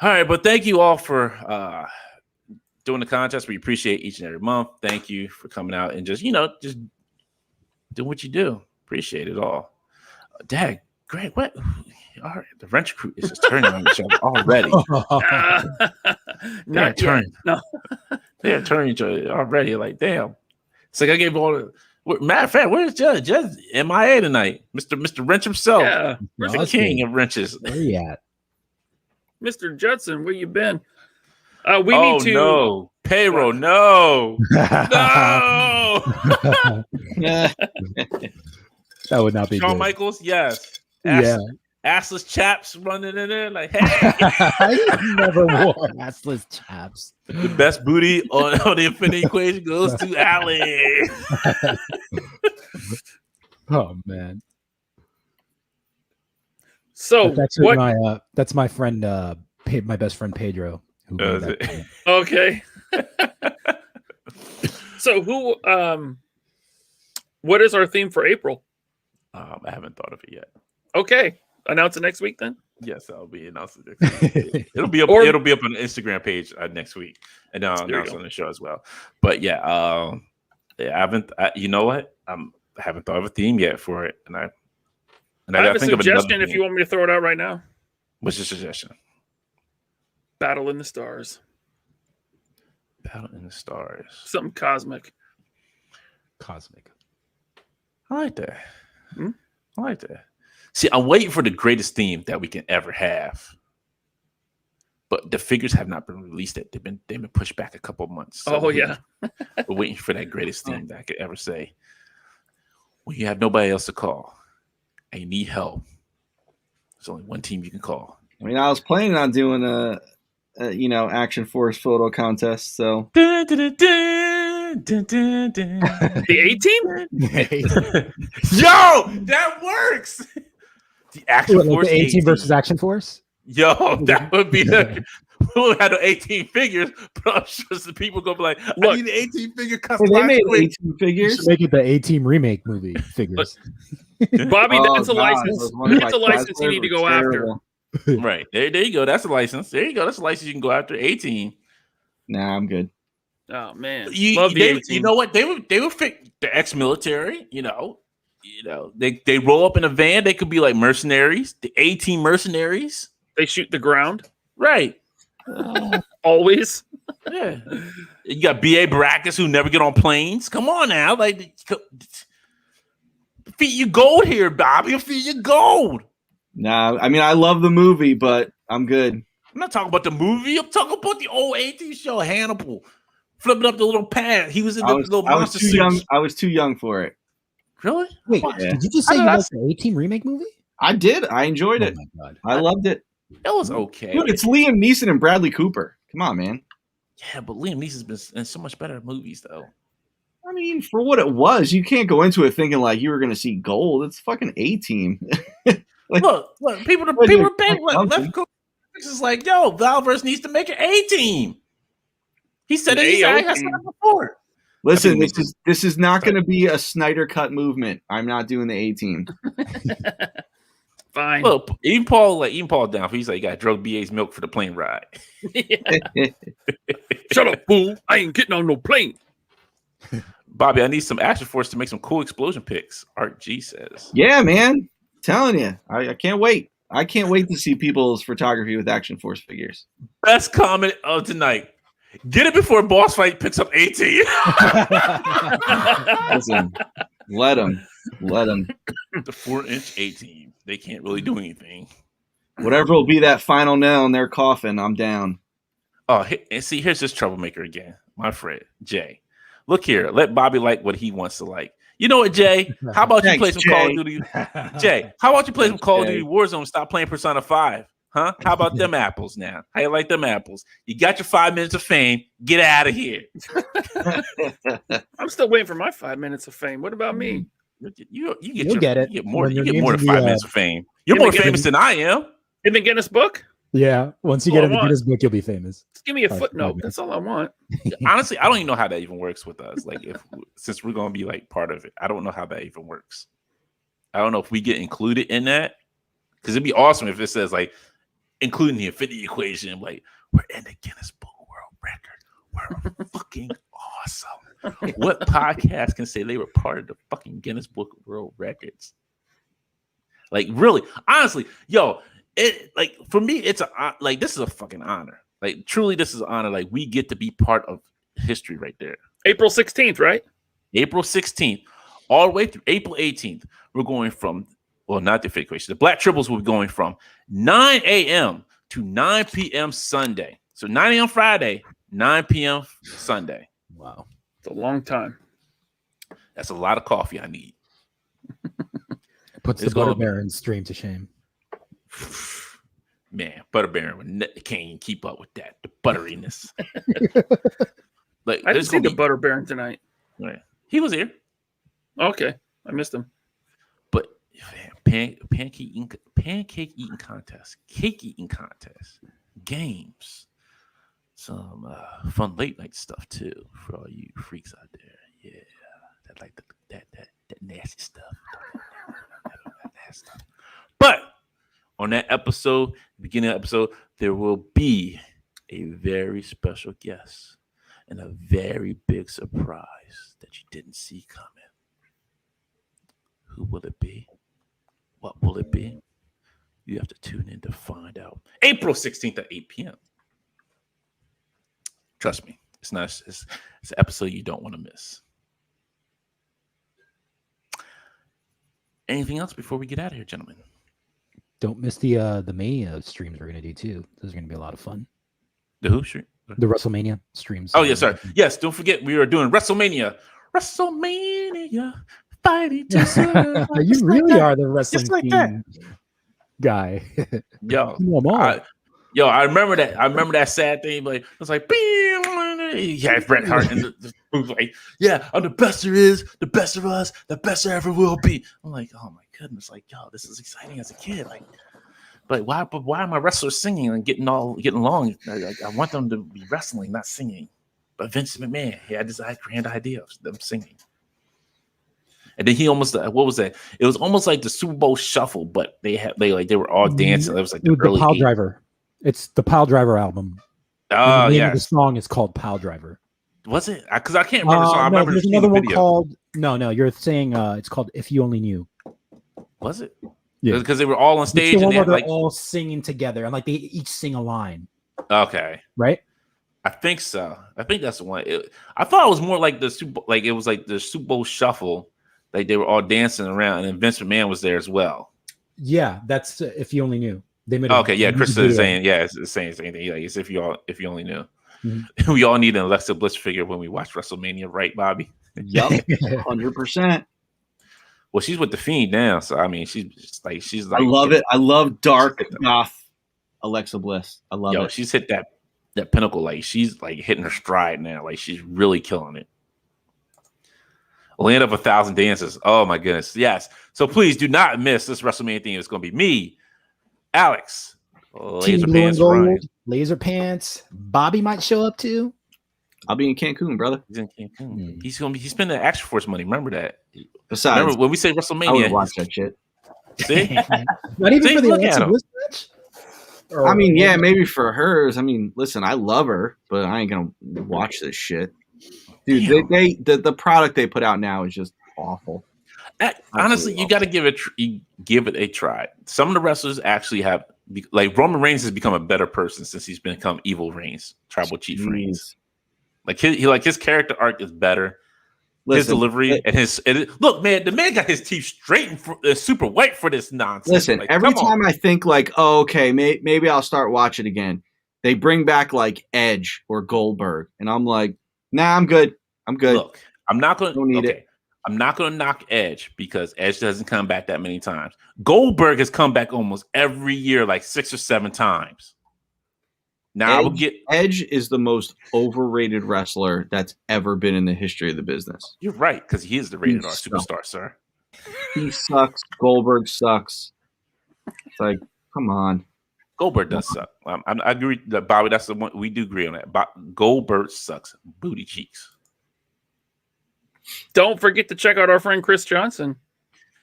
All right, but thank you all for doing the contest. We appreciate each and every month. Thank you for coming out and just do what you do. Appreciate it all. Dag, great. What? All right, the wrench crew is just turning on each other already. They're turning. No. They're turning each other already. Like, damn. It's like I gave all the. Matter of fact, where's Judge? Judge MIA tonight. Mr. Wrench himself. Yeah. Where's the king of wrenches? Where you at? Mr. Judson, where you been? We need to. No. Payroll, no. No. That would not be Shawn good. Michaels, yes. Yeah. assless chaps running in there like, hey, I never wore assless chaps. the best booty on the Infinity Equation goes to Allie. Oh man, So that's actually what? that's my friend, my best friend Pedro. Who made Is that it? comment. Okay. So what is our theme for April? I haven't thought of it yet. Okay, announce it next week then. Yes, I'll be announcing next week. It'll be up. Or- It'll be up on the Instagram page next week, and then I'll There you announce go. on the show as well. But yeah, I haven't. You know what? I haven't thought of a theme yet for it, and I I gotta have a think of another suggestion if theme. you want me to throw it out right now. What's your suggestion? Battle in the Stars. Battle in the Stars. Something cosmic. Cosmic. I like that. Hmm? I like that. See, I'm waiting for the greatest theme that we can ever have, but the figures have not been released yet. They've been pushed back a couple months. So Oh yeah. we're waiting for that greatest theme that I could ever say. When you have nobody else to call and you need help, there's only one team you can call. I mean, I was planning on doing a Action Force photo contest. So Dun, dun, dun, dun, dun, dun. The A-Team? Yo, that works. The Action What, like Force the 18 A-Team. versus Action Force. Yo, that would be the. We'll have the 18 figures, but I'm sure some people gonna be like, I Look, need the 18 figure hey, they customized made quick. 18 You figures. should make it the A-Team remake movie figures. Bobby, Oh, that's a God, license. those ones That's by a license you Dazzler need to were go after. terrible. Right. There you go. That's a license. There you go. That's a license you can go after. 18. Nah, I'm good. Oh man, You, love the they, A-Team. you know what? They would fit the ex-military, they roll up in a van, they could be like mercenaries, the A-Team mercenaries. They shoot the ground Right. always. Yeah. You got BA Baracus who never get on planes. Come on now. Like feed you gold here, Bobby. Feed you gold. Nah, I mean, I love the movie, but I'm good. I'm not talking about the movie. I'm talking about the old A-Team show, Hannibal. Flipping up the little pad. He was in the little monster too suit. young. I was too young for it. Really? Wait, Yeah. did you just say you liked the A-Team remake movie? I did. I enjoyed Oh it. my god. I loved it. That was okay. Dude, it's Liam Neeson and Bradley Cooper. Come on, man. Yeah, but Liam Neeson's been in so much better movies, though. I mean, for what it was, you can't go into it thinking like you were going to see gold. It's fucking A-Team. Look, people Well, are you're big. something. Left Coast is like, yo, Valverse needs to make an A-Team. He said An it. He said AO it team. before. Listen, I think this is not going to be a Snyder cut movement. I'm not doing the A-Team. Fine. Look, even Paul down. He's like, got drug BA's milk for the plane ride. Shut up, fool! I ain't getting on no plane. Bobby, I need some Action Force to make some cool explosion pics. Art G says. Yeah, man. Telling you, I can't wait. I can't wait to see people's photography with Action Force figures. Best comment of tonight. Get it before Boss Fight picks up 18. Listen, let them. The 4-inch 18. They can't really do anything. Whatever will be that final nail in their coffin, I'm down. Oh, and see, here's this troublemaker again. My friend, Jay. Look here. Let Bobby like what he wants to like. You know what, Jay? How about you Thanks, play some Call of Jay. Duty? Jay, how about you play some Thanks, Call of Jay. Duty Warzone and stop playing Persona 5? Huh? How about them apples now? How you like them apples? You got your 5 minutes of fame. Get out of here. I'm still waiting for my 5 minutes of fame. What about me? You You'll get it. You get more, When you your get name's more in than the, 5 minutes of fame. You're in the more game. famous than I am. In the Guinness book? Yeah, once you All get I in the want. Guinness book, you'll be famous. Just give me a Five footnote. minutes. That's all I want. Honestly, I don't even know how that even works with us. Like, since we're gonna be like part of it, I don't know how that even works. I don't know if we get included in that, because it'd be awesome if it says like including the Infinity Equation. Like, we're in the Guinness Book of World Record. We're fucking awesome. What podcast can say they were part of the fucking Guinness Book of World Records? Like, really, honestly, yo. It like for me, it's like this is a fucking honor. Like truly, this is an honor. Like we get to be part of history right there. April 16th, right? April 16th, all the way through April 18th. We're going from not the fake equation. The Black Triples will be going from 9 a.m. to 9 p.m. Sunday. So 9 a.m. Friday, 9 p.m. Sunday. Wow, It's a long time. That's a lot of coffee I need. puts It's the Butter gonna be- Baron stream to shame. Man, Butter Baron can't even keep up with that. The butteriness. Like I didn't there's see gonna the be- Butter Baron tonight. Right. He was here, Okay, I missed him. but man, pancake eating contest, cake eating contest, games, some fun late night stuff too for all you freaks out there. Yeah, that like that nasty stuff. That nasty stuff. But on that episode, beginning of the episode, there will be a very special guest and a very big surprise that you didn't see coming. Who will it be? What will it be? You have to tune in to find out. April 16th at 8 p.m. Trust me, it's an episode you don't want to miss. Anything else before we get out of here, gentlemen? Don't miss the Mania streams we're gonna do too. Those are gonna be a lot of fun. The who stream? The WrestleMania streams. Oh, yes, sorry. Yes, don't forget we are doing WrestleMania. WrestleMania. Fighting to survive. You Just like really that. are the wrestling Just like that. team guy. Yo, You know 'em all. I remember that. I remember that sad thing. Like it was like, yeah, Bret Hart and the was like, yeah, I'm the best there is, the best of us, the best there ever will be. I'm like, oh my goodness, like, yo, this is exciting as a kid. Like, but why are my wrestlers singing and getting along? I want them to be wrestling, not singing. But Vince McMahon, he had this grand idea of them singing. And then he almost, what was that? It was almost like the Super Bowl shuffle, but they were all dancing. It was like the early Pile 80s. Driver. It's the Pile Driver album. Oh, the name yeah. of the song is called Pile Driver. Was it? Because I can't remember. So I remember there's seeing another the one video. called. No, you're saying it's called If You Only Knew. Was it? Yeah. Because they were all on It's stage the and one they where had they're like. all singing together and like they each sing a line. Okay. Right. I think so. I think that's the one. I thought it was more like the Super, like it was like the Super Bowl shuffle. Like they were all dancing around, and then Vince McMahon was there as well. Yeah, that's If You Only Knew. They made. Okay, yeah, Chris video. is saying, yeah, it's saying the same thing. Like, it's if you only knew. Mhm. We all need an Alexa Bliss figure when we watch WrestleMania, right, Bobby? Yep, 100%. Well, she's with the Fiend now, so I mean, she's like. I love it. I love dark goth Alexa Bliss. I love it. She's hit that pinnacle. Like she's like hitting her stride now. Like she's really killing it. Land of 1,000 Dances. Oh my goodness, yes. So please do not miss this WrestleMania thing. It's going to be me, Alex, Laser Pants, Ryan. Laser Pants. Bobby might show up too. I'll be in Cancun, brother. He's in Cancun. He's spending the Action Force money. Remember that. Besides, remember when we say I would WrestleMania? watch that shit. See, Not even See, for the look at Alexa him. Bliss match. Or- I mean, yeah, maybe for hers. I mean, listen, I love her, but I ain't gonna watch this shit, dude. The product they put out now is just awful. Honestly, you got to give it a try. Some of the wrestlers actually have, like Roman Reigns has become a better person since he's become Evil Reigns, Tribal Chief Reigns. Like his character arc is better. His delivery and look, man, the man got his teeth straight and super white for this nonsense. Listen, like, every time I think like, oh, okay, maybe I'll start watching again, they bring back like Edge or Goldberg, and I'm like, nah, I'm good. I'm good. Look, I'm not going Don't need it. I'm not going to knock Edge because Edge doesn't come back that many times. Goldberg has come back almost every year, like 6 or 7 times. Now Edge is the most overrated wrestler that's ever been in the history of the business. You're right, because he is the rated R superstar, sir. He sucks. Goldberg sucks. It's like, come on. Goldberg does suck. I agree that Bobby. That's the one we do agree on that. Goldberg sucks. Booty cheeks. Don't forget to check out our friend Chris Johnson.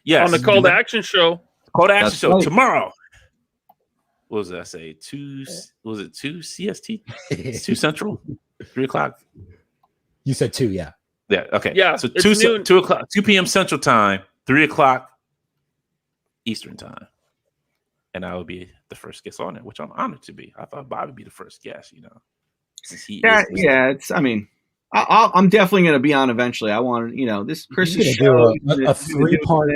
Yes, on the Call to Action show. Call to Action That's show right. tomorrow. What was it? I say 2? Was it 2 CST? It's 2 Central. 3 o'clock. You said 2, yeah. Yeah. Okay. Yeah, So it's 2 o'clock, 2 p.m. Central Time, 3 o'clock Eastern Time, and I will be the first guest on it, which I'm honored to be. I thought Bobby would be the first guest, since he is. It's. I mean, I'm definitely going to be on eventually. I want this Chris's He's show. gonna do a 3-part.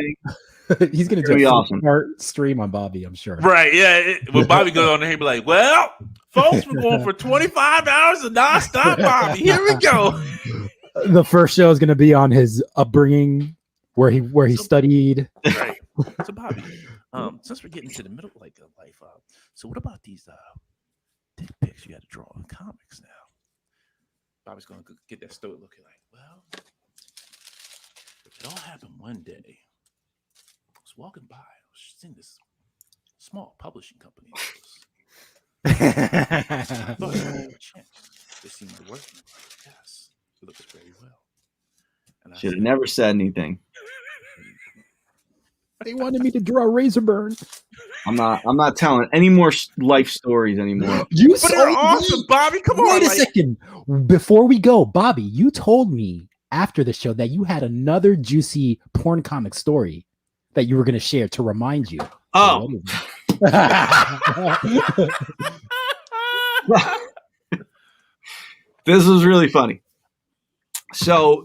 He's gonna do a Be awesome. 3-part stream on Bobby, I'm sure. Right, yeah. When Bobby goes on there, he'll be like, well, folks, we're going for 25 hours of nonstop Bobby. Here we go. The first show is gonna be on his upbringing, where he studied. Right. So Bobby, Since we're getting to the middle like of life, so what about these dick pics you had to draw in comics now? Bobby's gonna get that stoic looking like, well, it all happened one day. I was walking by, I was seeing this small publishing company. I thought it had a chance. They seemed to work. Yes, it looks very well. And I Should have said, never said anything. They wanted me to draw Razor Burn. I'm not telling any more life stories anymore. but they're awesome, Bobby. Come on. Wait a second. Before we go, Bobby, you told me after the show that you had another juicy porn comic story that you were going to share to remind you. Oh. This was really funny. So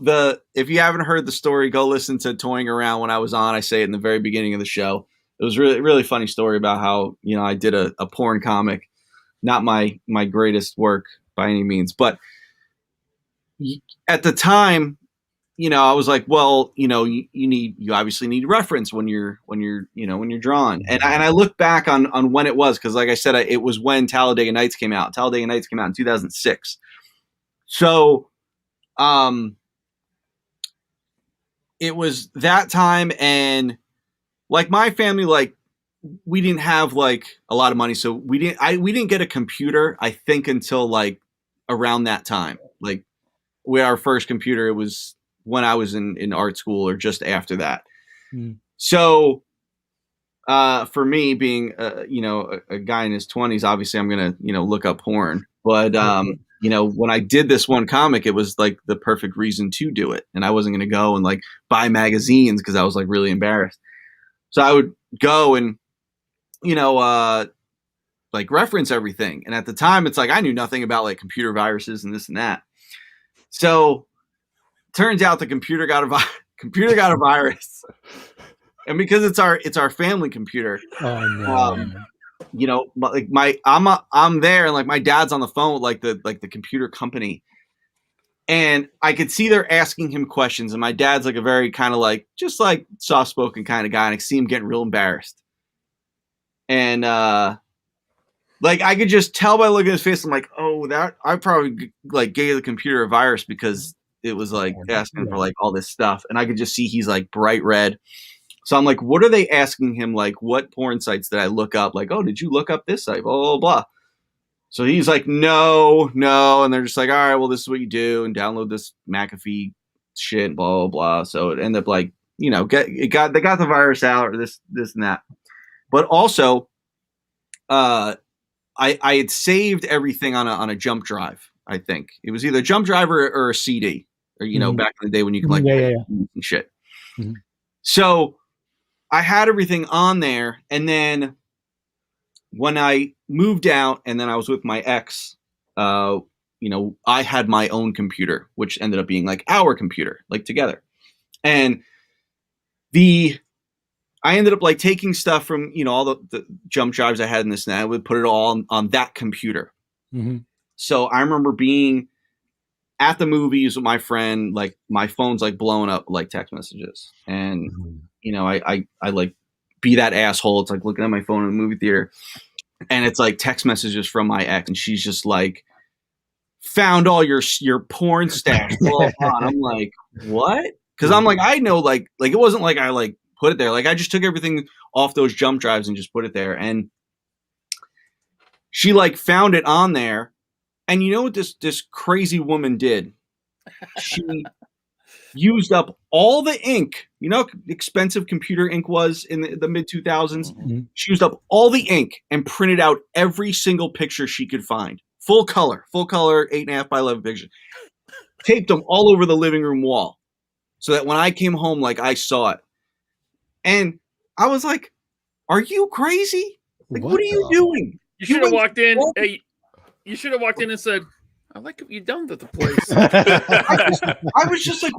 if you haven't heard the story, go listen to Toying Around when I was on. I say it in the very beginning of the show. It was really, really funny story about how, I did a porn comic, not my greatest work by any means, but at the time, I was like, well, you obviously need reference when you're drawing. And I look back on when it was, because like I said, it was when Talladega Nights came out. Talladega Nights came out in 2006. So, it was that time, and like my family, like we didn't have like a lot of money, so we didn't get a computer, I think, until like around that time. Like our first computer, it was when I was in art school or just after that. So for me being a guy in his 20s, obviously I'm gonna look up porn, but when I did this one comic, it was like the perfect reason to do it, and I wasn't gonna go and like buy magazines because I was like really embarrassed. So I would go and like reference everything, and at the time it's like I knew nothing about like computer viruses and this and that. So turns out the computer got a virus, and because it's our family computer. Oh no. Like I'm there, and like my dad's on the phone with like the computer company, and I could see they're asking him questions, and my dad's like a very kind of like just like soft spoken kind of guy, and I see him getting real embarrassed, and like I could just tell by looking at his face, I'm like, oh, that I probably like gave the computer a virus because it was like asking for like all this stuff, and I could just see he's like bright red. So I'm like, what are they asking him? Like, what porn sites did I look up? Like, oh, did you look up this site? Blah, blah, blah. So he's like, no. And they're just like, all right, well, this is what you do, and download this McAfee shit, blah, blah, blah. So it ended up like, they got the virus out, or this and that. But also, I had saved everything on a jump drive. I think it was either a jump drive or a CD, or back in the day when you could like and shit. Mm-hmm. So I had everything on there, and then when I moved out, and then I was with my ex, I had my own computer, which ended up being like our computer, like together. And I ended up like taking stuff from, all the jump drives I had in this, and I would put it all on that computer. Mm-hmm. So I remember being at the movies with my friend, like my phone's like blowing up like text messages, and I like be that asshole. It's like looking at my phone in the movie theater, and it's like text messages from my ex, and she's just like, found all your porn stash. And I'm like, what? Because I'm like, I know like it wasn't like I like put it there. Like I just took everything off those jump drives and just put it there, and she like found it on there. And you know what this crazy woman did? She used up all the ink. You know how expensive computer ink was in the mid 2000s? Mm-hmm. She used up all the ink and printed out every single picture she could find. Full color, 8.5 by 11 pictures. Taped them all over the living room wall so that when I came home, like I saw it. And I was like, are you crazy? Like, what are you doing? You should have walked in. Hey, you should have walked in and said, I like what you done to the place. I was just like,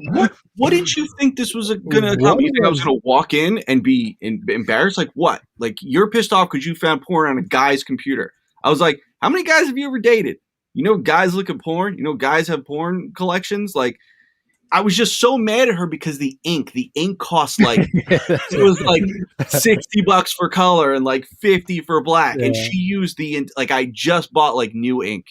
what did you think this was going to come? You think I was going to walk in and be embarrassed? Like what? Like you're pissed off because you found porn on a guy's computer. I was like, how many guys have you ever dated? Guys look at porn. Guys have porn collections. Like, I was just so mad at her because the ink cost like it was like $60 for color and like 50 for black, and she used like I just bought like new ink.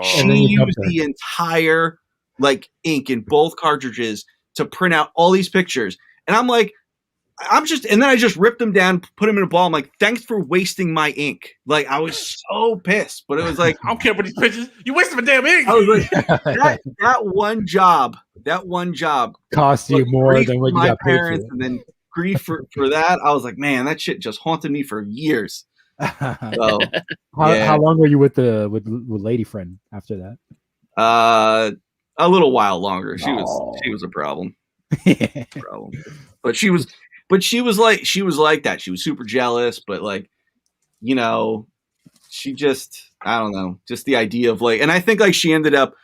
She used the entire like ink in both cartridges to print out all these pictures, and I'm like, and then I just ripped them down, put them in a ball. I'm like, thanks for wasting my ink. Like, I was so pissed, but it was like, I don't care about these pictures. You wasted my damn ink. I was like, that one job cost you more than what you got paid for. And then grief for that. I was like, man, that shit just haunted me for years. So, how long were you with lady friend after that? A little while longer. She was a problem. But she was like that. She was super jealous, but like, you know, she just, I don't know, just the idea of like, and I think like she ended up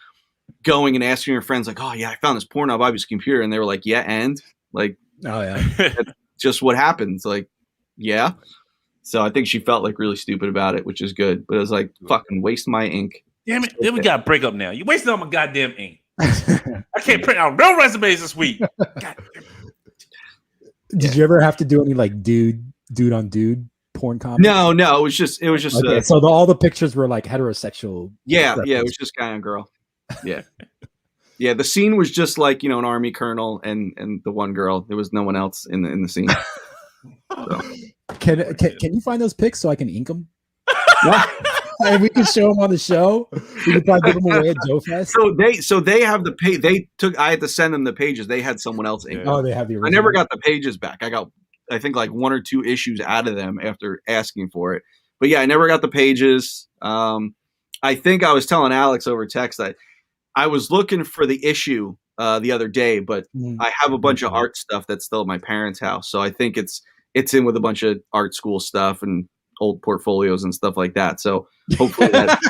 going and asking her friends like, oh yeah, I found this porn on Bobby's computer, and they were like, yeah, and like, oh yeah, that's just what happens. Like, yeah. So I think she felt like really stupid about it, which is good. But it was like, fucking waste my ink. Damn it! Then we got to break up now. You wasted all my goddamn ink. I can't print out no resumes this week. God. Did you ever have to do any like dude on dude porn comics? No, it was just okay, so all the pictures were like heterosexual. Yeah, it was just guy and girl. Yeah. Yeah, the scene was just like, you know, an army colonel and the one girl. There was no one else in the scene. So. Can you find those pics so I can ink them? And we can show them on the show. We can probably give them away at Joe Fest. So they have the page. I had to send them the pages. They had someone else ink. Oh, they have the original. I never got the pages back. I got, I think, like 1 or 2 issues out of them after asking for it. But yeah, I never got the pages. I think I was telling Alex over text that I was looking for the issue the other day, but I have a bunch of art stuff that's still at my parents' house. So I think it's in with a bunch of art school stuff and old portfolios and stuff like that. So hopefully that.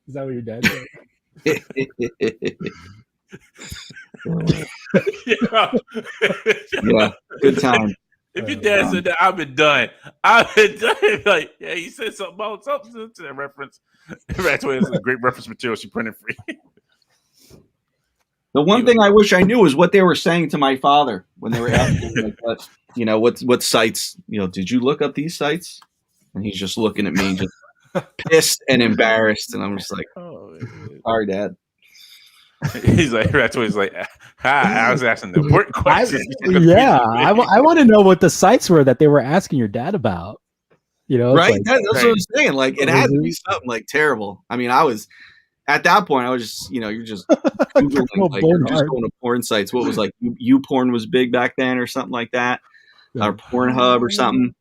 Is that what your dad said? Yeah, good time. If your dad said that, I've been done. Like, yeah, he said something about something to that reference. That's why it's a great reference material she printed for you. The one thing I wish I knew is what they were saying to my father when they were asking him, like, you know, what sites, you know, did you look up these sites? And he's just looking at me, just pissed and embarrassed, and I'm just like, sorry, Dad. He's like, that's what he's like. I was asking the important questions. I want to know what the sites were that they were asking your dad about. You know, right? Like, that's what I'm saying. Like, it had to be something like terrible. I mean, I was at that point. I was just, you know, you're just Googling, like, you're just going to porn sites. What was like YouPorn was big back then, or something like that, or Pornhub or something.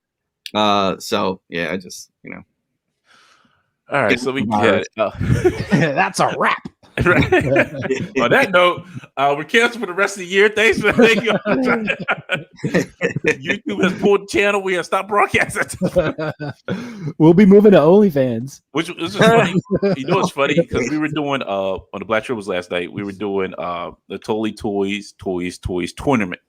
So yeah, I just, you know. All right, so we get that's a wrap. Right. On that note, we're canceled for the rest of the year. Thanks for thank you. YouTube has pulled the channel. We have stopped broadcasting. We'll be moving to OnlyFans. Which is funny. You know what's funny? Because we were doing on the Black Tribbles last night. We were doing the Totally Toys tournament,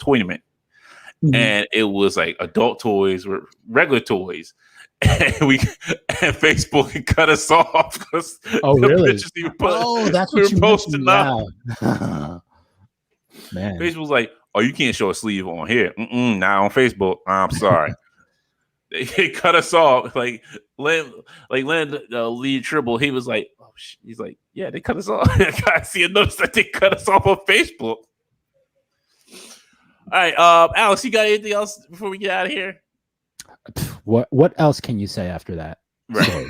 and it was like adult toys with regular toys. And Facebook cut us off because really? That's what we you were posting now. Man, Facebook was like, "Oh, you can't show a sleeve on here. Not on Facebook. I'm sorry." They cut us off. Like Len, Lee Tribble. He was like, "Oh, he's like, yeah, they cut us off." I see a notice that they cut us off on Facebook. All right, Alex, you got anything else before we get out of here? What else can you say after that? Right.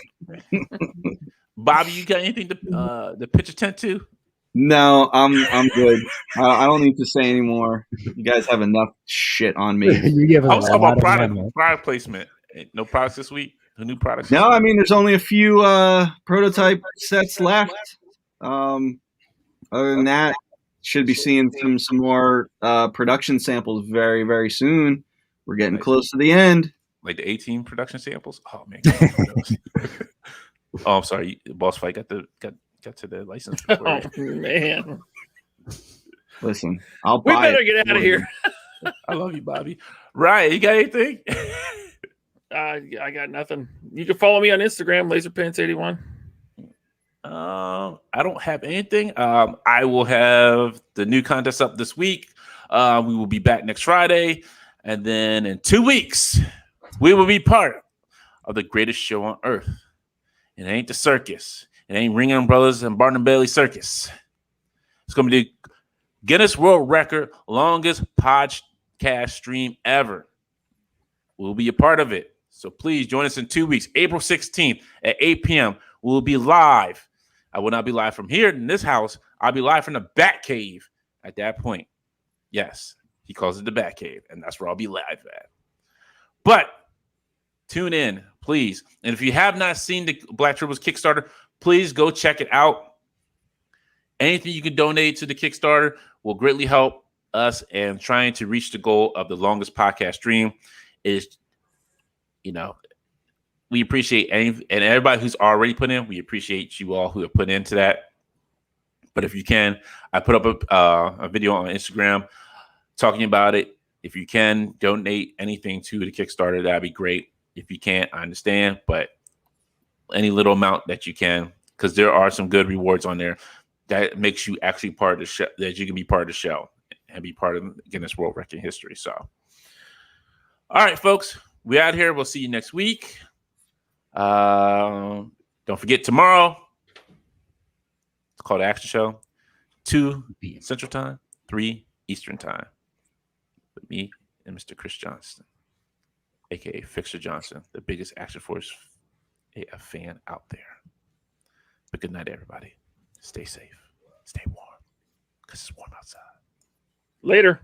Bobby, you got anything to pitch a tent to? No, I'm good. I don't need to say anymore. You guys have enough shit on me. I was talking about product placement. No products this week? The new products? No, I mean, there's only a few prototype sets left. Other than that, should be seeing some more production samples very, very soon. We're getting close to the end. Like the 18 production samples? Oh man! Oh, I'm sorry. Boss Fight got to the license. Oh man! Listen, I'll we buy better it. Get out of here. I love you, Bobby. Ryan, you got anything? I got nothing. You can follow me on Instagram, LaserPants81. I I don't have anything. I will have the new contest up this week. We will be back next Friday. And then in 2 weeks, we will be part of the greatest show on earth. It ain't the circus. It ain't Ring Brothers and Barnum Bailey Circus. It's going to be the Guinness World Record longest podcast stream ever. We'll be a part of it. So please join us in 2 weeks, April 16th at 8 p.m. We'll be live. I will not be live from here in this house. I'll be live from the Bat Cave at that point. Yes, he calls it the Bat Cave, and that's where I'll be live at. But tune in, please. And if you have not seen the Black Tribbles Kickstarter, please go check it out. Anything you can donate to the Kickstarter will greatly help us in trying to reach the goal of the longest podcast stream. We appreciate and everybody who's already put in. We appreciate you all who have put into that. But if you can, I put up a video on Instagram talking about it. If you can donate anything to the Kickstarter, that'd be great. If you can't, I understand, but any little amount that you can, because there are some good rewards on there that makes you actually part of the show, that you can be part of the show and be part of Guinness World Record history. So, all right, folks, we out here. We'll see you next week. Don't forget tomorrow. It's called Action Show. 2 Central Time, 3 Eastern Time. With me and Mr. Chris Johnston, aka Fixer Johnson, the biggest Action Force AF fan out there. But good night, everybody. Stay safe. Stay warm. Because it's warm outside. Later.